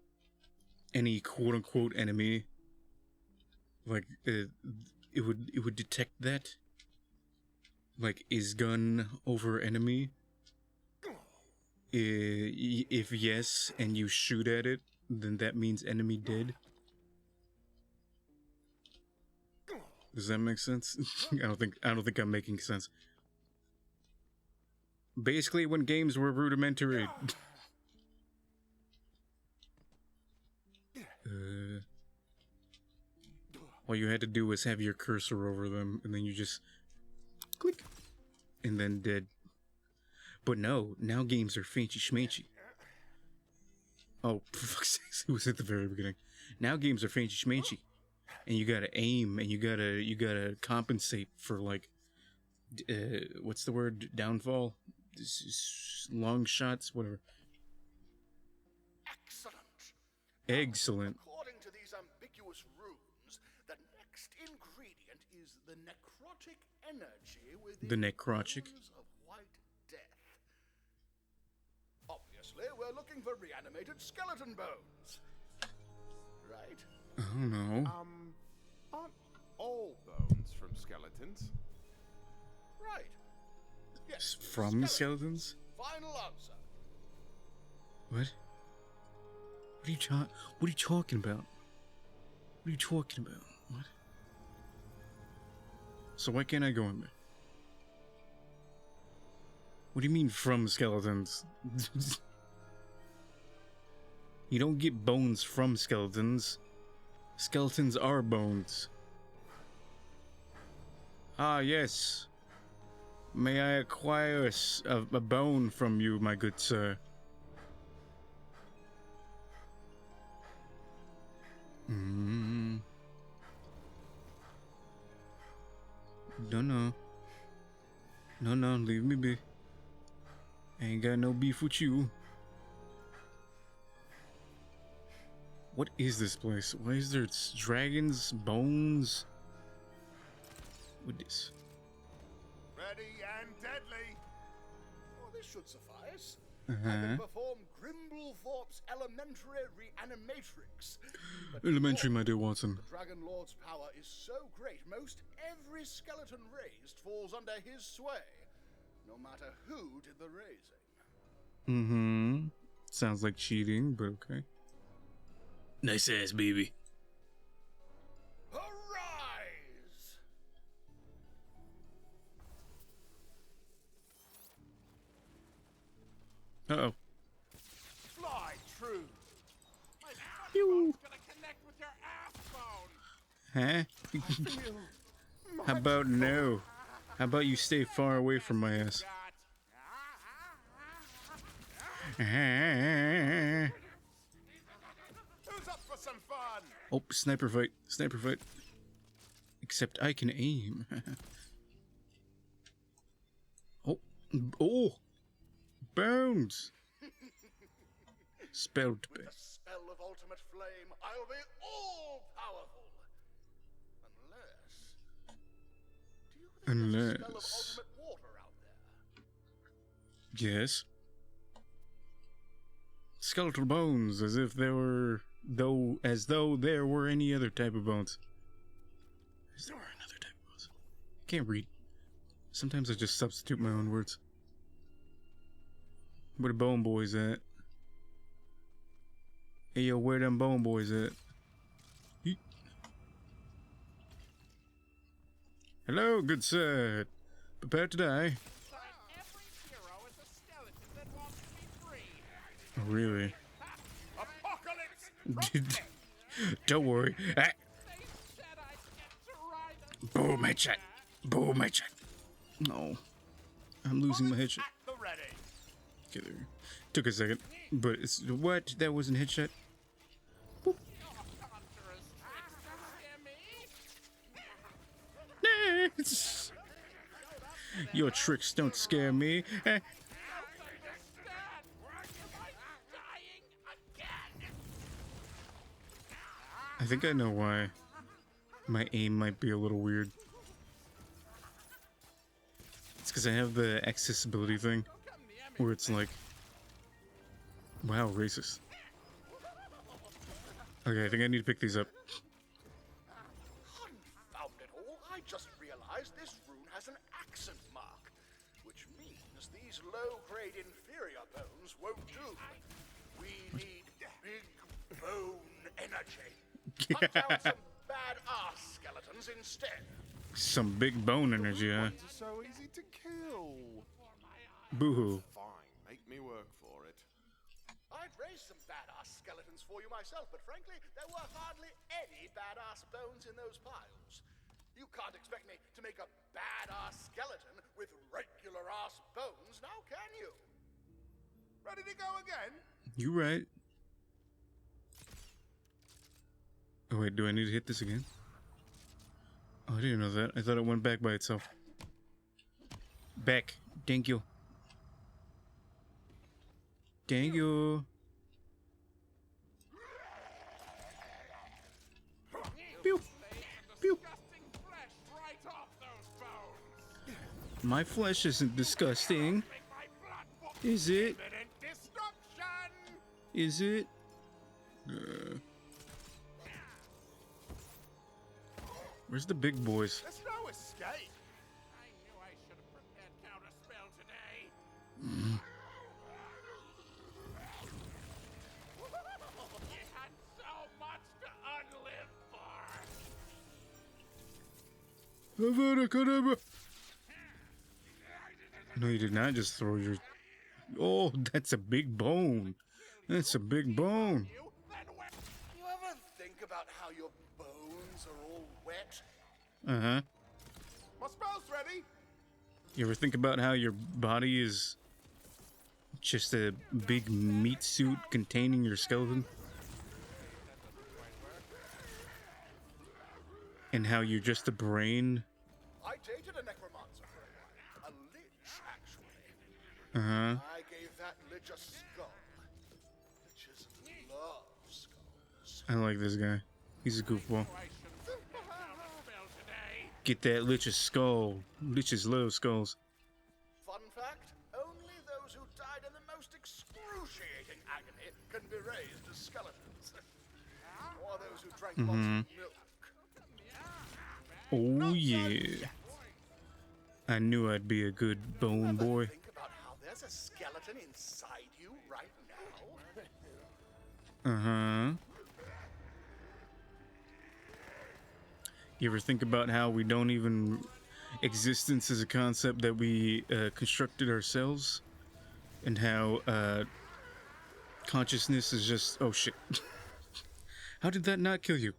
any quote-unquote enemy, like it would detect that. Like, is gun over enemy? If yes, and you shoot at it, then that means enemy dead. Does that make sense? I don't think I'm making sense. Basically, when games were rudimentary. All you had to do was have your cursor over them, and then you just click, and then dead. But no, now games are fancy schmanchy. Oh, for fuck's sake, it was at the very beginning. Now games are fancy schmanchy, and you gotta aim, and you gotta compensate for like, what's the word? Downfall, long shots, whatever. Excellent. According to these ambiguous runes, the next ingredient is the necrotic energy within The necrotic. of white death. Obviously, we're looking for reanimated skeleton bones. Right? Oh no. Aren't all bones from skeletons? Right. Yes. From skeletons? Final answer. What? What are you talking about? What are you talking about? What? So why can't I go in there? What do you mean from skeletons? You don't get bones from skeletons. Skeletons are bones. Ah, yes. May I acquire a bone from you, my good sir? No, no. No, no, leave me be. I ain't got no beef with you. What is this place? Why is there dragons, bones? What is? Ready and deadly. Oh, this should suffice. Uh-huh. I can perform Grimblethorpe's elementary reanimatrix. But Elementary, my dear Watson. The Dragon Lord's power is so great, most every skeleton raised falls under his sway, no matter who did the raising. Mm-hmm. Sounds like cheating, but okay. Nice ass, baby. Arise! Uh-oh. Fly true. My bone's gonna connect with your ass bone. Huh? How about no? How about you stay far away from my ass? Who's up for some fun? Oh, sniper fight. Sniper fight. Except I can aim. Oh. Oh! Bones! Spelled With the spell of ultimate flame, I'll be all powerful. Unless... Do you think there's a spell of Unless... ultimate water out there? Yes. Skeletal bones, as if there were... as though there were any other type of bones. As there were another type of bones. I can't read. Sometimes I just substitute my own words. Where the bone boys at? Hey yo, where them bone boys at? Yeet. Hello, good sir. Prepare to die. Every hero is a skeleton that wants to be free. Oh, really? Apocalypse! Don't worry. Ah. They said I'd get to ride a Boom, headshot. Boom, headshot. No. I'm losing my headshot. At the ready. Okay, there. Took a second. But it's... What? That wasn't a headshot? Boop. Your tricks don't scare me. Eh. I think I know why. My aim might be a little weird. It's because I have the accessibility thing, where it's like, wow, racist. Okay, I think I need to pick these up. Confound it all, I just realized this rune has an accent mark, which means these low-grade inferior bones won't do. We need big bone energy. Hunt down some bad-ass skeletons instead. Some big bone energy, huh? Ones are so easy to kill. Boo-hoo. Fine, make me work for it. I'd raise some badass skeletons for you myself, but frankly, there were hardly any badass bones in those piles. You can't expect me to make a badass skeleton with regular ass bones, now can you? Ready to go again? You right. Oh wait, do I need to hit this again? Oh, I didn't know that. I thought it went back by itself. Back. Thank you. Thank you. Pew. Pew. My flesh isn't disgusting. Is it? Is it? Where's the big boys? There's no escape. I knew I should have prepared counterspell today. You had so much to unlive for. No, you did not just throw your... Oh, that's a big bone. That's a big bone. You ever think about how your bones are all wet? Uh-huh. My spell's ready. You ever think about how your body is just a big meat suit containing your skeleton? And how you're just a brain? I dated a necromancer for a while. A lich, actually. Uh-huh. I gave that lich a skull. Liches love skulls. I like this guy. He's a goofball. Get that lich's skull. Liches love skulls. Fun fact, only those who died in the most excruciating agony can be raised as skeletons. Or those who drank lots of milk. Oh yeah. I knew I'd be a good bone boy. Think about how there's a skeleton inside you right now. Uh-huh. You ever think about how we don't even... Existence is a concept that we constructed ourselves? And how consciousness is just... Oh shit. How did that not kill you?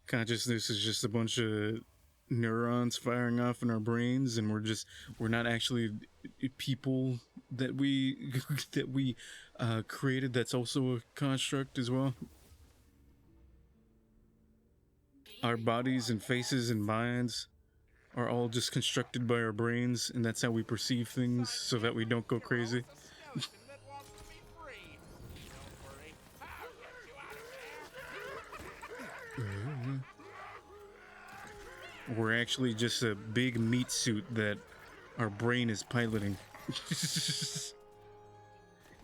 Consciousness is just a bunch of neurons firing off in our brains, and we're not actually people that we created. That's also a construct as well. Our bodies and faces and minds are all just constructed by our brains, and that's how we perceive things so that we don't go crazy. We're actually just a big meat suit that our brain is piloting.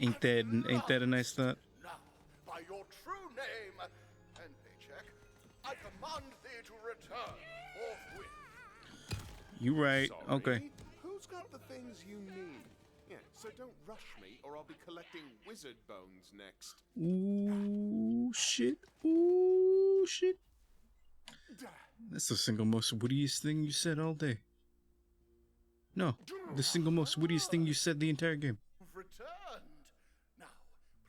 Ain't that a nice thought? Now, by your true name and paycheck, I command thee to return forthwith. You right. Sorry, Okay. Who's got the things you need? Yeah, so don't rush me or I'll be collecting wizard bones next. Ooh shit. Ooh shit. That's the single most wittiest thing you said all day. No, the single most wittiest thing you said the entire game. Returned. Now,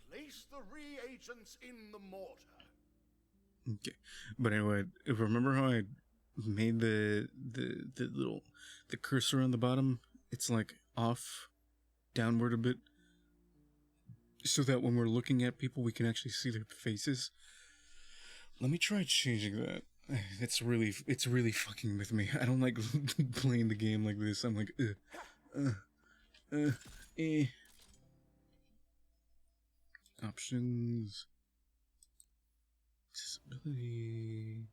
place the reagents in the mortar. Okay, but anyway, remember how I made the cursor on the bottom? It's like off, downward a bit, so that when we're looking at people, we can actually see their faces. Let me try changing that. It's really fucking with me. I don't like playing the game like this. I'm like, Options. Accessibility.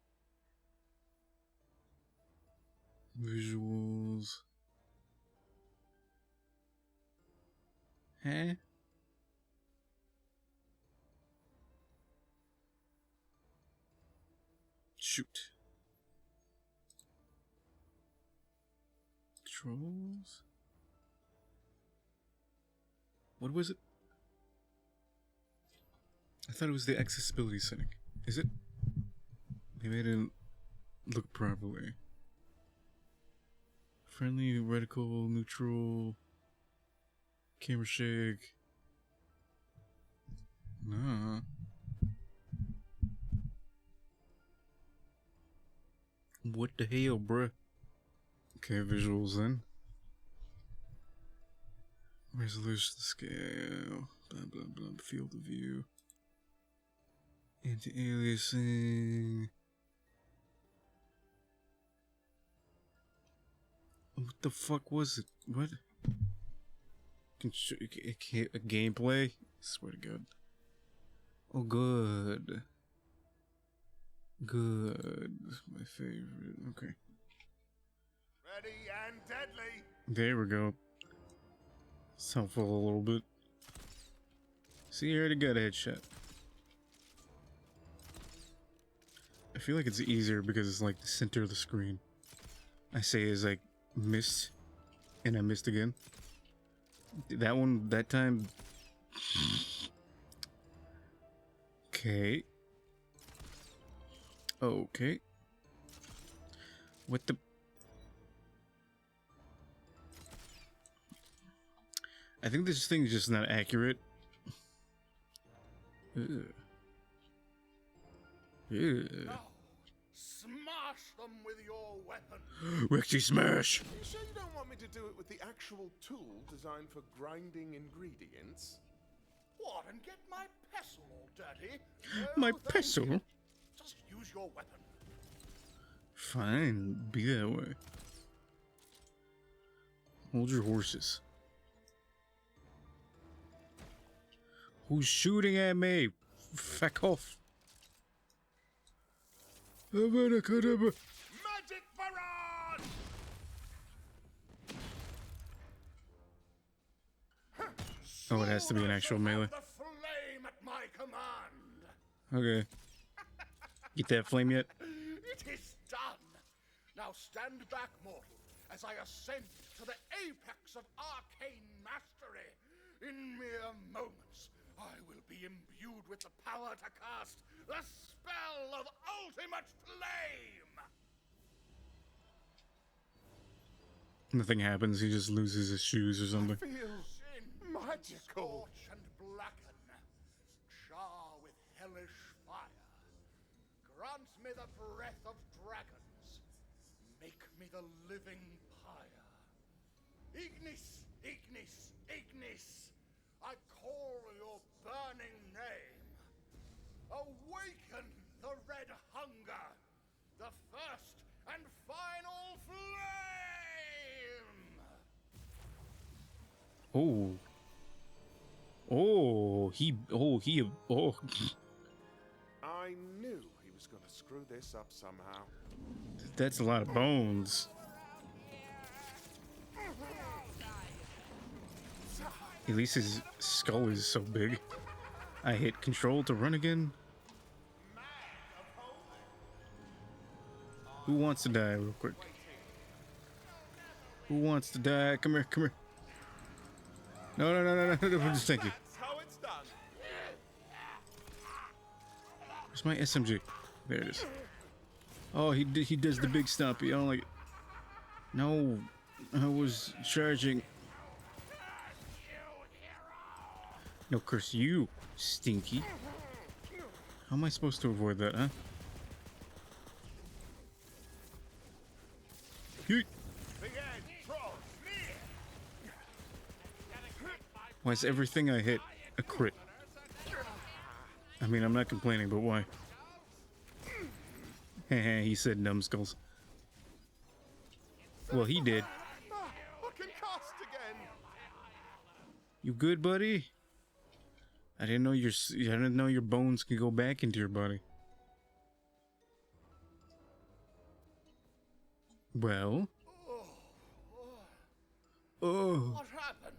Visuals. Huh? Shoot. Controls? What was it? I thought it was the accessibility setting. Is it? Maybe I didn't look properly. Friendly, reticle, neutral, camera shake. Nah. What the hell, bruh? Okay, visuals then. Resolution scale. Blah, blah, blah. Field of view. Anti-aliasing. What the fuck was it? What? A gameplay? I swear to God. Oh, good. Good. My favorite. Okay. Ready and deadly. There we go. It's helpful a little bit. See, you already got a headshot. I feel like it's easier because it's like the center of the screen. I say is like missed, and I missed again. That one, that time. Okay. Okay. What the? I think this thing's just not accurate. Ugh. Ugh. Now, smash the them with your weapon. Rexy Smash! You sure you don't want me to do it with the actual tool designed for grinding ingredients? What, and get my pestle all dirty? My No, thank pestle? you. Just use your weapon. Fine, be that way. Hold your horses. Who's shooting at me? Fuck off. Magic barrage! Oh, it has to be an actual melee. The flame at my command. Okay. Get that flame yet? It is done. Now stand back, mortal, as I ascend to the apex of arcane mastery. In mere moments, I will be imbued with the power to cast the spell of ultimate flame. Nothing happens, he just loses his shoes or something. Feels magical. Scorch and blacken, char with hellish fire. Grant me the breath of dragons. Make me the living pyre. Ignis, Ignis, Ignis. I call your burning name. Awaken the red hunger. The first and final flame. Oh. Oh. I knew he was going to screw this up somehow. That's a lot of bones. At least his skull is so big. I hit control to run again. Who wants to die real quick? Who wants to die? Come here, come here. No, just thank you. That's how it's done. Where's my SMG? There it is. Oh, he does the big stompy. I don't like it. No, I was charging. No, curse you, stinky. How am I supposed to avoid that, huh? Yeet. Why is everything I hit a crit? I mean, I'm not complaining, but why? He said numbskulls. Well, he did. I can cast again. You good, buddy? I didn't know your bones can go back into your body. Well. Oh. What happened?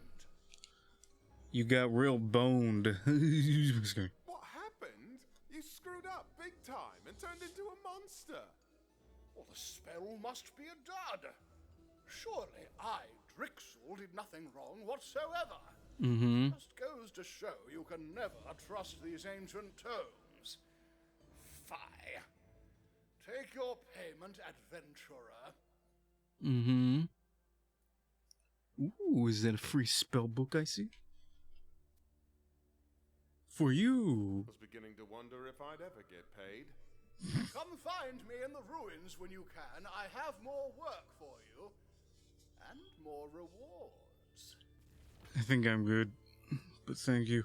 You got real boned. What happened? You screwed up big time and turned into a monster. Well, the spell must be a dud. Surely I, Drixel, did nothing wrong whatsoever. Mm-hmm. Just goes to show you can never trust these ancient tomes. Fie. Take your payment, adventurer. Mm-hmm. Ooh, is that a free spell book I see? For you. I was beginning to wonder if I'd ever get paid. Come find me in the ruins when you can. I have more work for you. And more rewards. I think I'm good, but thank you.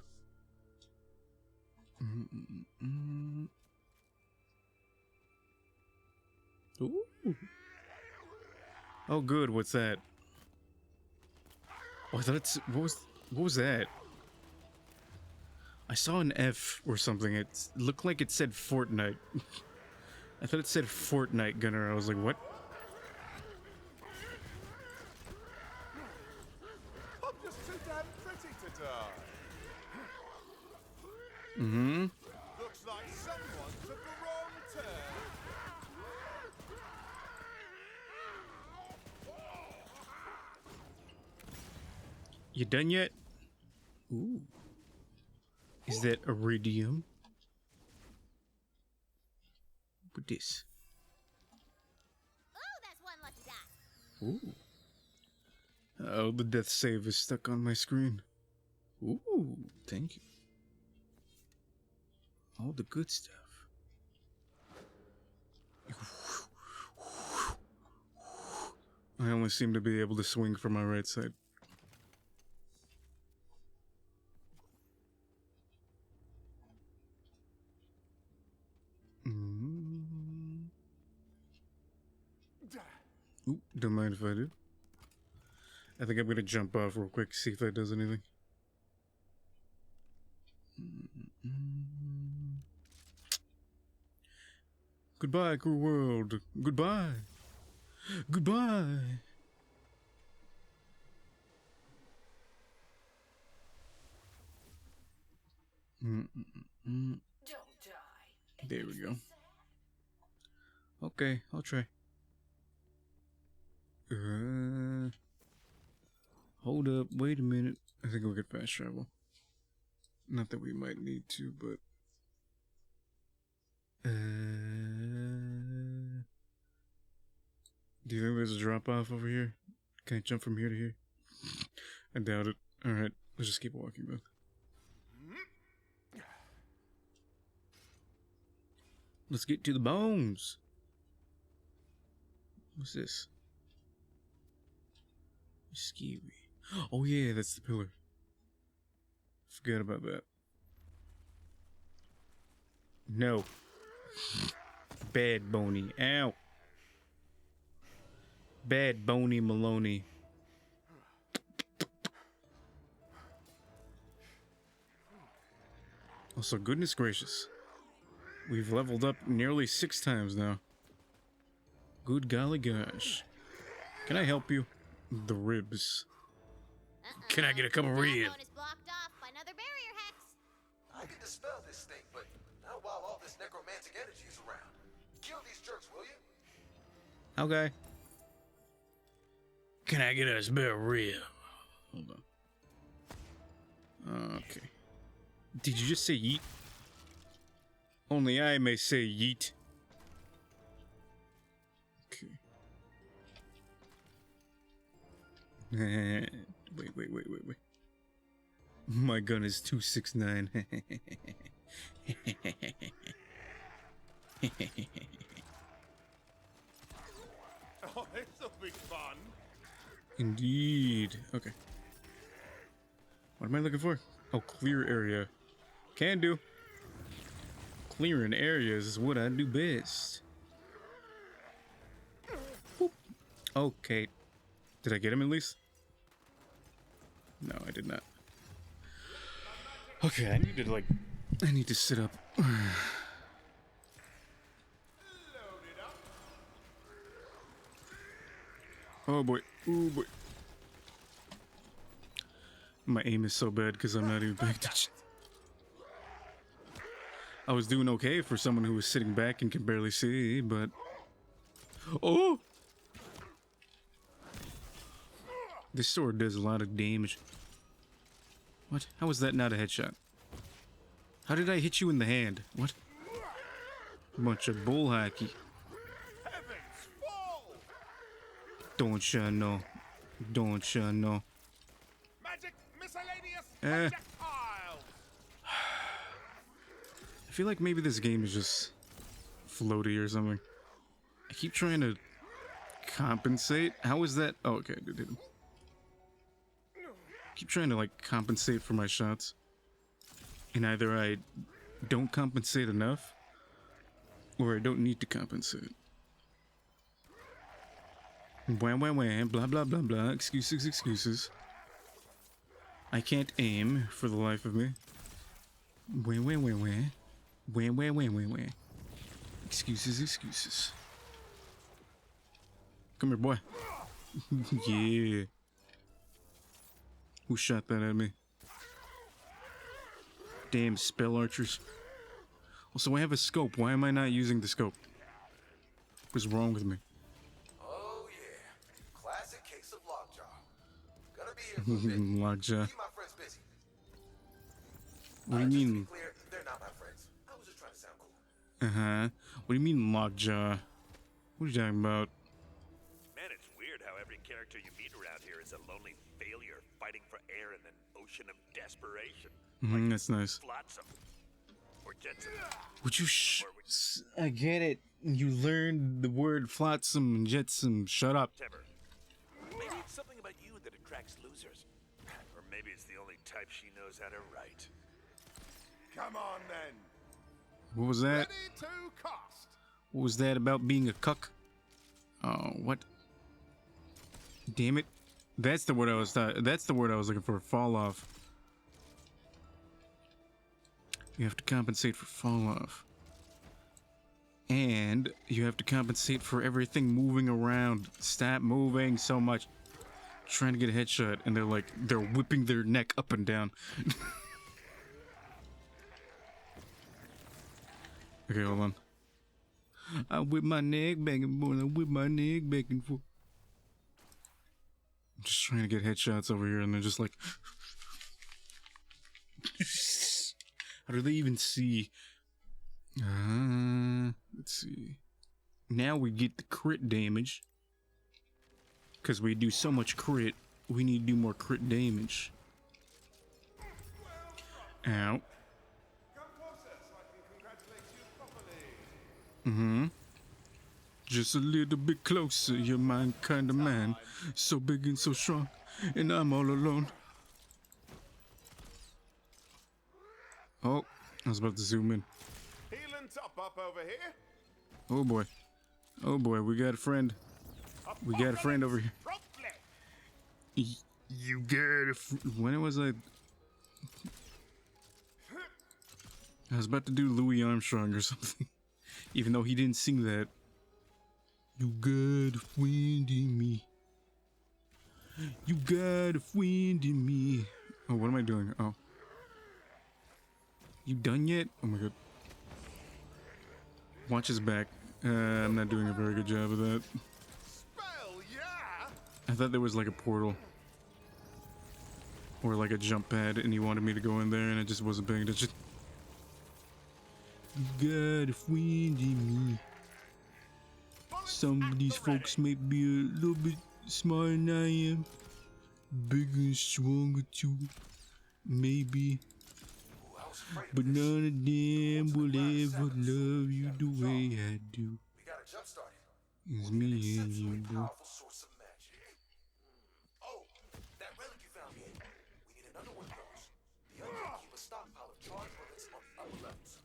Ooh. Oh, good. What's that? Oh, I thought it's what was that? I saw an F or something. It looked like it said Fortnite. I thought it said Fortnite Gunner. I was like, what? I'm just too damn pretty to die. Mm-hmm. Looks like someone took a wrong turn. You done yet? Ooh. Is that iridium? What this? Oh, that's one lucky dot. Ooh. Oh, the death save is stuck on my screen. Ooh, thank you. All the good stuff. I only seem to be able to swing from my right side. Ooh, don't mind if I do. I think I'm gonna jump off real quick, see if that does anything. Goodbye, cruel world. Goodbye. Goodbye. Don't die. There we go. Okay, I'll try. Hold up, wait a minute. I think we'll get fast travel. Not that we might need to, but... do you think there's a drop-off over here? Can I jump from here to here? I doubt it. Alright, let's just keep walking then. Let's get to the bones! What's this? Scary. Oh yeah, that's the pillar. Forgot about that. No. Bad Boney. Ow. Bad Boney Maloney. Also, goodness gracious. We've leveled up nearly 6 times now. Good golly gosh. Can I help you? The ribs. Can I get a couple ribs? Is blocked off by another barrier hex. I can dispel this thing, but not while all this necromantic energy is around. Kill these jerks, will you? Okay. Can I get a spare rib? Hold on. Okay. Did you just say yeet? Only I may say yeet. Okay. Wait. My gun is 269. Oh, this'll be fun. Indeed. Okay. What am I looking for? Oh, clear area. Can do. Clearing areas is what I do best. Boop. Okay. Did I get him at least? No, I did not. Okay, I need to sit up. Oh boy. Oh boy. My aim is so bad because I'm not even paying attention. I was doing okay for someone who was sitting back and can barely see, but... Oh! This sword does a lot of damage. What? How was that not a headshot? How did I hit you in the hand? What? Bunch of bull hockey. Don't ya know? Don't ya know? Magic miscellaneous projectiles. I feel like maybe this game is just floaty or something. I keep trying to compensate. How is that? Oh, okay, I did it. Keep trying to like compensate for my shots, and either I don't compensate enough, or I don't need to compensate. Wah wah wah, blah blah blah blah. Excuses. I can't aim for the life of me. Wah wah wah wah. Wah wah wah wah wah. Excuses. Come here, boy. Yeah. Who shot that at me? Damn spell archers. Also, I have a scope. Why am I not using the scope? What's wrong with me? Oh yeah, classic case of lockjaw. Gonna be here for a bit. Lockjaw. Keep my friends busy. What do you Just to mean? be clear, they're not my friends. I was just trying to sound cool. What do you mean lockjaw? What are you talking about? Man, it's weird how every character you meet around here is a lonely failure fighting for air in an ocean of desperation. That's nice. Flotsam. Or Jetsam. Would you I get it. You learned the word flotsam and jetsam. Shut up. Whatever. Maybe it's something about you that attracts losers. Or maybe it's the only type she knows how to write. Come on then. What was that? Ready to cast. What was that about being a cuck? Oh, what? Damn it! That's the word I was. That's the word I was looking for. Fall off. You have to compensate for fall off, and you have to compensate for everything moving around. Stop moving so much. Trying to get a headshot, and they're whipping their neck up and down. Okay, hold on. I whip my neck back and forth. I whip my neck back and forth. I'm just trying to get headshots over here, and they're just like... How do they even see? Let's see. Now we get the crit damage. Because we do so much crit, we need to do more crit damage. Ow. Just a little bit closer, you're my kind of man. So big and so strong, and I'm all alone. Oh, I was about to zoom in. Healing top up over here. Oh boy. Oh boy, we got a friend. We got a friend over here. You got a when was I was about to do Louis Armstrong or something. Even though he didn't sing that. You got a friend in me. You got a friend in me. Oh, what am I doing? Oh. You done yet? Oh my god. Watch his back. I'm not doing a very good job of that. I thought there was like a portal. Or like a jump pad and he wanted me to go in there and I just wasn't paying attention. You got a friend in me. Some of these folks may be a little bit smarter than I am. Bigger and stronger too. Maybe. But none of them will ever love you the way I do. It's me and you, bro. Oh, that relic you found here. We need another one of those. The other one keep a stockpile of charged bullets on other levels.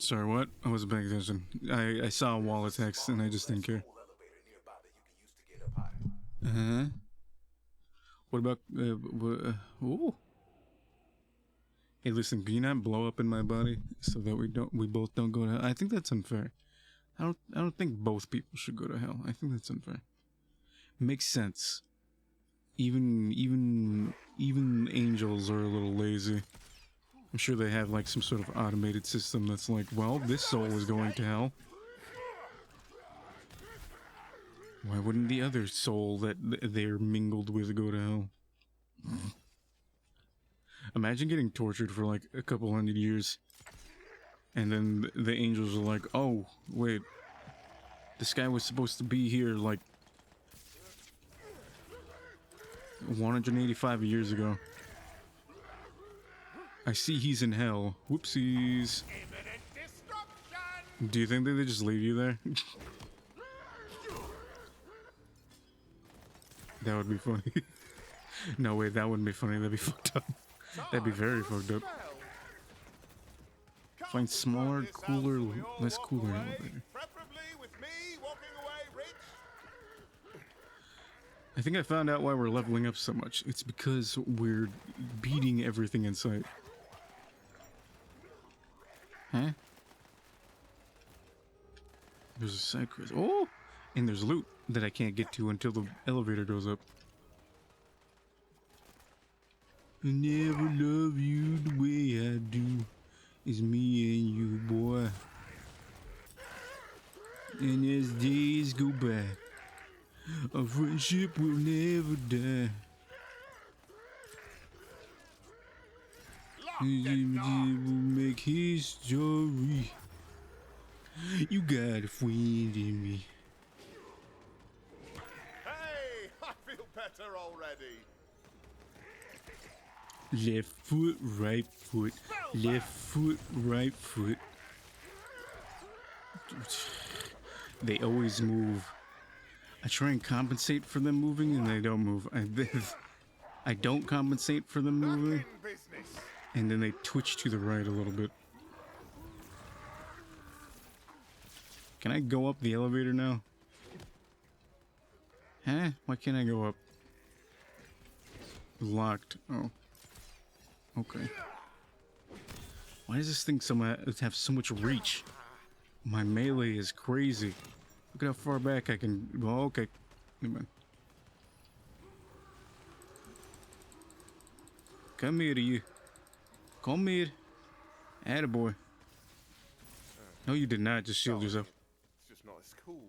Sorry, what? I wasn't paying attention. I saw a wall of text and I just didn't care. What about ooh. Hey, listen, can you not blow up in my body so that we both don't go to hell? I think that's unfair. I don't think both people should go to hell. I think that's unfair. Makes sense. Even angels are a little lazy. I'm sure they have like some sort of automated system that's like, well, this soul is going to hell. Why wouldn't the other soul that they're mingled with go to hell? Imagine getting tortured for like a couple hundred years. And then the angels are like, oh, wait. This guy was supposed to be here like 185 years ago. I see he's in hell. Whoopsies. Do you think that they just leave you there? That would be funny. No, wait, that wouldn't be funny. That'd be fucked up. That'd be very fucked up. Find smaller, cooler, less cooler elevator. I think I found out why we're leveling up so much. It's because we're beating everything in sight. Huh? There's a side quest. Oh! And there's loot that I can't get to until the elevator goes up. I never love you the way I do. It's me and you, boy. And as days go by, our friendship will never die. Will make history. You got a friend in me. Hey, I feel better already. Left foot, right foot. Left foot, right foot. They always move. I try and compensate for them moving and they don't move. I don't compensate for them moving and then they twitch to the right a little bit. Can I go up the elevator now? Huh? Why can't I go up? Locked. Oh. Okay. Why does this thing have so much reach? My melee is crazy. Look at how far back I can... Well, okay. Never mind. Come here to you. Come here. Attaboy. No, you did not just shield yourself. It's just not as cool.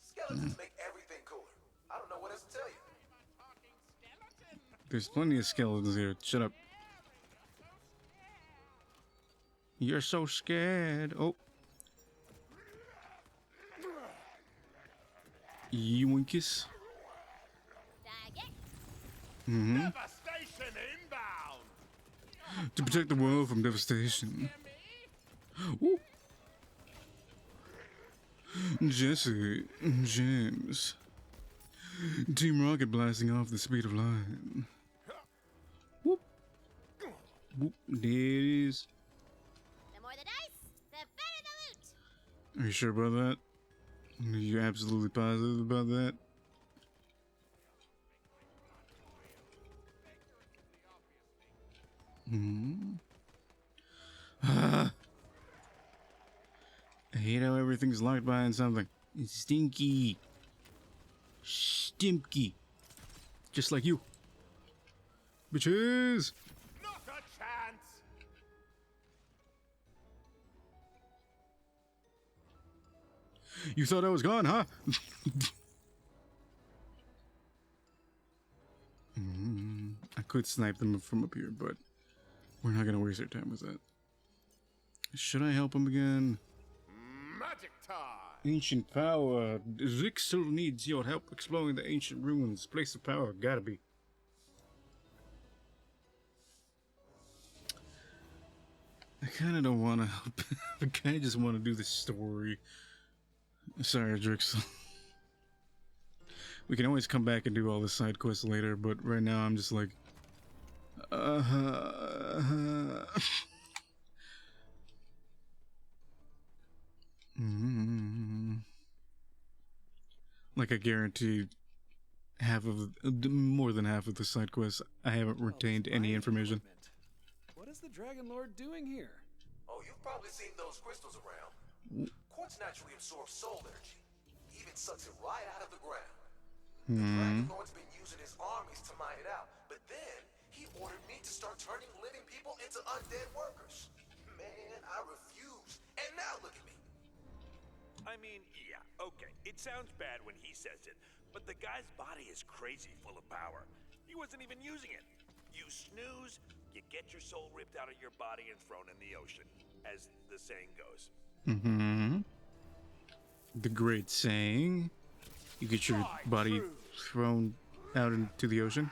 Skeletons make everything cooler. I don't know what else to tell you. There's plenty of skeletons here. Shut up. You're so scared. Oh. Yoinkus. Mm-hmm. Devastation inbound. To protect the world from devastation. Ooh. Jesse, James. Team Rocket blasting off the speed of light. Whoop. Whoop. There it is. The more the dice, the better the loot. Are you sure about that? Are you absolutely positive about that? Hmm. I hate how everything's locked behind something. It's stinky. Stimpy. Just like you. Bitches! Not a chance. You thought I was gone, huh? I could snipe them from up here, but we're not gonna waste our time with that. Should I help him again? Magic time. Ancient power. Rick still needs your help exploring the ancient ruins. Place of power. Gotta be. I kind of don't want to help. I kind of just want to do the story. Sorry, Drix. We can always come back and do all the side quests later, but right now I'm just like... Like I guarantee more than half of the side quests, I haven't retained any information. What is the Dragon Lord doing here? Oh, you've probably seen those crystals around. Quartz naturally absorbs soul energy. Even sucks it right out of the ground. The Dragon Lord's been using his armies to mine it out, but then he ordered me to start turning living people into undead workers. Man, I refused. And now look at me. I mean, yeah, okay. It sounds bad when he says it, but the guy's body is crazy full of power. He wasn't even using it. You snooze, you get your soul ripped out of your body and thrown in the ocean, as the saying goes. The great saying. You get your body thrown out into the ocean.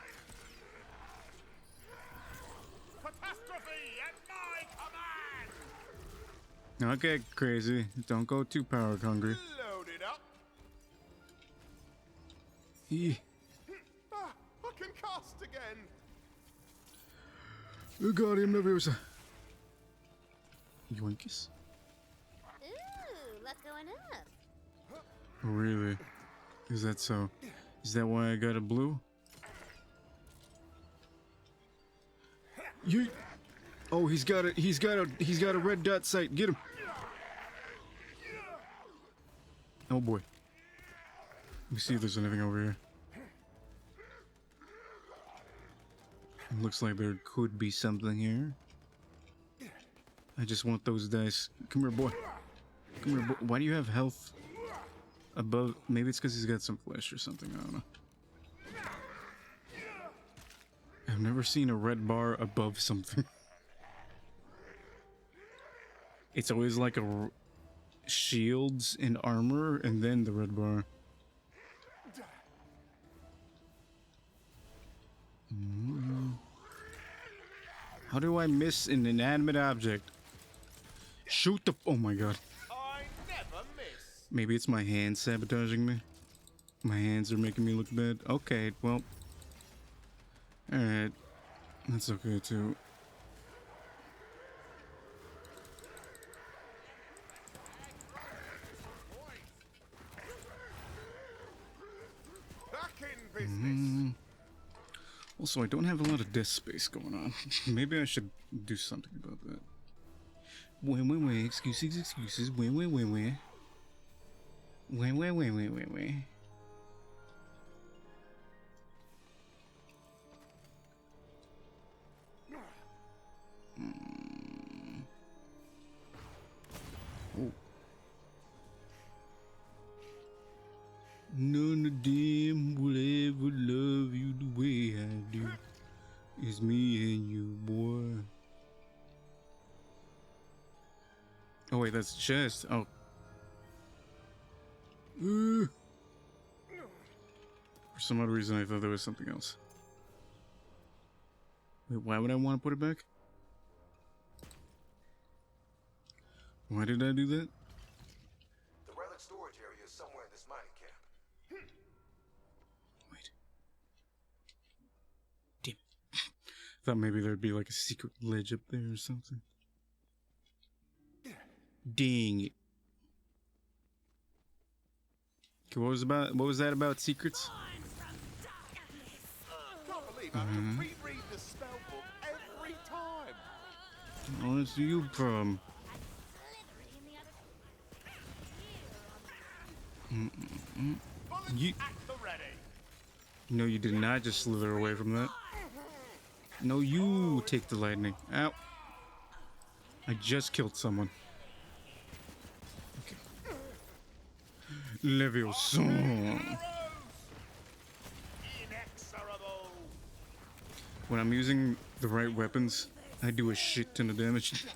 Catastrophe at my command. Okay, crazy. Don't go too power hungry. Load it up. I can cast again. Cordium Leviosa. Yoinkus. Ooh, luck going up. Really? Is that so? Is that why I got a blue? You. Oh, he's got a red dot sight. Get him. Oh boy. Let me see if there's anything over here. It looks like there could be something here. I just want those dice. Come here, boy. Come here, boy. Why do you have health above? Maybe it's because he's got some flesh or something. I don't know. I've never seen a red bar above something. It's always like a shields and armor and then the red bar. How do I miss an inanimate object? Shoot the... Oh my god. I never miss. Maybe it's my hand sabotaging me. My hands are making me look bad. Okay, well. Alright. That's okay too. Back in business. Also, I don't have a lot of desk space going on. Maybe I should do something about that. Wait, excuses. Wait. Oh. None of them will ever love you the way I do. It's me and you, boy. Oh wait, that's chest. Oh. For some odd reason, I thought there was something else. Wait, why would I want to put it back? Why did I do that? The relic storage area is somewhere in this mining camp. Wait. Damn. Thought maybe there'd be like a secret ledge up there or something. Dang it. Okay, what was that about secrets? Can't believe I have to reread the spell book every time. Oh, that's you problem. You. No, you did not just slither away from that. No, you take the lightning. Ow. I just killed someone. Okay. Leviosa. When I'm using the right weapons, I do a shit ton of damage.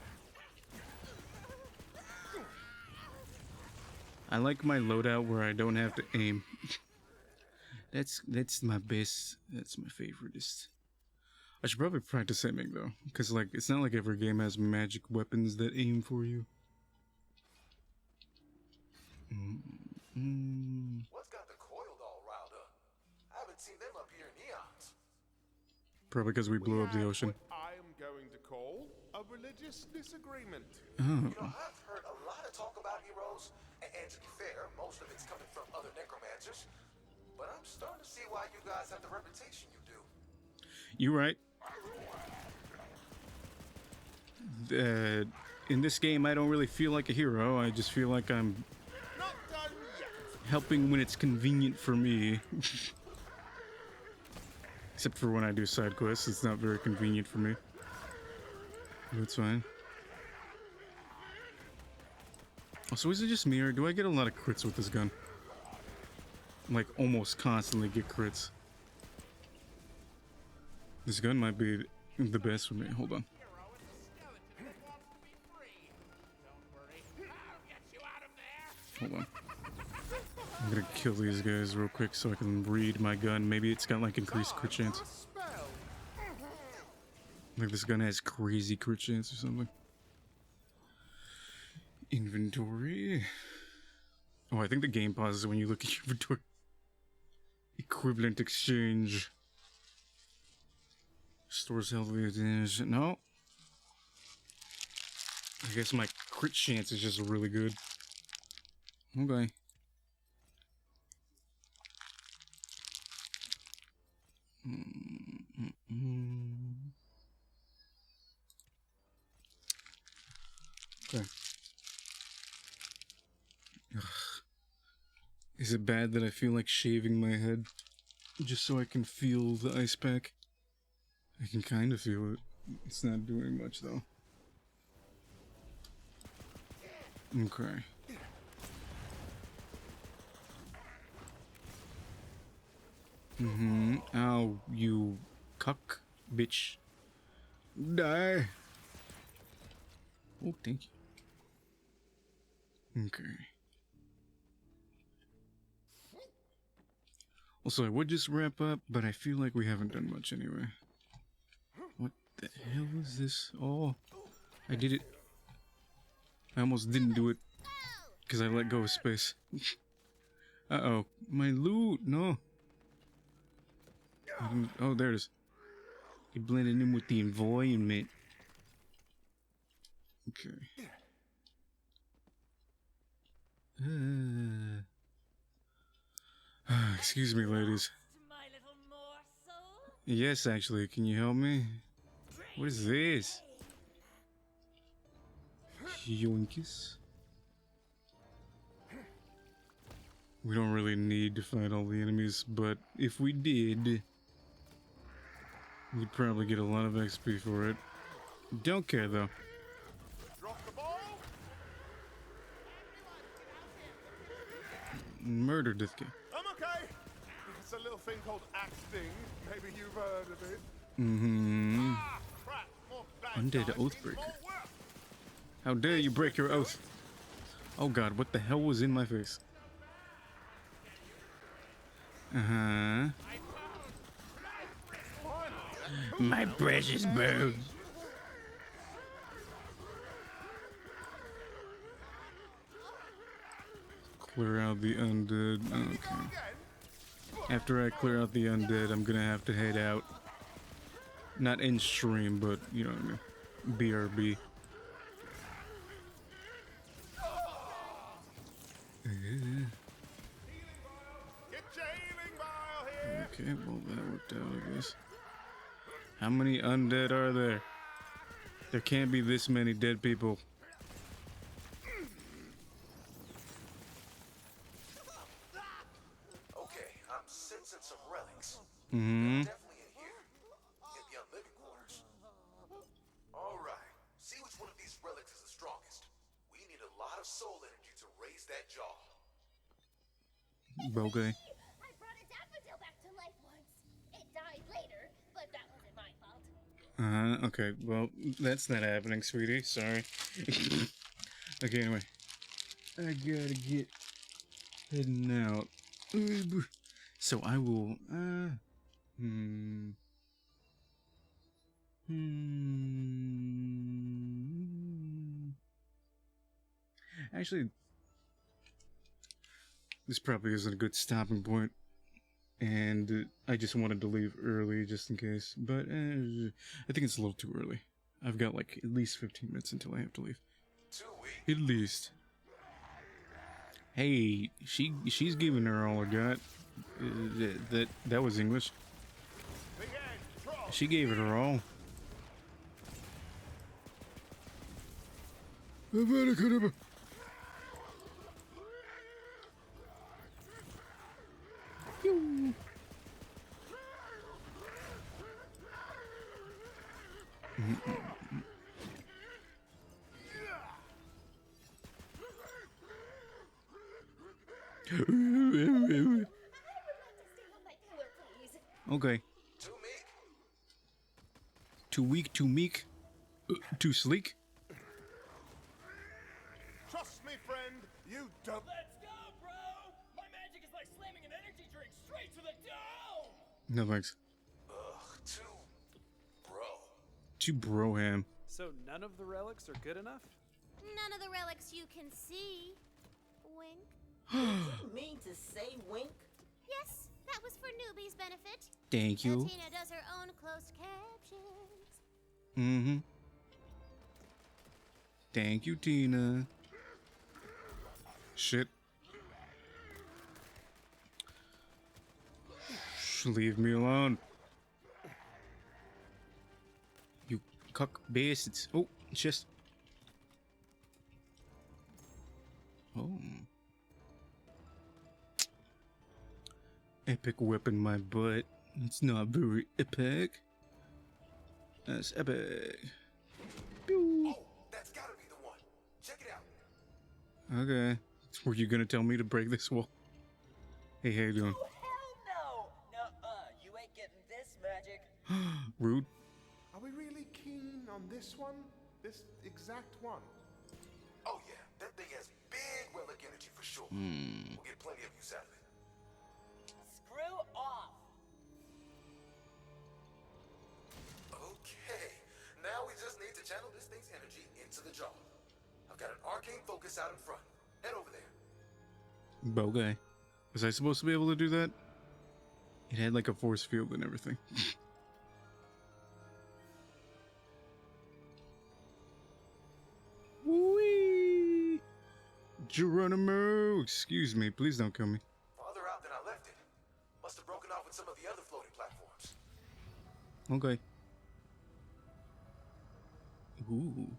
I like my loadout where I don't have to aim. That's my best. That's my favoriteest. I should probably practice aiming though, because like it's not like every game has magic weapons that aim for you. What's got the coiled all riled up? I haven't seen them up here in eons. Probably because we blew up the ocean. What I am going to call a religious disagreement. Oh. You know, I've heard a lot of talk about heroes, and to be fair, most of it's coming from other necromancers. But I'm starting to see why you guys have the reputation you do. You're right. In this game, I don't really feel like a hero. I just feel like I'm helping when it's convenient for me. Except for when I do side quests, it's not very convenient for me. That's fine. Also, is it just me, or do I get a lot of crits with this gun? Like, almost constantly get crits. This gun might be the best for me. Hold on. Hold on. I'm gonna kill these guys real quick so I can read my gun. Maybe it's got like increased crit chance. Like this gun has crazy crit chance or something. Inventory. Oh, I think the game pauses when you look at your inventory. Equivalent exchange. Stores healthy damage. No. I guess my crit chance is just really good. Okay. Okay. Ugh. Is it bad that I feel like shaving my head just so I can feel the ice pack? I can kind of feel it. It's not doing much though. Okay. Ow, you cuck, bitch. Die. Oh, thank you. Okay. Also, I would just wrap up, but I feel like we haven't done much anyway. What the hell is this? Oh, I did it. I almost didn't do it because I let go of space. Uh-oh. My loot. No. Oh, there it is. It blended in with the environment. Okay. Excuse me, ladies. My little morsel. Yes, actually. Can you help me? What is this? Yoinkus. We don't really need to fight all the enemies, but if we did, we'd probably get a lot of XP for it. Don't care though. Drop the ball. Murder this guy. I'm okay. It's a little thing called acting. Maybe you've heard of it. Mm-hmm. Ah, crap. More bad Undead guys Oathbreaker. mean more work. How dare you break your oath? Oh god, what the hell was in my face? Uh-huh. My precious bird. Clear out the undead. Okay. After I clear out the undead, I'm gonna have to head out. Not in stream, but you know what I mean. BRB. Okay, well that worked out, I guess. How many undead are there? There can't be this many dead people. Okay, I'm sensing some relics. Mm-hmm. Definitely in here. In the unliving quarters. Alright, see which one of these relics is the strongest. We need a lot of soul energy to raise that jaw. Okay. I brought a daffodil back to life once. It died later, but that wasn't my fault. Okay, well, that's not happening, sweetie. Sorry. Okay, anyway. I gotta get heading out. So I will, Actually, this probably isn't a good stopping point, and I just wanted to leave early just in case, but I think it's a little too early. I've got like at least 15 minutes until I have to leave. At least. Hey, she's giving her all I got. That was English. She gave it her all. Okay. Too weak, too meek, too sleek. Trust me, friend. You don't. Let's go, bro! My magic is like slamming an energy drink straight to the dome! No thanks. Too broham. So none of the relics are good enough? None of the relics you can see. Wink. Did you mean to say wink? Yes, that was for newbies' benefit. Thank you. Tina does her own closed captions. Mm-hmm. Thank you, Tina. Shit. Leave me alone. You cuck bastards. Oh, just. Oh. Epic whipping my butt. It's not very epic. That's epic. Oh, that's gotta be the one. Check it out. Okay. Were you gonna tell me to break this wall? Hey, how you doing? Oh, hell no! Nuh-uh, you ain't getting this magic. Rude. Are we really keen on this one? This exact one? Oh yeah, that thing has big relic energy for sure. Hmm. We'll get plenty of use out of it. Screw off! Okay, now we just need to channel this thing's energy into the jaw. I've got an arcane focus out in front. Head over there. Okay. Was I supposed to be able to do that? It had like a force field and everything. Whee! Geronimo! Excuse me, please don't kill me. Farther out than I left it. Must have broken off with some of the other floating platforms. Okay. Ooh.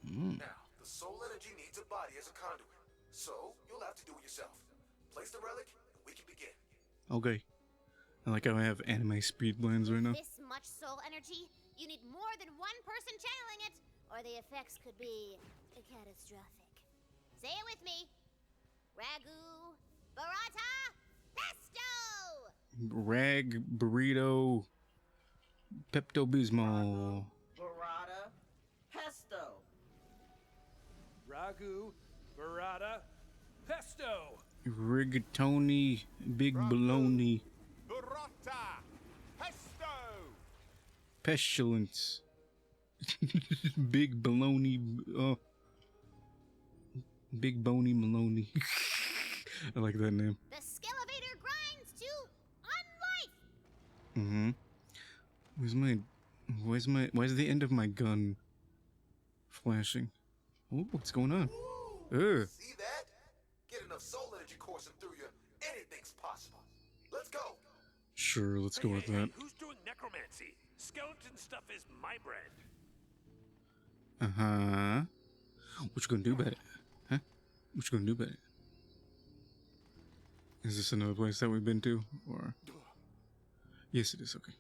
Now, the soul energy needs a body as a conduit. So, you'll have to do it yourself. Place the relic, and we can begin. Okay. I like how I have anime speed blends right now. This much soul energy, you need more than one person channeling it, or the effects could be catastrophic. Say it with me. Ragu, Barata, Pesto! Rag, burrito, Pepto-Bismol. Barada, pesto. Ragu, burrata, pesto. Rigatoni, big baloney. Burrata! Pesto! Pestilence. Big baloney. Big bony Maloney. I like that name. The Skelevator grinds to unlife! Where's the end of my gun flashing? Ooh, what's going on? Ugh. See that? Get enough soul energy coursing through you, anything's possible. Let's go. Sure, let's go with that. Who's doing necromancy? Skeleton stuff is my brand. Uh-huh. What you gonna do about it? Huh? What you gonna do about it? Is this another place that we've been to? Or... Yes, it is. Okay.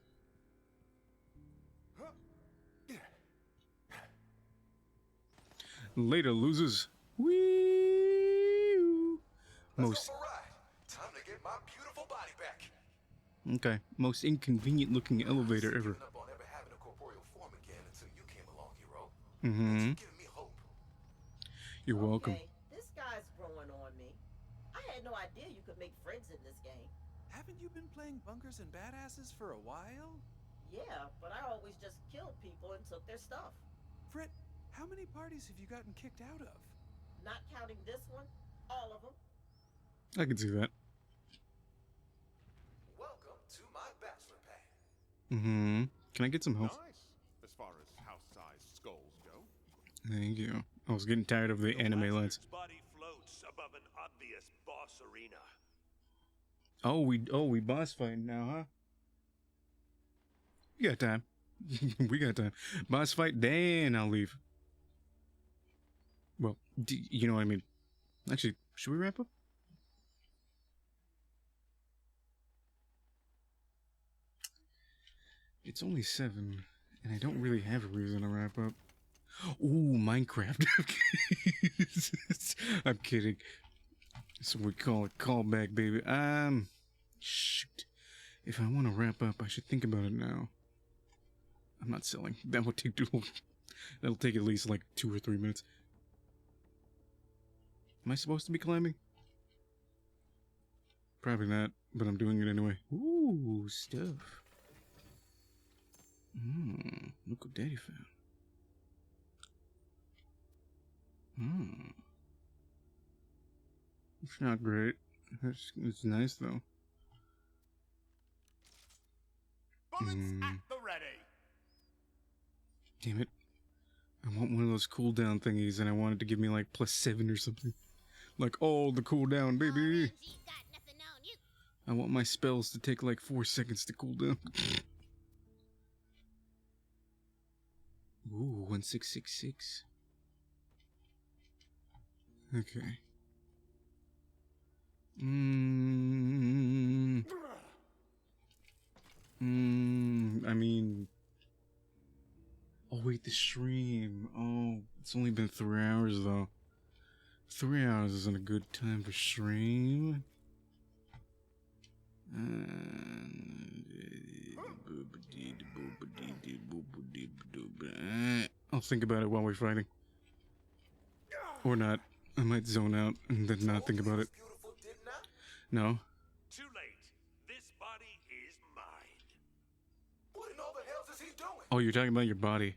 Later, losers. Wee. Most. Time to get my beautiful body back. Okay. Most inconvenient looking elevator ever. Up on ever having a corporeal form again until you came along, hero. Mm-hmm. Giving me hope. You're welcome. Okay, this guy's growing on me. I had no idea you could make friends in this game. Haven't you been playing bunkers and badasses for a while? Yeah, but I always just killed people and took their stuff. Frit, how many parties have you gotten kicked out of? Not counting this one, all of them. I can see that. Welcome to my bachelor pad. Mm-hmm. Can I get some health? Nice, as far as house-sized skulls go. Thank you. I was getting tired of the anime lights. Body floats above an obvious boss arena. Oh, we boss fighting now, huh? We got time. We got time. Boss fight, then I'll leave. Well, you know what I mean. Actually, should we wrap up? It's only 7, and I don't really have a reason to wrap up. Ooh, Minecraft. I'm kidding. So we call it callback, baby. Shoot. If I want to wrap up, I should think about it now. I'm not selling. That would take too long. That'll take at least like 2 or 3 minutes. Am I supposed to be climbing? Probably not, but I'm doing it anyway. Ooh, stuff. Look what Daddy found. It's not great. It's nice though. Bullets at the ready. Damn it. I want one of those cooldown thingies and I want it to give me like +7 or something. Like, oh, the cooldown, baby. I want my spells to take like 4 seconds to cool down. Ooh, 1666. Okay. I mean... Oh, wait, the stream. Oh, it's only been 3 hours, though. 3 hours isn't a good time for stream. I'll think about it while we're fighting. Or not. I might zone out and then not think about it. No. Too late. This body is mine. What in all the hell is he doing? Oh, you're talking about your body.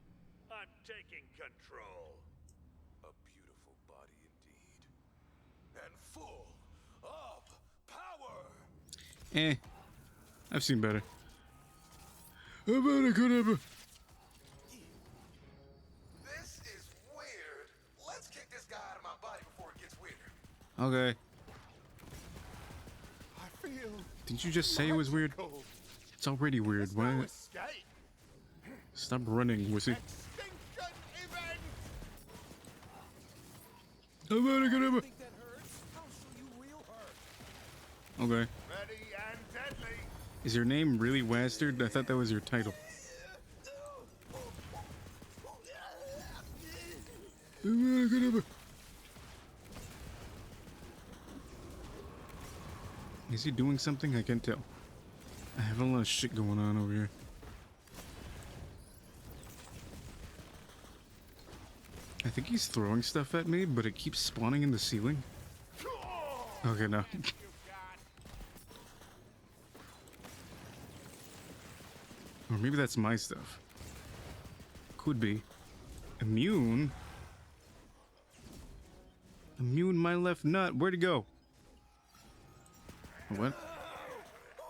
I'm taking control. A beautiful body indeed. And I've seen better. This is weird. Let's kick this guy out of my body before it gets weirder. Okay. I feel Didn't you just say it was weird? It's already weird. Why? Stop running, wussy. Okay. Ready and deadly. Is your name really Wastard? I thought that was your title. Is he doing something? I can't tell. I have a lot of shit going on over here. I think he's throwing stuff at me, but it keeps spawning in the ceiling. Okay, no. Or maybe that's my stuff. Could be. Immune? Immune my left nut. Where'd it go? What?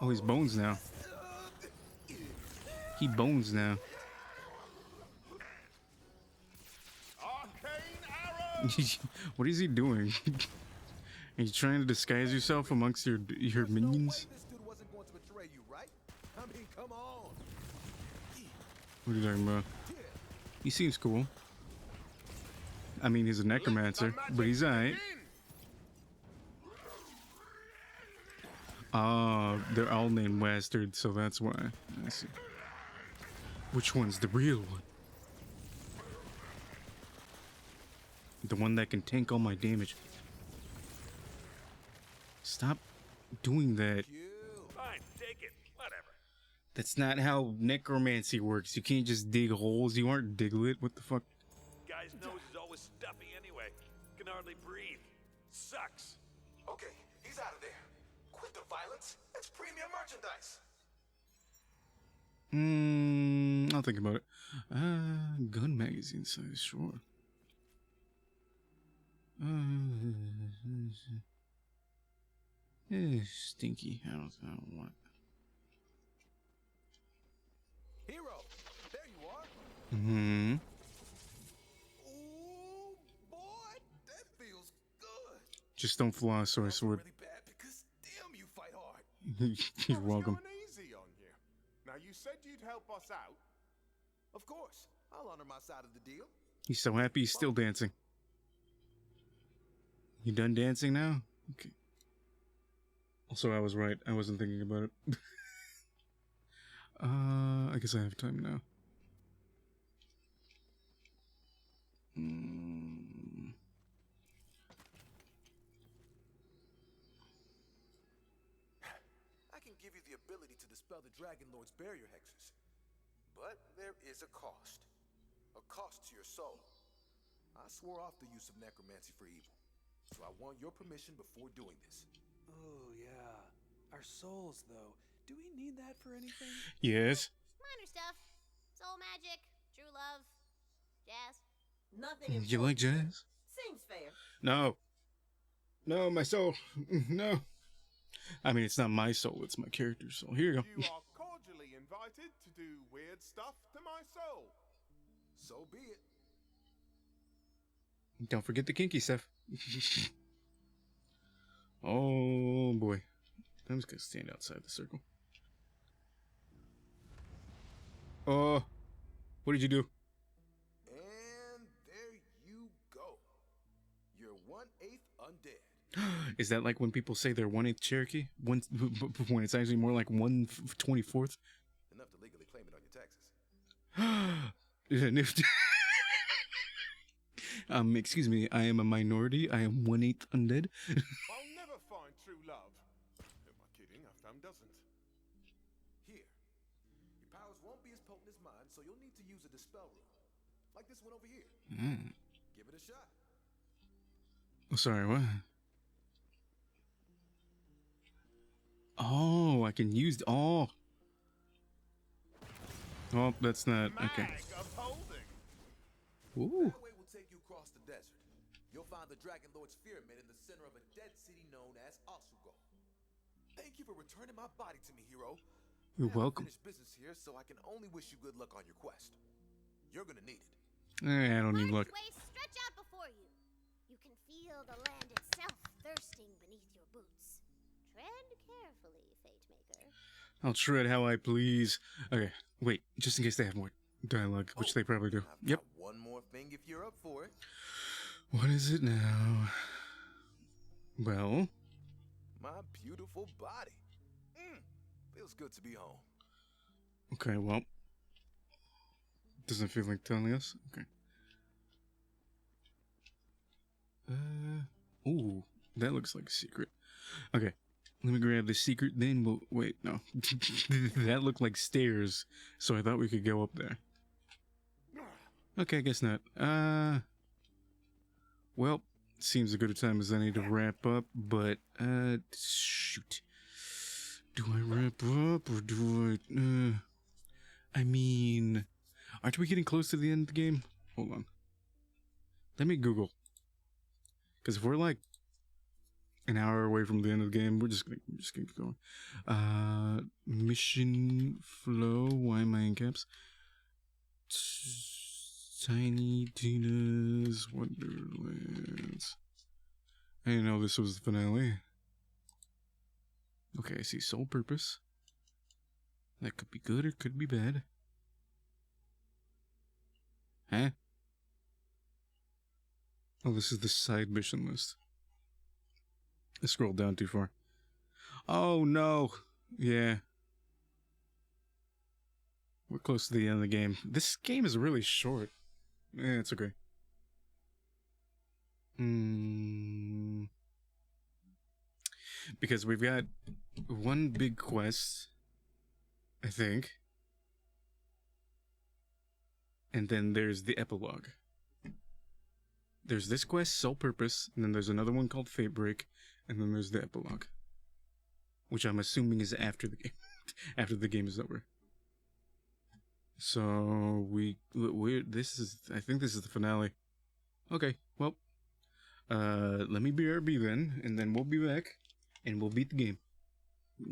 Oh, he's bones now. He bones now. What is he doing? Are you trying to disguise yourself amongst your minions? What are you talking about? He seems cool. I mean, he's a necromancer, but he's alright. They're all named Wastard, so that's why. I see. Which one's the real one? The one that can tank all my damage. Stop doing that. Fine, take it. Whatever. That's not how necromancy works. You can't just dig holes. You aren't Diglett. What the fuck? Guy's nose is always stuffy anyway. Can hardly breathe. Sucks. Okay, he's out of there. Quit the violence. It's premium merchandise. I'll think about it. Gun magazine size, sure. Stinky house. I don't want. Hero, there you are. Mm-hmm. Oh boy, that feels good. Just don't floss or I swear. Really bad because damn, you fight hard. You're welcome. Going easy on you. Now you said you'd help us out. Of course, I'll honor my side of the deal. He's so happy he's still dancing. You done dancing now? Okay. Also, I was right. I wasn't thinking about it. I guess I have time now. I can give you the ability to dispel the Dragon Lord's barrier hexes. But there is a cost. A cost to your soul. I swore off the use of necromancy for evil. So I want your permission before doing this. Oh, yeah. Our souls, though. Do we need that for anything? Yes. Minor stuff. Soul magic, true love, jazz. Nothing. You like jazz? Seems fair. No. No, my soul. No. I mean, it's not my soul, it's my character's soul. Here you go. You are cordially invited to do weird stuff to my soul. So be it. Don't forget the kinky stuff. Oh boy. I'm just gonna stand outside the circle. Oh, what did you do? And there you go. You're 1/8 undead. Is that like when people say they're 1/8 Cherokee? When it's actually more like 1/24th? Enough to legally claim it on your taxes. Excuse me, I am a minority. I am 1/8 undead. I'll never find true love. Am I kidding? I found dozens. Here. Your powers won't be as potent as mine, so you'll need to use a dispel room. Like this one over here. Give it a shot. Oh, sorry, what? Oh, I can use... Oh, that's not... Okay. Ooh. That way will take you across the desert. You'll find the Dragon Lord's pyramid in the center of a dead city known as Asugo. Thank you for returning my body to me, hero. You're I have welcome. Finished business here, so I can only wish you good luck on your quest. You're gonna need it. I don't need luck. Ways stretch out before you. You can feel the land itself thirsting beneath your boots. Tread carefully, Fate Maker. I'll tread how I please. Okay, wait, just in case they have more dialogue, which they probably do. I've Yep. got one more thing if you're up for it. What is it now? Well, My beautiful body. Feels good to be home. okay, well. Doesn't feel like telling us. Okay. Ooh, that looks like a secret. Okay, let me grab the secret, then we'll... Wait, no. That looked like stairs, so I thought we could go up there. Okay, I guess not. Well, seems a good time as I need to wrap up, but, shoot. Do I wrap up, or do I mean... Aren't we getting close to the end of the game? Hold on. Let me Google. Because if we're like an hour away from the end of the game, we're just gonna keep going. Mission flow. Why am I in caps? Tiny Tina's Wonderlands. I didn't know this was the finale. Okay, I see sole purpose. That could be good or could be bad. Huh? Oh, this is the side mission list. I scrolled down too far. Oh, no. Yeah. We're close to the end of the game. This game is really short. It's okay. Because we've got one big quest, I think. And then there's the epilogue. There's this quest, Sole Purpose, and then there's another one called Fate Break, and then there's the epilogue. Which I'm assuming is after the game. After the game is over. So, this is, I think this is the finale. Okay, well. Let me BRB then, and then we'll be back, and we'll beat the game.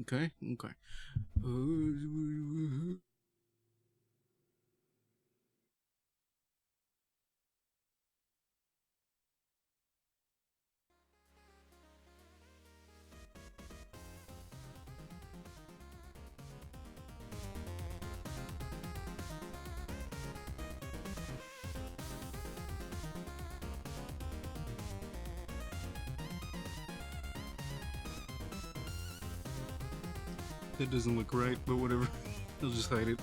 Okay? Okay. That doesn't look right, but whatever. I'll just hide it.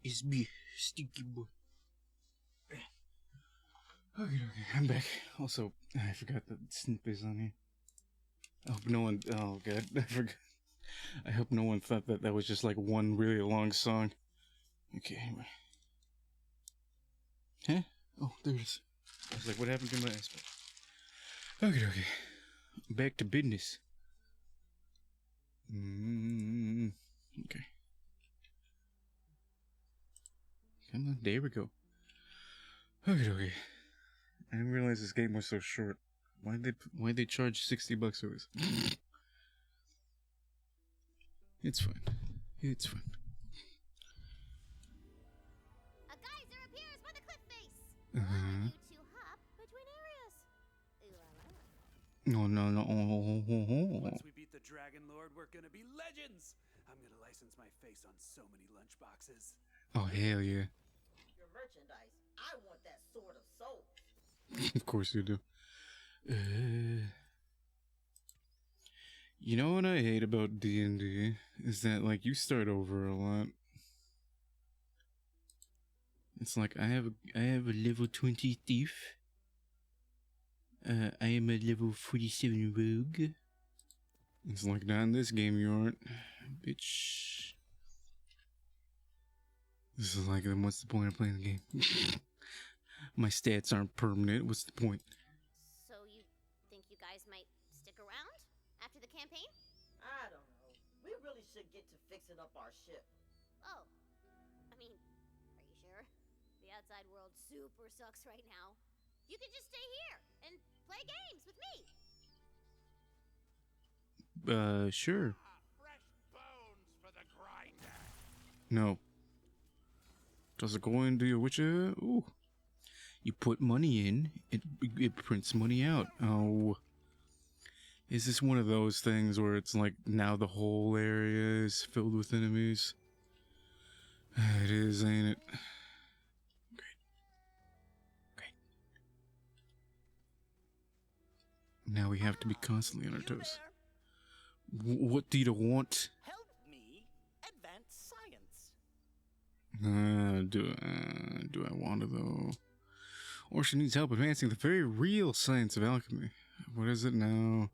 It's me, Stinky Boy. Okay, I'm back. Also, I forgot that Snip is on here. I hope no one. Oh god, I forgot. I hope no one thought that that was just like one really long song. Okay, anyway. Huh? Oh, there it is. I was like, what happened to my aspect? Okay. Back to business. Okay. Come on, there we go. Okay. I didn't realize this game was so short. Why'd they charge $60 for this? It's fine. It's fine. A geyser appears by the cliff face. Uh-huh. You two hop between areas. Ooh la la. No. Once we beat the Dragon Lord, we're gonna be legends. I'm gonna license my face on so many lunchboxes. Oh, hell yeah. Your merchandise. I want that Sword of Soul. Of course you do. You know what I hate about D&D is that, like, you start over a lot. It's like I have a level 20 thief. I am a level 47 rogue. It's like, not in this game you aren't, bitch. This is like, then what's the point of playing the game? My stats aren't permanent. What's the point? So you think you guys might stick around after the campaign? I don't know. We really should get to fixing up our ship. Oh, I mean, are you sure? The outside world super sucks right now. You could just stay here and play games with me. Sure. Fresh bones for the grinder. No. Does it go into your Witcher? Ooh. You put money in, it prints money out. Oh. Is this one of those things where it's like now the whole area is filled with enemies? It is, ain't it? Great. Now we have to be constantly on our toes. What do you want? Help me advance science. Do I want to though? Or she needs help advancing the very real science of alchemy. What is it now?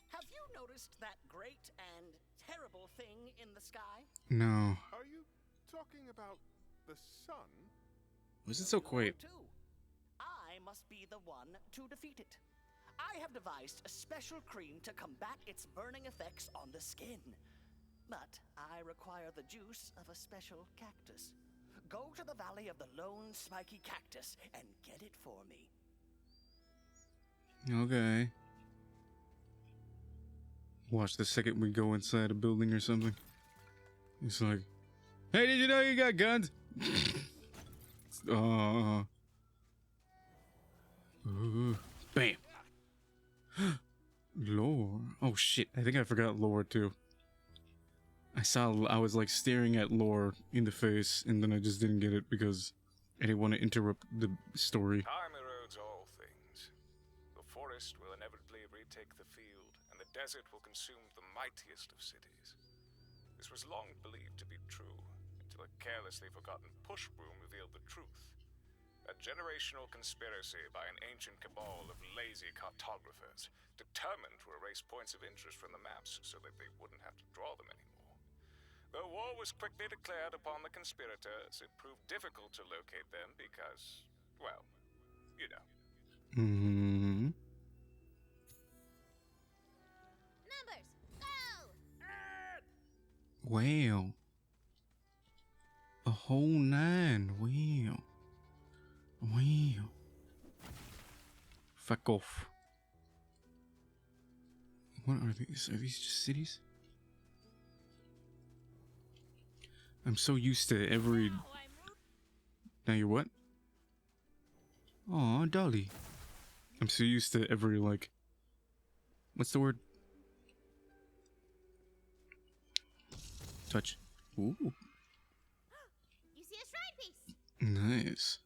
Have you noticed that great and terrible thing in the sky? No. Are you talking about the sun? Was it so quiet? I must be the one to defeat it. I have devised a special cream to combat its burning effects on the skin. But I require the juice of a special cactus. Go to the valley of the lone spiky cactus and get it for me. Okay. Watch the second we go inside a building or something. It's like, hey, did you know you got guns? Bam. Lore. Oh shit, I think I forgot lore too. I was like staring at lore in the face and then I just didn't get it because I didn't want to interrupt the story. Time erodes all things. The forest will inevitably retake the field, and the desert will consume the mightiest of cities. This was long believed to be true, until a carelessly forgotten push broom revealed the truth. A generational conspiracy by an ancient cabal of lazy cartographers, determined to erase points of interest from the maps so that they wouldn't have to draw them anymore. Though war was quickly declared upon the conspirators, it proved difficult to locate them because, well, you know. Mm-hmm. Numbers, go! Wow. A whole 9. Wow. Wow. Fuck off. What are these? Are these just cities? I'm so used to every... Now you're what? Aw, Dolly. I'm so used to every, like... What's the word? Touch. Ooh. You see a shrine piece. Nice.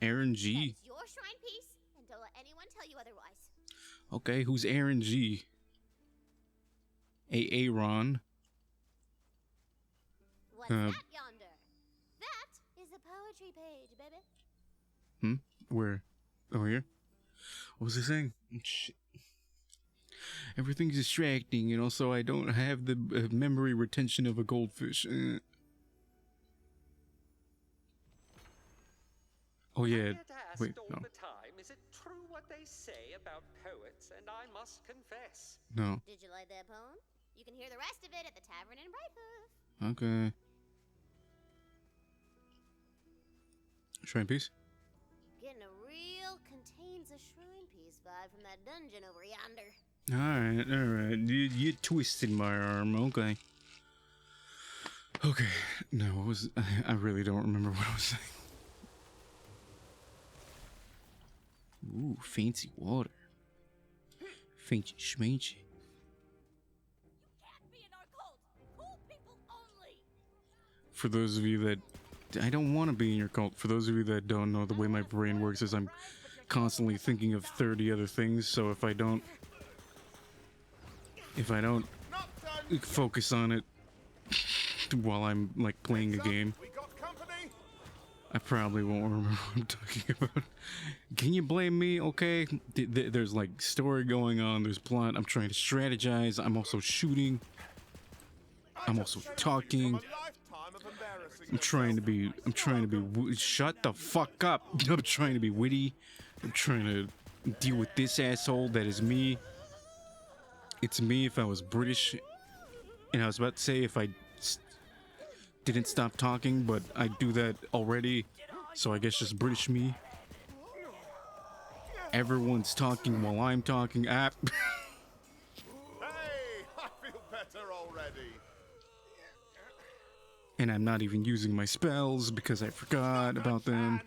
Aaron G. That's your shrine piece, and don't let anyone tell you otherwise. Okay, who's Aaron G? Aaron. What's that yonder? That is a poetry page, baby. Where? Oh, here? What was I saying? Shit. Everything's distracting, and also I don't have the memory retention of a goldfish. Oh yeah. Wait, no. All the time, is it true what they say about poets? And I must confess. No. Did you like that poem? You can hear the rest of it at the tavern in Brighthoof. Okay. Shrine piece? Getting a real contains a shrine piece vibe from that dungeon over yonder. Alright. You twisted my arm. Okay. Okay. No, what was... I really don't remember what I was saying. Ooh, fancy water. Fancy schmancy. For those of you that... I don't want to be in your cult. For those of you that don't know, the way my brain works is I'm constantly thinking of 30 other things, so if I don't focus on it while I'm like playing a game, I probably won't remember what I'm talking about. Can you blame me? Okay, there's like story going on, there's plot, I'm trying to strategize, I'm also shooting, I'm also talking, I'm trying to be shut the fuck up. I'm trying to be witty, I'm trying to deal with this asshole that is me. It's me if I was British, and I was about to say if I didn't stop talking, but I do that already, so I guess just British me. Everyone's talking while I'm talking. Hey, I feel better already. And I'm not even using my spells because I forgot about them,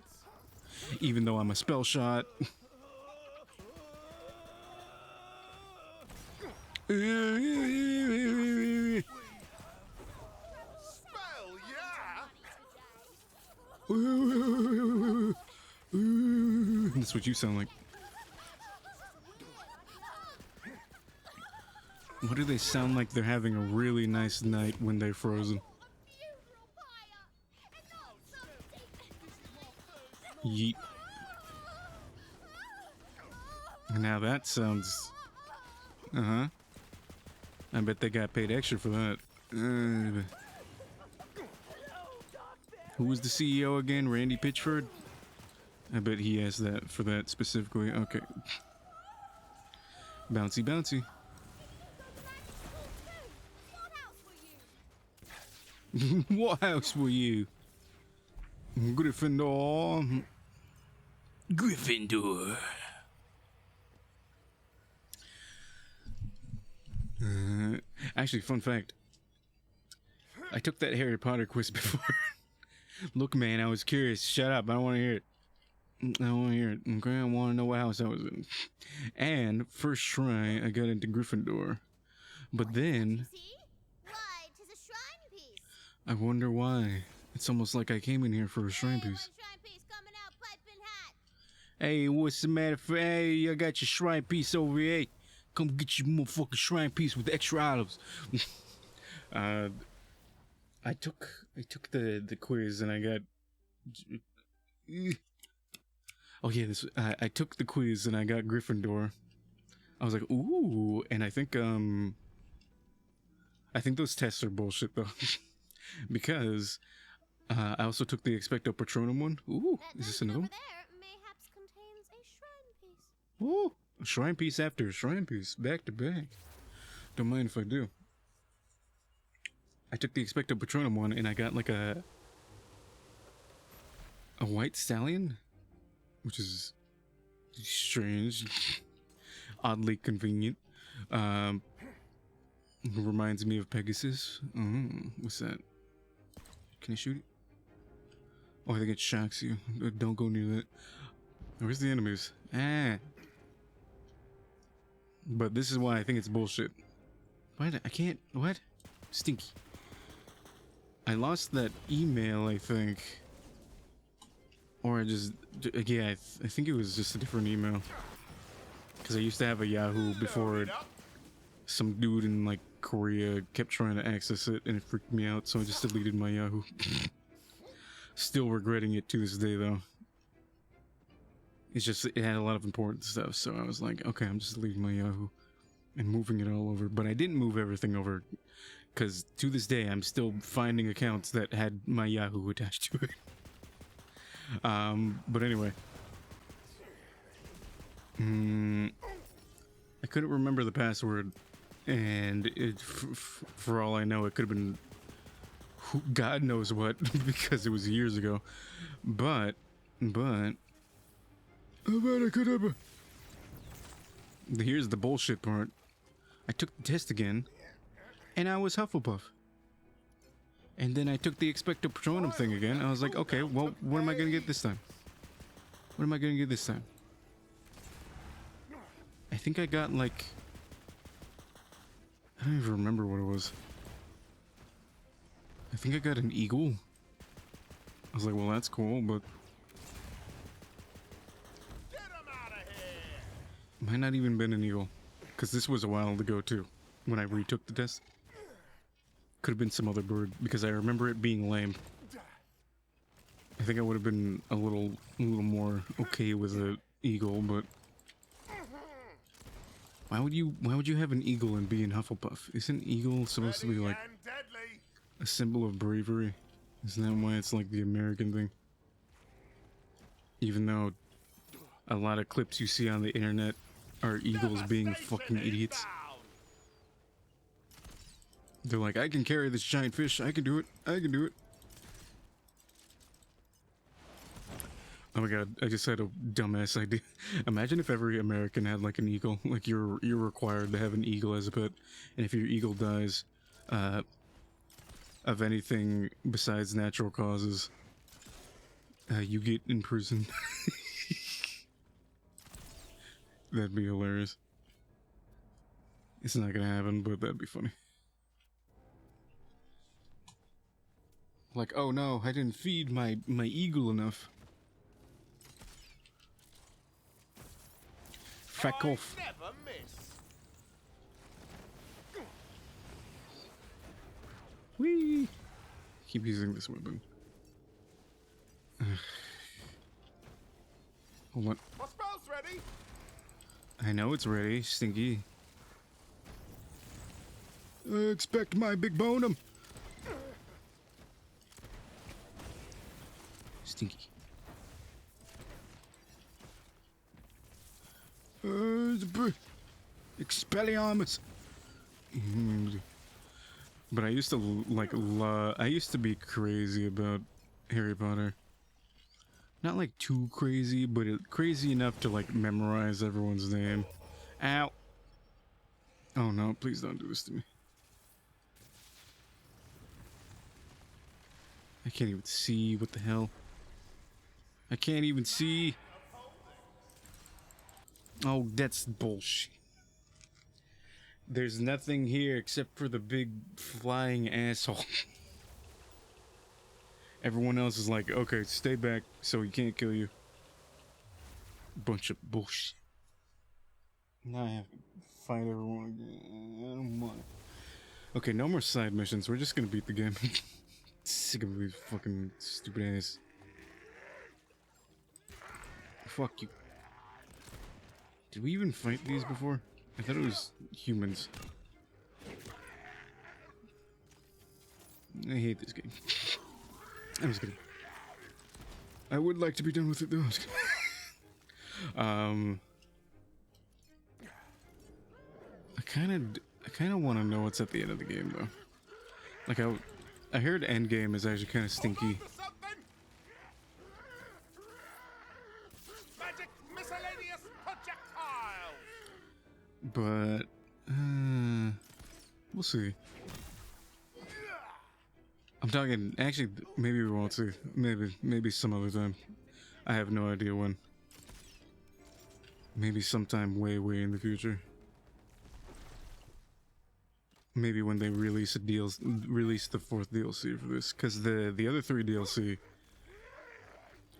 even though I'm a spell shot. Spell, yeah. That's what you sound like. What do they sound like? They're having a really nice night when they're frozen. Yeet. Now that sounds... Uh-huh. I bet they got paid extra for that. Who was the CEO again? Randy Pitchford? I bet he has that for that specifically. Okay. Bouncy, bouncy. What house were you? Gryffindor. Gryffindor. Actually, fun fact. I took that Harry Potter quiz before. Look, man, I was curious. Shut up. I don't want to hear it. I don't want to hear it. Okay, I want to know what house I was in. And first try, I got into Gryffindor. But then... Why, 'tis a shrine piece. I wonder why. It's almost like I came in here for a shrine piece. Hey, what's the matter? Hey, I got your shrine piece over here. Hey, come get your motherfucking shrine piece with extra items. I took the quiz and I got... Oh yeah, I took the quiz and I got Gryffindor. I was like, ooh, and I think those tests are bullshit though. Because I also took the Expecto Patronum one. Ooh, is this another one? Mayhaps contains a shrine piece. Ooh, a shrine piece after a shrine piece, back to back. Don't mind if I do. I took the Expecto Patronum one and I got like a white stallion, which is strange, oddly convenient. Reminds me of Pegasus. What's that? Can I shoot it? Oh, I think it shocks you. Don't go near that. Where's the enemies? Ah. But this is why I think it's bullshit. What? I can't... What? Stinky. I lost that email, I think. Or I just... Yeah, I think it was just a different email. Because I used to have a Yahoo before it some dude in like Korea kept trying to access it and it freaked me out, so I just deleted my Yahoo. Still regretting it to this day though. It's just, it had a lot of important stuff, so I was like, okay, I'm just deleting my Yahoo and moving it all over. But I didn't move everything over, because to this day, I'm still finding accounts that had my Yahoo attached to it. But anyway. I couldn't remember the password, and it, for all I know, it could have been God knows what, because it was years ago. But... here's the bullshit part. I took the test again, and I was Hufflepuff. And then I took the Expecto Patronum thing again. I was like, okay, well, what am I gonna get this time? What am I gonna get this time? I think I got like... I don't even remember what it was. I think I got an eagle. I was like, well, that's cool, but... Might not even been an eagle, because this was a while ago too, when I retook the test. Could have been some other bird, because I remember it being lame. I think I would have been a little more okay with an eagle, but why would you have an eagle and be in Hufflepuff? Isn't eagle supposed to be like a symbol of bravery? Isn't that why it's like the American thing? Even though a lot of clips you see on the internet are eagles being fucking idiots. They're like, I can carry this giant fish, I can do it, I can do it. Oh my god, I just had a dumbass idea. Imagine if every American had like an eagle. Like you're required to have an eagle as a pet. And if your eagle dies of anything besides natural causes, you get imprisoned. That'd be hilarious. It's not gonna happen, but that'd be funny. Like, oh no, I didn't feed my eagle enough. Fuck off. Never miss. Whee! Keep using this weapon. Hold on. My spell's ready. I know it's ready, Stinky. Expect my big bonum. Stinky. Expelliarmus. But I used to I used to be crazy about Harry Potter. Not like too crazy, but crazy enough to like memorize everyone's name. Ow. Oh no, please don't do this to me. I can't even see, what the hell? I can't even see. Oh, that's bullshit. There's nothing here except for the big flying asshole. Everyone else is like, okay, stay back so he can't kill you. Bunch of bullshit. Now I have to fight everyone again. I don't want. Okay, no more side missions. We're just gonna beat the game. Sick of these fucking stupid ass. Fuck you. Did we even fight these before? I thought it was humans. I hate this game. I'm just kidding. I would like to be done with it though. I kind of want to know what's at the end of the game though. Like I heard end game is actually kind of stinky. Magic miscellaneous projectile. But we'll see. I'm talking. Actually, maybe we won't see. Maybe some other time. I have no idea when. Maybe sometime way in the future. Maybe when they release the fourth DLC for this, because the other 3 DLC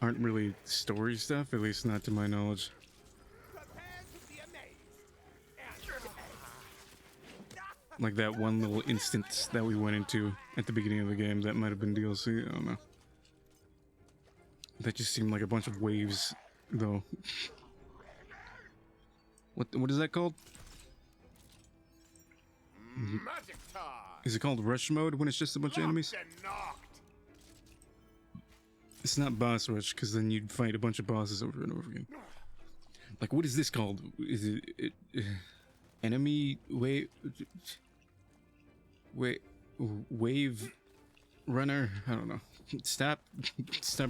aren't really story stuff, at least not to my knowledge. Like that one little instance that we went into at the beginning of the game. That might have been DLC. I don't know. That just seemed like a bunch of waves, though. What is that called? Magic time. Is it called rush mode when it's just a bunch of enemies? It's not boss rush, because then you'd fight a bunch of bosses over and over again. Like, what is this called? Is it enemy wave runner? I don't know. Stop! Stop!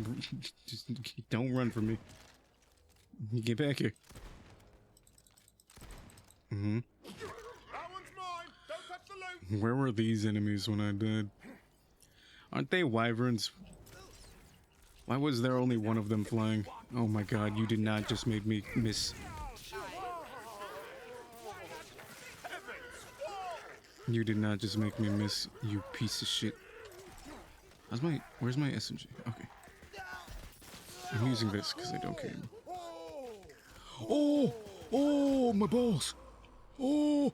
Just don't run from me. Get back here. Mm-hmm. That one's mine. Don't touch the loot. Where were these enemies when I died? Aren't they wyverns? Why was there only one of them flying? Oh my god, you did not just make me miss. You did not just make me miss, you piece of shit. Where's my SMG? Okay. I'm using this because I don't care. Oh! Oh, my balls! Oh!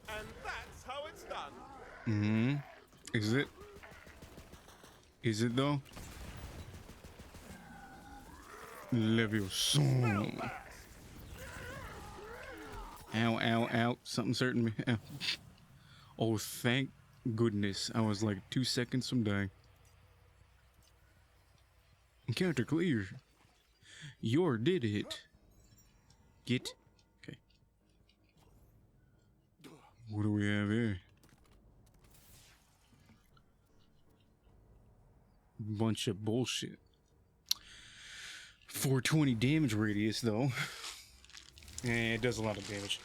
And that's how it's done. Mm-hmm. Is it? Is it though? Leviosa. Ow, ow, ow. Something's hurting me. Ow. Oh, thank goodness. I was like 2 seconds from dying. Encounter clear. Your did it. Get. Okay. What do we have here? Bunch of bullshit. 420 damage radius though. It does a lot of damage.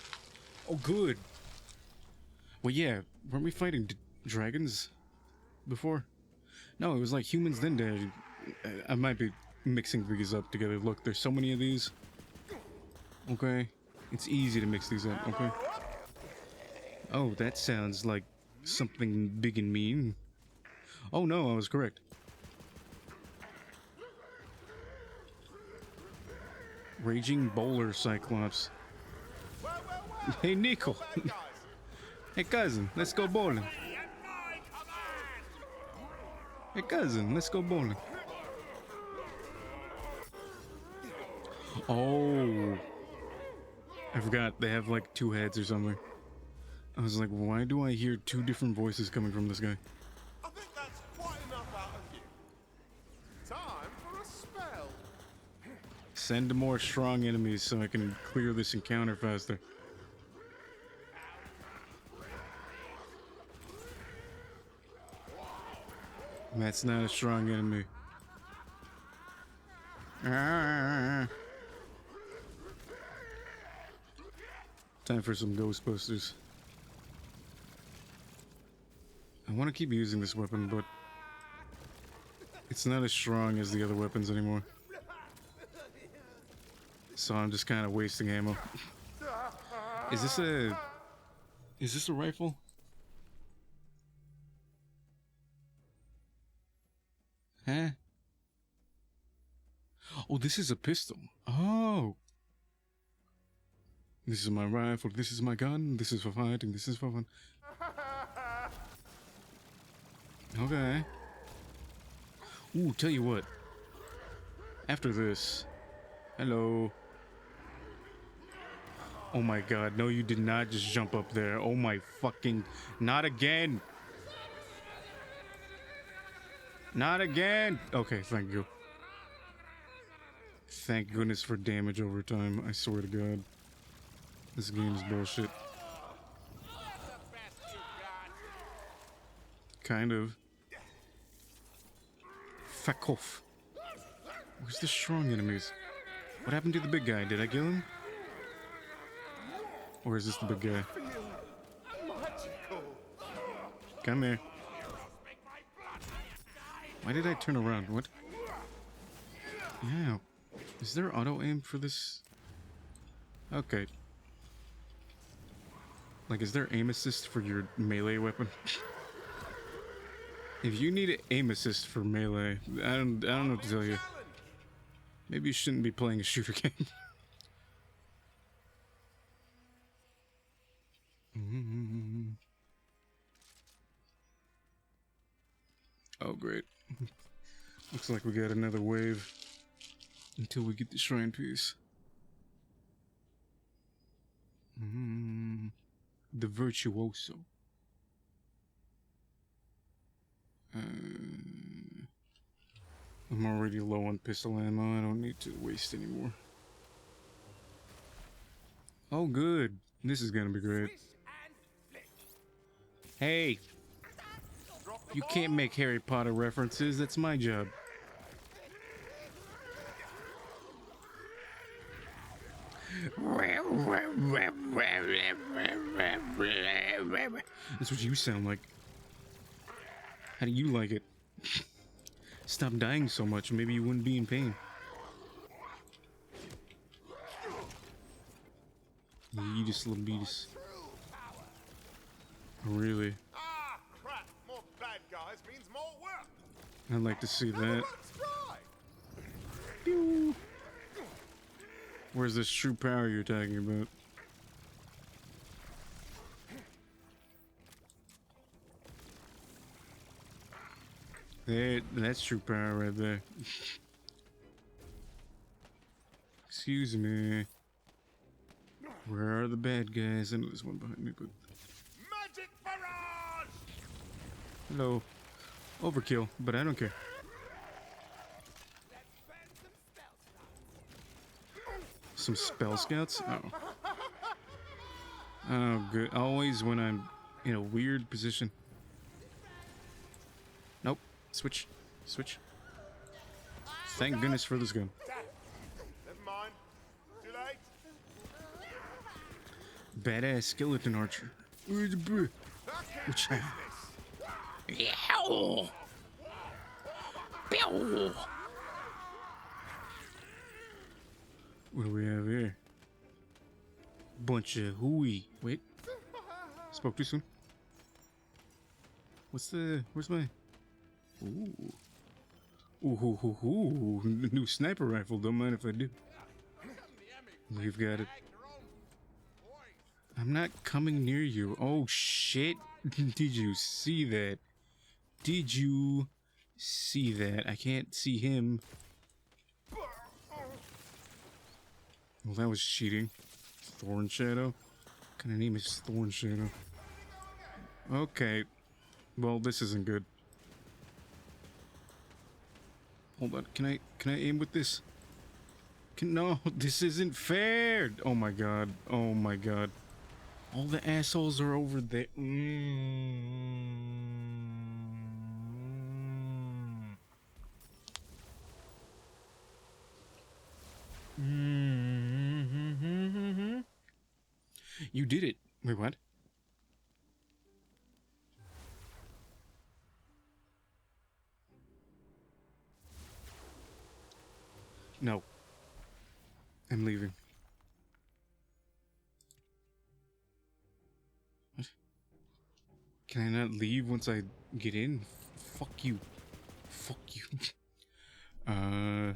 Oh, good. Well, yeah, weren't we fighting dragons before? No, it was like humans then dead. I might be mixing these up together. Look, there's so many of these. Okay. It's easy to mix these up, okay? Oh, that sounds like something big and mean. Oh no, I was correct. Raging Bowler Cyclops. Hey, Nico. Hey, cousin, let's go bowling. Hey, cousin, let's go bowling. Oh. I forgot, they have like 2 heads or something. I was like, why do I hear 2 different voices coming from this guy? I think that's quite enough out of you. Time for a spell. Send more strong enemies so I can clear this encounter faster. That's not a strong enemy. Time for some Ghostbusters. I want to keep using this weapon, but it's not as strong as the other weapons anymore. So I'm just kind of wasting ammo. Is this a rifle? Huh? Oh, this is a pistol. Oh. This is my rifle, this is my gun, this is for fighting, this is for fun. Okay. Ooh, tell you what. After this. Hello. Oh my god, no, you did not just jump up there. Oh my fucking... Not again! Not again! Okay, thank you. Thank goodness for damage over time, I swear to god. This game is bullshit. Kind of. Fuck off. Where's the strong enemies? What happened to the big guy? Did I kill him? Or is this the big guy? Come here. Why did I turn around? What? Yeah. Is there auto aim for this? Okay. Like, is there aim assist for your melee weapon? If you need aim assist for melee, I don't know what to tell you. Maybe you shouldn't be playing a shooter game. Oh, great. Looks like we got another wave until we get the shrine piece. The Virtuoso. I'm already low on pistol ammo. I don't need to waste anymore. Oh, good. This is gonna be great. Hey! You can't make Harry Potter references. That's my job. That's what you sound like. How do you like it? Stop dying so much. Maybe you wouldn't be in pain. Yeetus Labetus. Really? Ah, crap! More bad guys means more work. I'd like to see that. Let's try. Pew. Where's this true power you're talking about? That's true power right there. Excuse me. Where are the bad guys? I know there's one behind me, but... Magic barrage! Hello. Overkill, but I don't care. Some spell scouts? Oh. Oh, good. Always when I'm in a weird position. Nope. Switch. Switch. Thank goodness for this gun. Never mind. Too late. Badass skeleton archer. Which I... Yeah. What do we have here? Bunch of hooey. Wait. Spoke too soon. What's the... Where's my... Ooh. Ooh. New sniper rifle. Don't mind if I do. We've got it. I'm not coming near you. Oh, shit. Did you see that? Did you see that? I can't see him. Well, that was cheating. Thorn Shadow? What kind of name is Thorn Shadow? Okay. Well, this isn't good. Hold on. Can I aim with this? No, this isn't fair. Oh my god. Oh my god. All the assholes are over there. You did it. Wait, what? No. I'm leaving. What? Can I not leave once I get in? Fuck you. Fuck you. I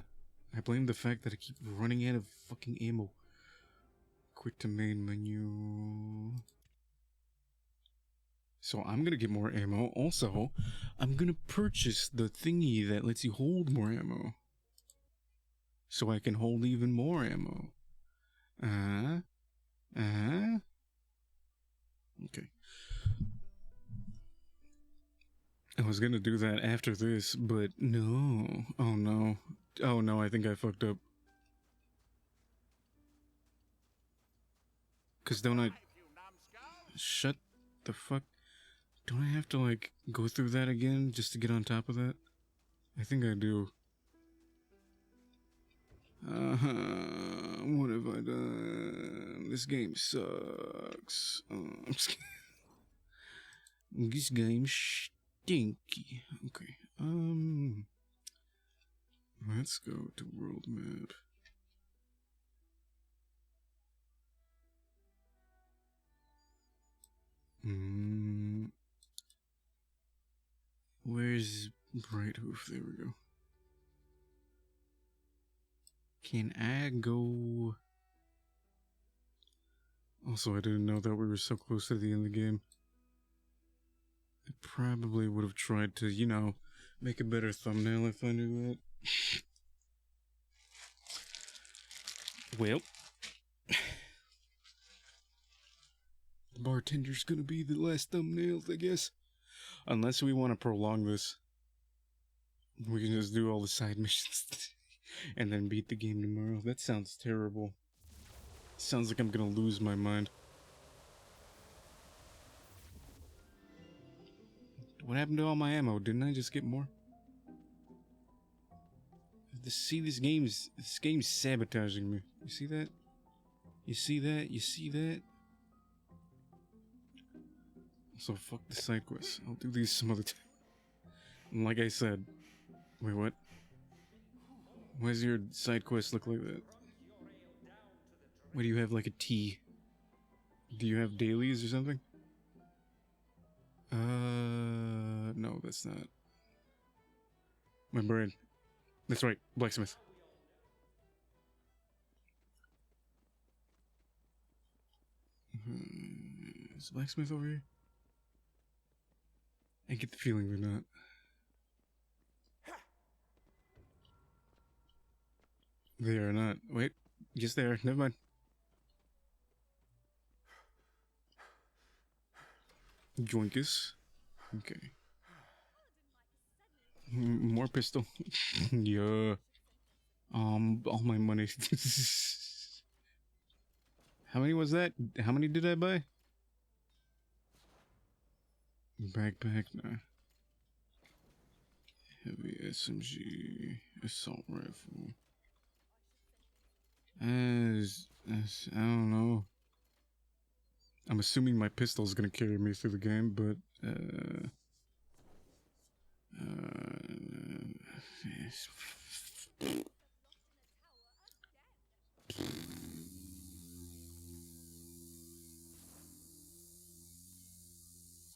blame the fact that I keep running out of fucking ammo. Quick to main menu. So I'm gonna get more ammo. Also, I'm gonna purchase the thingy that lets you hold more ammo. So I can hold even more ammo. Okay. I was gonna do that after this, but no. Oh no. Oh no, I think I fucked up. Cause don't I... Shut the fuck... Don't I have to, like, go through that again just to get on top of that? I think I do. What have I done? This game sucks. I'm just kidding. This game's stinky. Okay, let's go to world map. Where's Bright Hoof? There we go. Can I go? Also, I didn't know that we were so close to the end of the game. I probably would have tried to, you know, Make a better thumbnail if I do that. Well, the bartender's gonna be the last thumbnails, I guess. Unless we want to prolong this. We can just do all the side missions and then beat the game tomorrow. That sounds terrible. Sounds like I'm gonna lose my mind. What happened to all my ammo? Didn't I just get more? See, this game's sabotaging me. You see that? You see that? You see that? So fuck the side quests. I'll do these some other time. And like I said, wait, what? Why does your side quest look like that? Why do you have like a T? Do you have dailies or something? No, that's not. My brain. That's right, blacksmith. Is blacksmith over here? I get the feeling they're not. They are not. Wait, yes they are. Never mind. Joinkus. Okay. More pistol. Yeah. All my money. How many was that? How many did I buy? Backpack, nah. Heavy SMG, assault rifle. I don't know. I'm assuming my pistol's gonna carry me through the game, but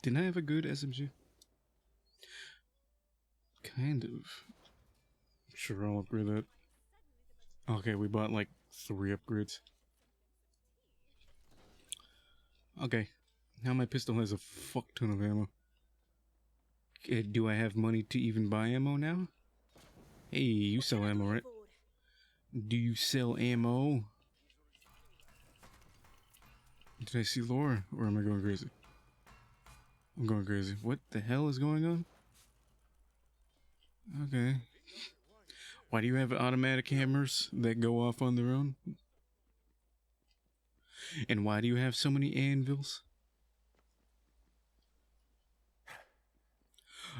didn't I have a good SMG? Kind of. Sure, I'll upgrade that. Okay, we bought like 3 upgrades. Okay, now my pistol has a fuck ton of ammo. Do I have money to even buy ammo now? Hey, you sell ammo, right? Do you sell ammo? Did I see lore? Or am I going crazy? I'm going crazy. What the hell is going on? Okay. Why do you have automatic hammers that go off on their own? And why do you have so many anvils?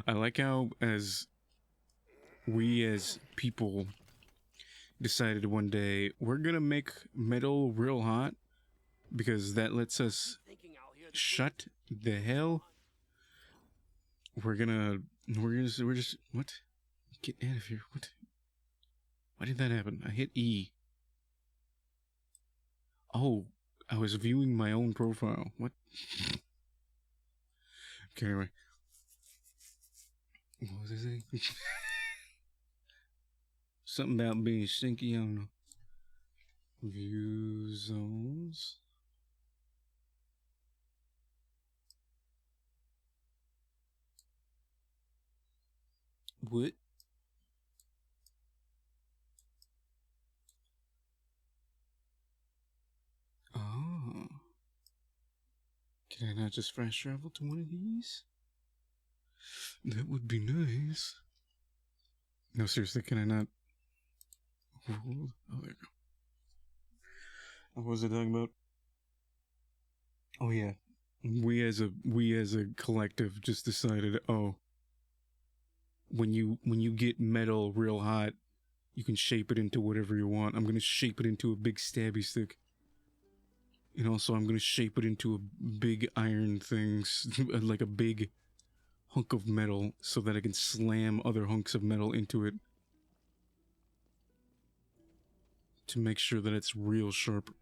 I like how we as people decided one day we're gonna make metal real hot because that lets us shut the hell. We're just what? Get out of here. What? Why did that happen? I hit E. Oh, I was viewing my own profile. What? Okay, anyway. What was I saying? Something about being stinky, I don't know. View zones. What? Oh. Can I not just fast travel to one of these? That would be nice. No, seriously, can I not? Oh, there you go. What was I talking about? Oh yeah, we as a collective just decided. Oh, when you get metal real hot, you can shape it into whatever you want. I'm gonna shape it into a big stabby stick. And also, I'm gonna shape it into a big iron thing, like a big hunk of metal, so that I can slam other hunks of metal into it to make sure that it's real sharp.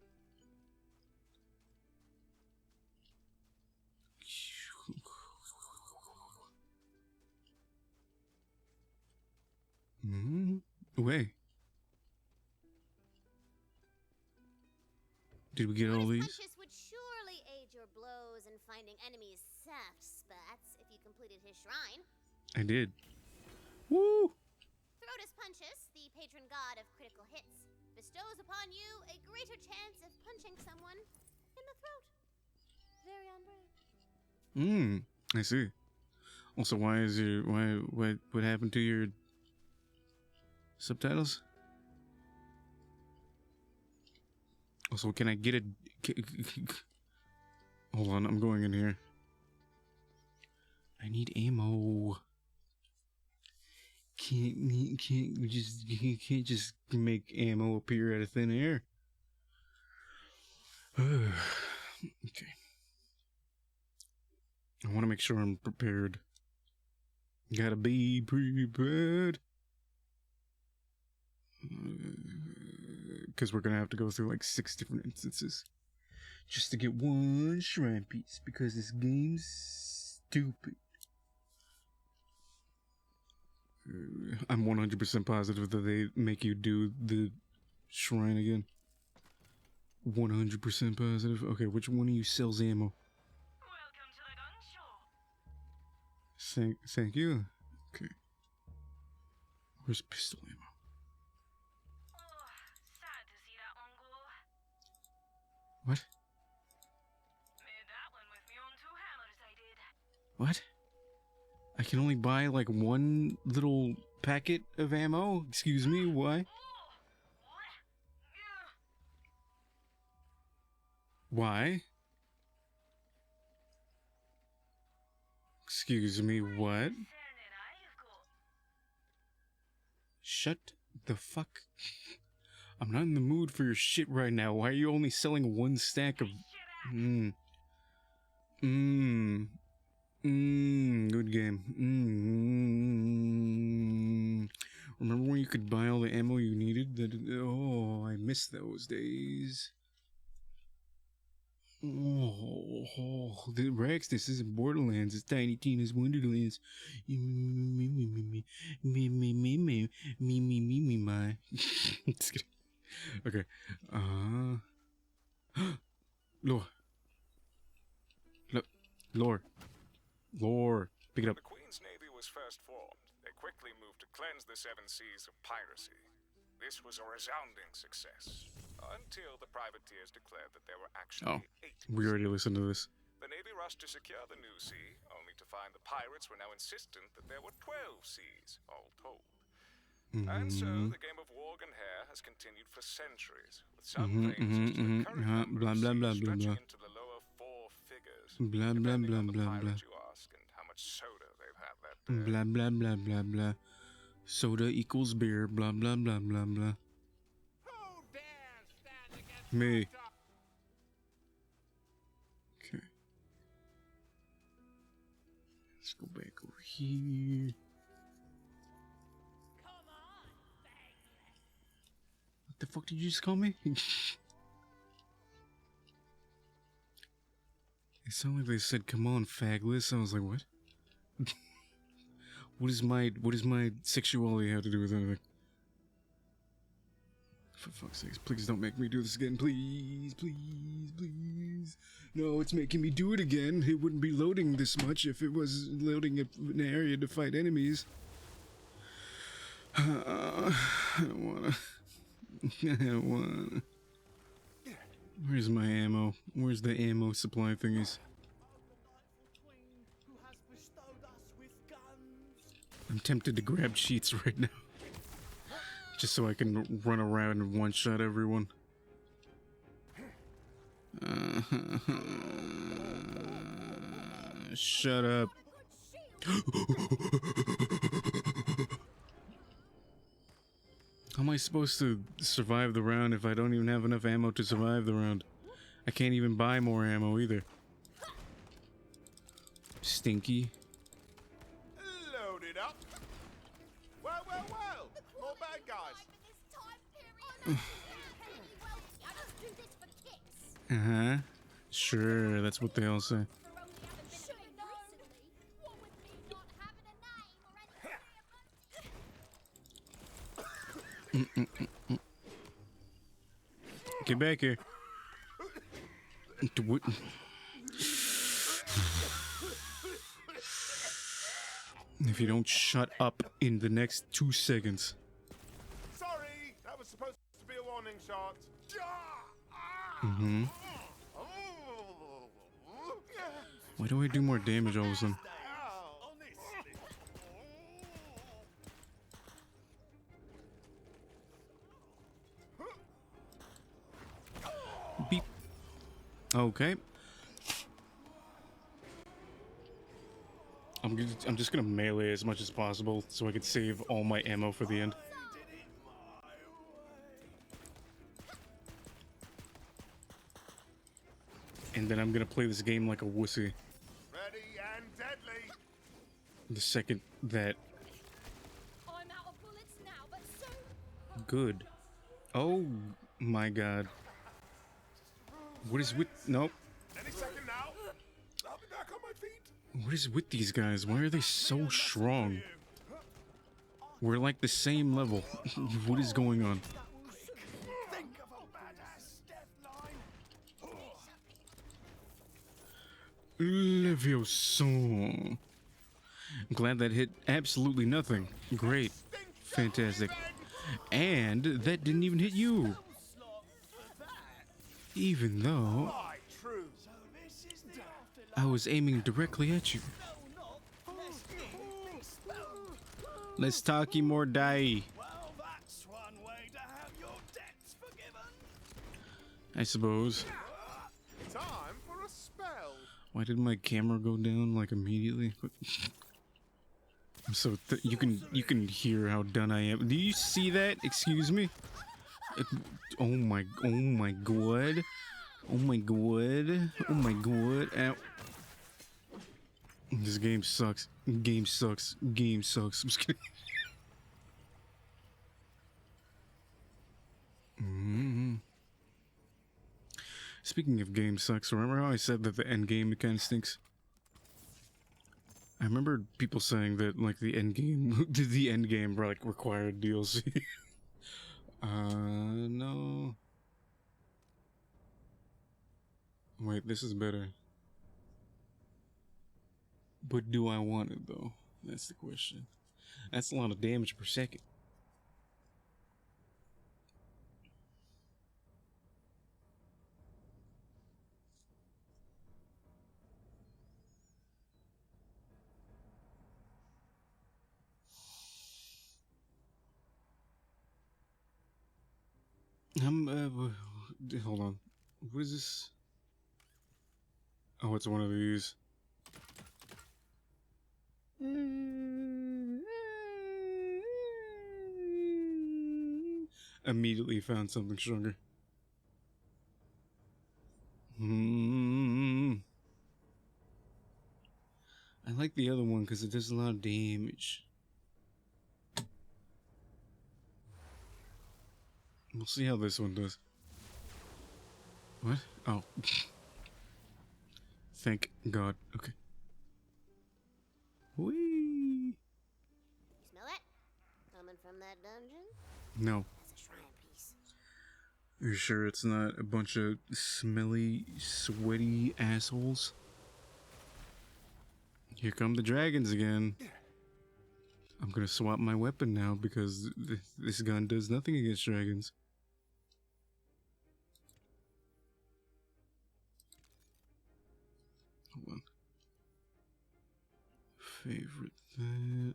Way. Did we get all these? Punches would surely aid your blows in finding enemies' soft spots if you completed his shrine. I did. Woo! Throatus Punchus, the patron god of critical hits, bestows upon you a greater chance of punching someone in the throat. Very on brand. I see. Also, why is your what happened to your subtitles? Also, can I get a? Hold on, I'm going in here. I need ammo. You can't just make ammo appear out of thin air. Okay. I want to make sure I'm prepared. Gotta be prepared. Because we're gonna have to go through like 6 different instances just to get one shrine piece, because this game's stupid. I'm 100% positive that they make you do the shrine again. 100% positive. Okay, which one of you sells ammo? Welcome to the gun show. Thank you. Okay. Where's pistol ammo? Oh, sad to see that one go. What? Made that one with me own 2 hammers, I did. What? I can only buy like 1 little packet of ammo? Excuse me, why? Why? Excuse me, what? Shut the fuck. I'm not in the mood for your shit right now. Why are you only selling 1 stack of... Good game. Remember when you could buy all the ammo you needed? Oh, I miss those days. Oh, Rex, this isn't Borderlands. It's Tiny Tina's Wonderlands. Me, my. Just kidding. Okay. Lore. Pick it up. The Queen's Navy was first formed, they quickly moved to cleanse the 7 seas of piracy. This was a resounding success, until the privateers declared that there were actually 8. We already listened to this. The Navy rushed to secure the new sea, only to find the pirates were now insistent that there were 12 seas, all told. And so, the game of Warg and Hare has continued for centuries, with some claims to the current number of seas stretching into the lower 4 figures, depending on the pirate you ask and how much soda they've had that day. Blah, blah, blah, blah, blah. Soda equals beer, blah, blah, blah, blah, blah. Me. Okay. Let's go back over here. What the fuck did you just call me? It sounded like they said, "Come on, fagless." I was like, what? What does my sexuality have to do with anything? For fuck's sakes, please don't make me do this again. Please, please, please. No, it's making me do it again. It wouldn't be loading this much if it was loading an area to fight enemies. I don't wanna. I don't wanna. Where's my ammo? Where's the ammo supply thingies? I'm tempted to grab cheats right now. Just so I can run around and one-shot everyone. Shut up. How am I supposed to survive the round if I don't even have enough ammo to survive the round? I can't even buy more ammo either. Stinky. Load it up. Well, well, well. More bad guys. Uh-huh. Sure, that's what they all say. Get back here. if you don't shut up in the next 2 seconds. Sorry, that was supposed to be a warning shot. Mm-hmm. Why do I do more damage all of a sudden? Beep. Okay. I'm just gonna melee as much as possible so I can save all my ammo for the end. And then I'm gonna play this game like a wussy. Ready and deadly. The second that. I'm out of bullets now, but soon. Good. Oh my god. What is with. Nope. Any second now. I'll be back on my feet. What is with these guys? Why are they so strong? We're like the same level. What is going on? Leviosa. I'm glad that hit absolutely nothing. Great. Fantastic. And that didn't even hit you. Even though I was aiming directly at you. Let's talky more die. I suppose. Time for a spell. Why did my camera go down like immediately? I'm so you can hear how done I am. Do you see that? Excuse me. Oh my god. Oh my god. Oh my god. Ow. This game sucks. Game sucks. Game sucks. I'm just kidding. Speaking of game sucks, remember how I said that the end game kind of stinks? I remember people saying that like the end game like required DLC. No. Wait, this is better. But do I want it though? That's the question. That's a lot of damage per second. Hold on. What is this? Oh, it's one of these. Immediately found something stronger. I like the other one because it does a lot of damage. We'll see how this one does. What? Oh. Thank God. Okay. Whee! Smell that? Coming from that dungeon? No. That's a shrine piece. Are you sure it's not a bunch of smelly, sweaty assholes? Here come the dragons again. I'm gonna swap my weapon now because this gun does nothing against dragons. Hold on. Favorite that.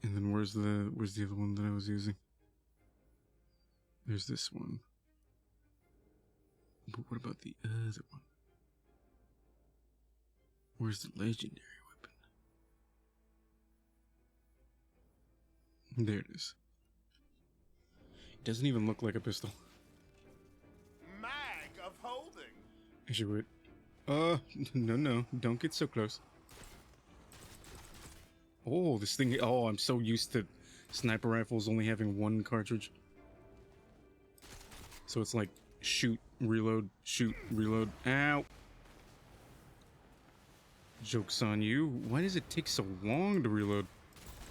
And then where's the other one that I was using? There's this one. But what about the other one? Where's the legendary weapon? There it is. It doesn't even look like a pistol. Mag of holding. I should wait. No, don't get so close. Oh, this thing. Oh, I'm so used to sniper rifles only having one cartridge. So it's like shoot, reload, shoot, reload. Ow! Joke's on you. Why does it take so long to reload?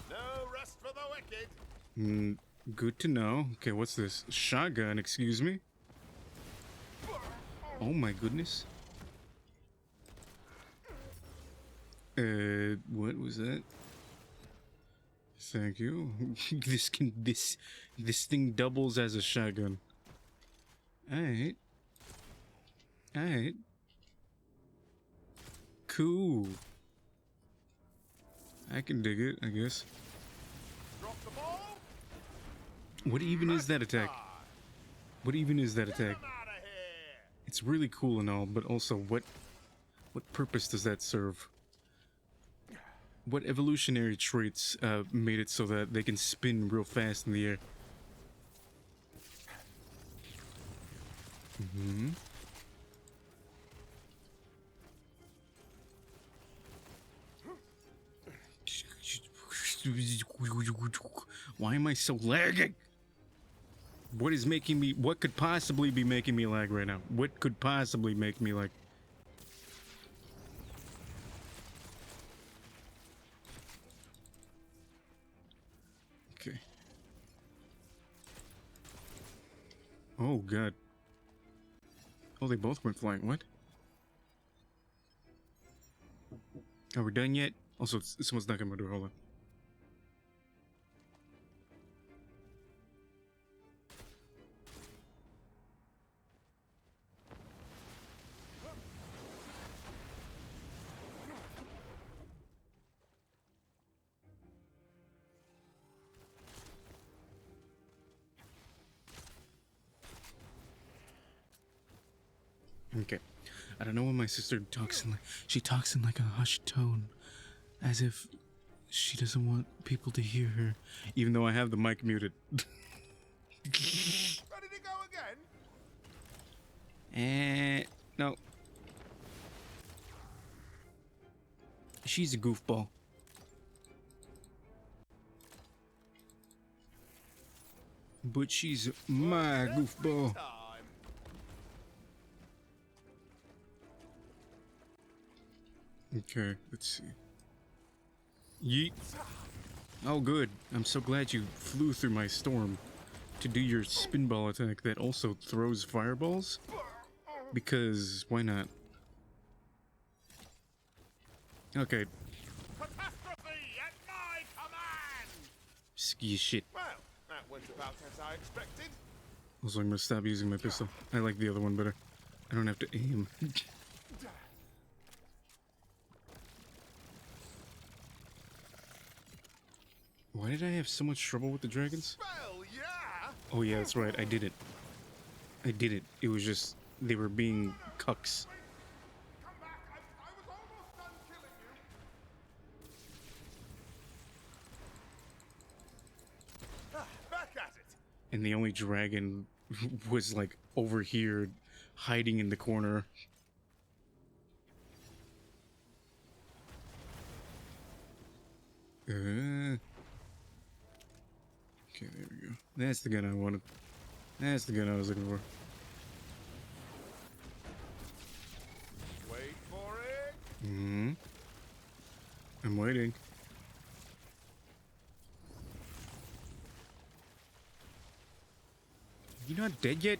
No rest for the wicked. Good to know. Okay, what's this? Shotgun, excuse me? Oh my goodness. What was that? Thank you. This thing doubles as a shotgun. Alright. Alright. Cool. I can dig it, I guess. What even is that attack? What even is that attack? It's really cool and all, but also what purpose does that serve? What evolutionary traits made it so that they can spin real fast in the air? Mm-hmm. Why am I so lagging? What is making me... What could possibly be making me lag right now? What could possibly make me lag? Okay. Oh, God. Oh, they both went flying. What? Are we done yet? Also, someone's knocking on my door. Hold on. Okay. I don't know when my sister talks in like... She talks in like a hushed tone. As if she doesn't want people to hear her. Even though I have the mic muted. Ready to go again? No. She's a goofball. But she's my goofball. Okay, let's see. Yeet. Oh, good. I'm so glad you flew through my storm to do your spinball attack that also throws fireballs. Because why not? Okay. Catastrophe at my command! Ski shit. Well, that went about as I expected. Also, I'm gonna stop using my pistol. I like the other one better. I don't have to aim. Why did I have so much trouble with the dragons? Well, yeah. Oh yeah, that's right. I did it. I did it. It was just they were being cucks. Come back. I was almost done killing you. Back at it. And the only dragon was like over here, hiding in the corner. Okay, there we go. That's the gun I wanted. That's the gun I was looking for. Wait for it. Mm-hmm. I'm waiting. You not dead yet?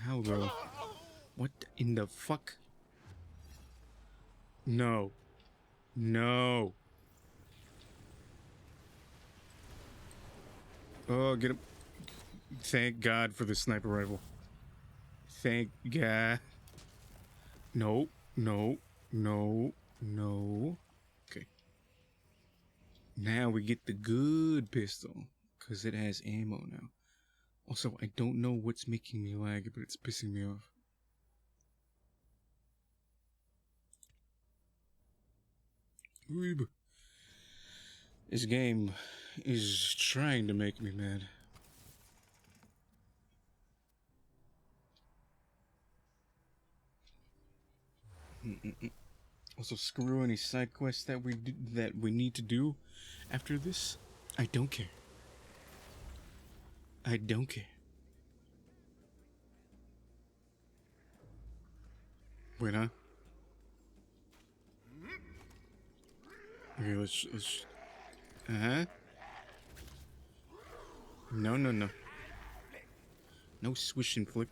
How though? What in the fuck? No. No. Oh, get him. Thank God for the sniper rifle. Thank God. No, no, no, no. Okay. Now we get the good pistol. Because it has ammo now. Also, I don't know what's making me lag, but it's pissing me off. Weeb. This game is trying to make me mad. Also, screw any side quests that we need to do after this. I don't care. I don't care. Wait, huh? Okay, let's uh-huh. No, no, no. No swish and flick.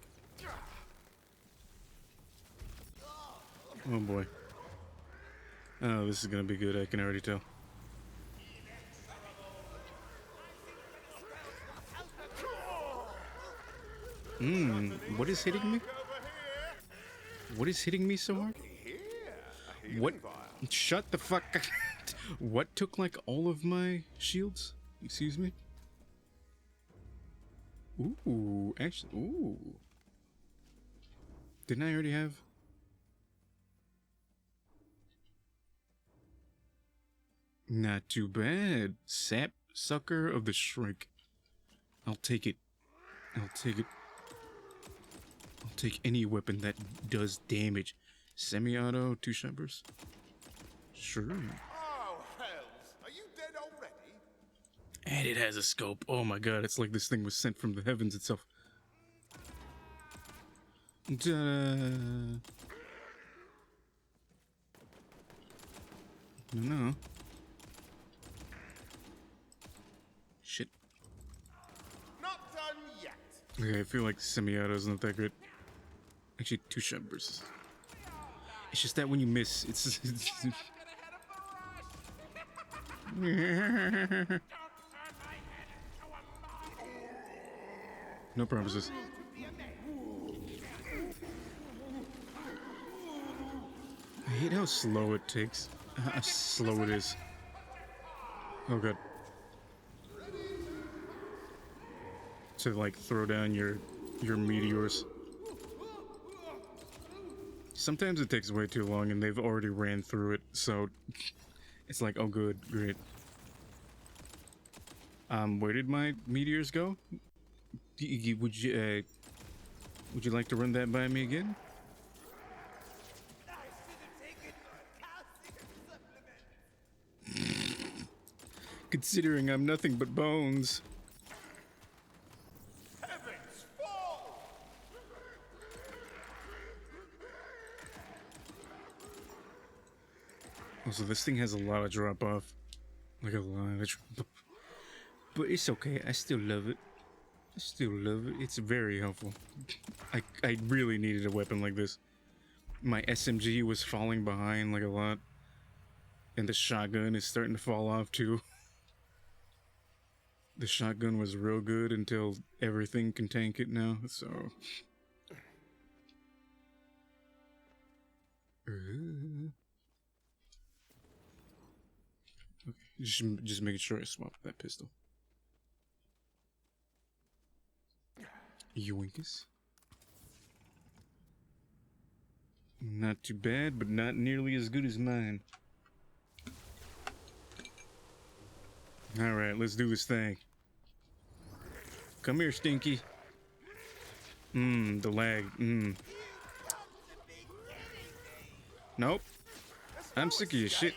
Oh boy. Oh, this is gonna be good, I can already tell. What is hitting me? What is hitting me so hard? What? Shut the fuck up. What took like all of my shields? Excuse me? Ooh, actually, ooh. Didn't I already have? Not too bad. Sap Sucker of the Shrink. I'll take it. I'll take it. I'll take any weapon that does damage. Semi-auto, 2-shot burst. Sure. Oh, hells. Are you dead already? And it has a scope. Oh my god, it's like this thing was sent from the heavens itself. Ta-da. No. Shit. Not done yet. Okay, I feel like semi-auto's not that good. Actually, 2-shot bursts. It's just that when you miss, it's no promises. I hate how slow it takes. How slow it is. Oh god. To like throw down your meteors. Sometimes it takes way too long and they've already ran through it, so it's like, oh good, great. Where did my meteors go? Would you like to run that by me again? Considering I'm nothing but bones. Heavens fall! Also, this thing has a lot of drop off. Like a lot of drop off. But it's okay, I still love it. I still love it. It's very helpful. I really needed a weapon like this. My SMG was falling behind like a lot. And the shotgun is starting to fall off too. The shotgun was real good until everything can tank it now, so... Okay, just making sure I swapped that pistol. Yoinkus. Not too bad, but not nearly as good as mine. Alright, let's do this thing. Come here, Stinky. The lag. Nope. I'm sick of your shit.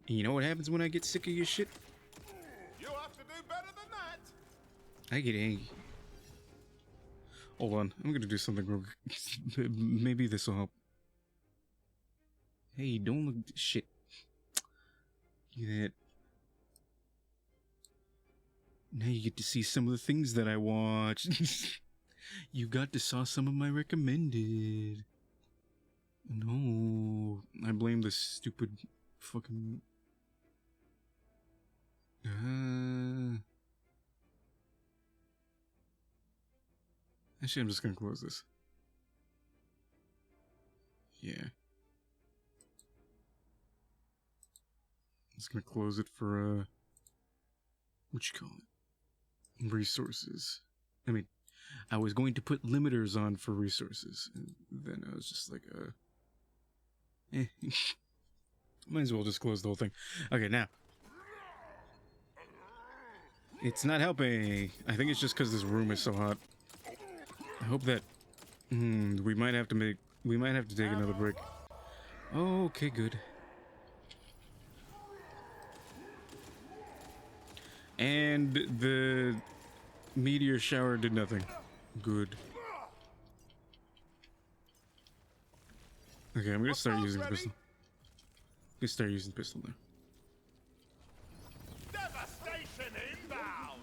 And you know what happens when I get sick of your shit? You have to do better than that. I get angry. Hold on, I'm gonna do something real quick. Maybe this will help. Hey, don't look shit. Look at that. Now you get to see some of the things that I watched. You got to saw some of my recommended. No, I blame the stupid fucking... Actually, I'm just gonna close this. Yeah. I'm just gonna close it for, what you call it? Resources. I mean, I was going to put limiters on for resources, and then I was just like, might as well just close the whole thing. Okay, now. It's not helping. I think it's just because this room is so hot. I hope that, we might have to take another break. Oh, okay, good. And the meteor shower did nothing. Good. Okay, I'm gonna start using the pistol. I'm gonna start using the pistol now. Devastation inbound!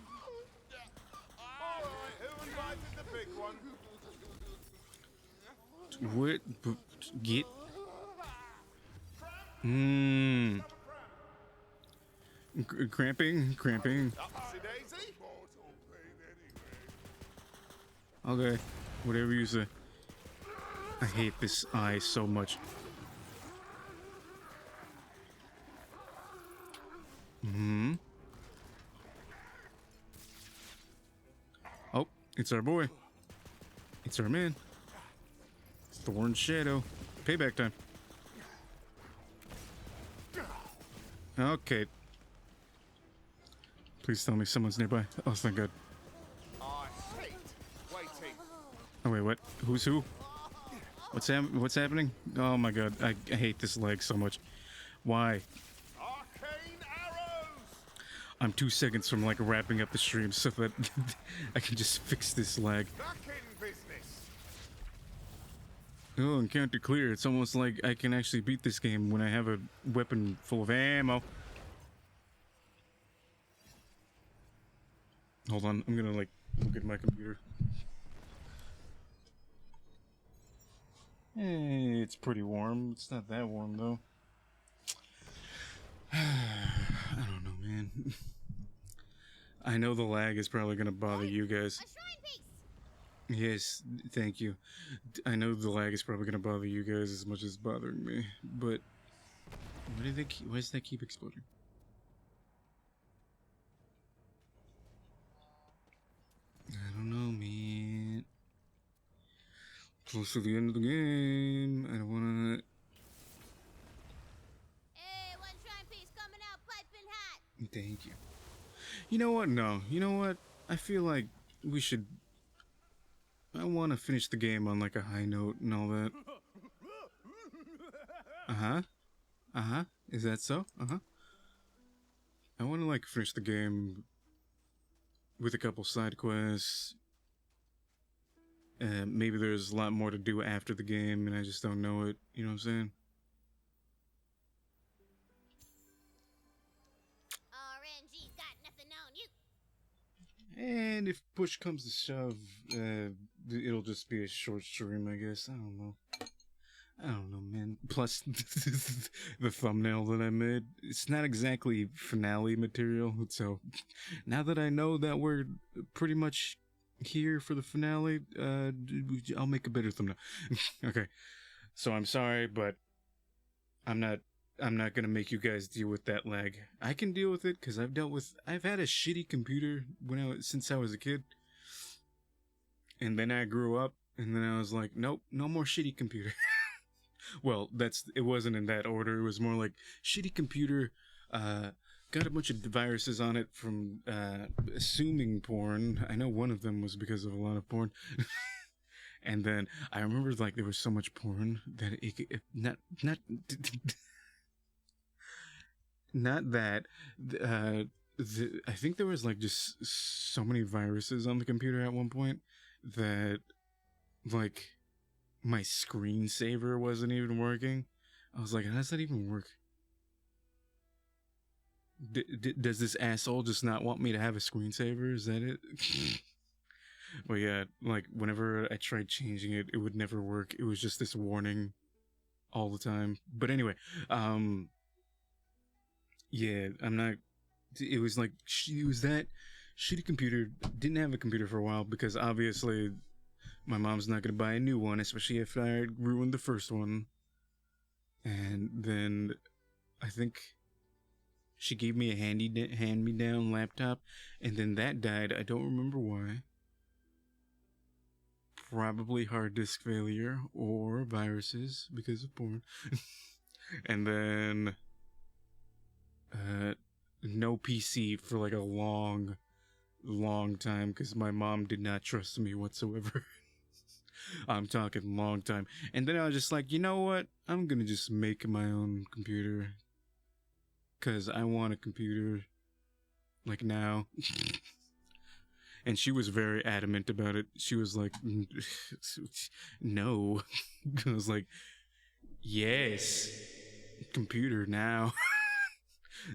Alright, who invited the big one? What? Get. Cramping. Okay, whatever you say. I hate this eye so much. Oh, it's our boy. It's our man. Thorn Shadow. Payback time. Okay. Please tell me someone's nearby. Oh, thank God. I hate waiting. Oh wait, what? Who's who? What's happening? Oh my God, I hate this lag so much. Why? Arcane arrows. I'm 2 seconds from like wrapping up the stream so that I can just fix this lag. Back in business. Oh, encounter clear. It's almost like I can actually beat this game when I have a weapon full of ammo. Hold on, I'm gonna like look at my computer. Hey, it's pretty warm. It's not that warm though. I don't know, man. I know the lag is probably gonna bother you guys. Yes, thank you. I know the lag is probably gonna bother you guys as much as it's bothering me, but why does that keep exploding? I don't know, man. Close to the end of the game. I don't wanna. Hey, one shrine piece coming out piping hot. Thank you. You know what? No. You know what? I feel like we should. I want to finish the game on like a high note and all that. Is that so? I want to like finish the game with a couple side quests. Maybe there's a lot more to do after the game and I just don't know it. You know what I'm saying? RNG's got nothing on you. And if push comes to shove, it'll just be a short stream, I guess. I don't know, man. Plus, the thumbnail that I made, it's not exactly finale material. So, now that I know that we're pretty much here for the finale, I'll make a better thumbnail. Okay. So I'm sorry, but I'm not gonna make you guys deal with that lag. I can deal with it because I've had a shitty computer since I was a kid. And then I grew up and then I was like, nope, no more shitty computer. Well, it wasn't in that order. It was more like shitty computer, got a bunch of viruses on it from, assuming porn. I know one of them was because of a lot of porn. And then I remember like there was so much porn that not that. I think there was like just so many viruses on the computer at one point that like my screensaver wasn't even working. I was like, how does that even work? Does this asshole just not want me to have a screensaver? Is that it? Well, yeah, like whenever I tried changing it, it would never work. It was just this warning all the time. But anyway, yeah, it was like, it was that shitty computer. Didn't have a computer for a while because obviously my mom's not going to buy a new one, especially if I ruined the first one. And then I think she gave me a hand-me-down laptop, and then that died. I don't remember why. Probably hard disk failure or viruses because of porn. And then no PC for like a long time because my mom did not trust me whatsoever. I'm talking long time. And then I was just like, you know what? I'm gonna just make my own computer. Because I want a computer. Like now. And she was very adamant about it. She was like, no. I was like, yes. Computer now.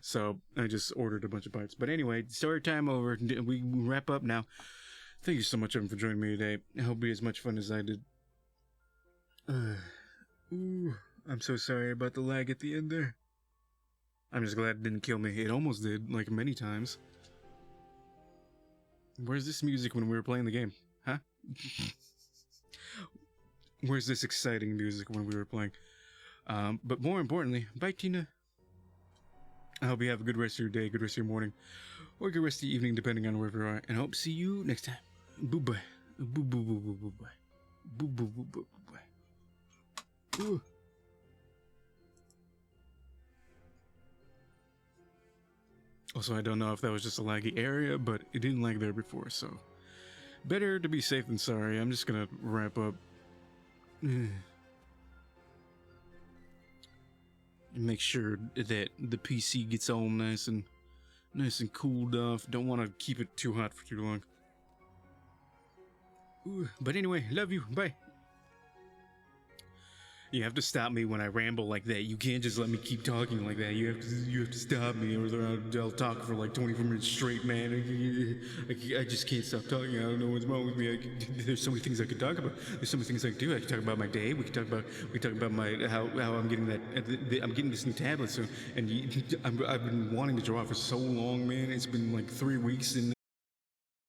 So I just ordered a bunch of parts. But anyway, story time over. We wrap up now. Thank you so much, everyone, for joining me today. I hope you had as much fun as I did. I'm so sorry about the lag at the end there. I'm just glad it didn't kill me. It almost did, like many times. Where's this music when we were playing the game? Huh? Where's this exciting music when we were playing? But more importantly, bye Tina. I hope you have a good rest of your day, good rest of your morning, or good rest of your evening, depending on wherever you are. And I hope to see you next time. Boo-bye. Boo-boo-boo-boo-boo-bye. Boo-boo-boo-boo-bye. Ooh. Also, I don't know if that was just a laggy area, but it didn't lag there before, so better to be safe than sorry. I'm just gonna wrap up. And make sure that the PC gets all nice and cooled off. Don't want to keep it too hot for too long. Ooh, but anyway, love you. Bye. You have to stop me when I ramble like that. You can't just let me keep talking like that. You have to stop me, or I'll talk for like 24 minutes straight, man. I just can't stop talking. I don't know what's wrong with me. There's so many things I could talk about. There's so many things I could do. I could talk about my day. We could talk about my how I'm getting that. I'm getting this new tablet. So I've been wanting to draw for so long, man. It's been like 3 weeks, and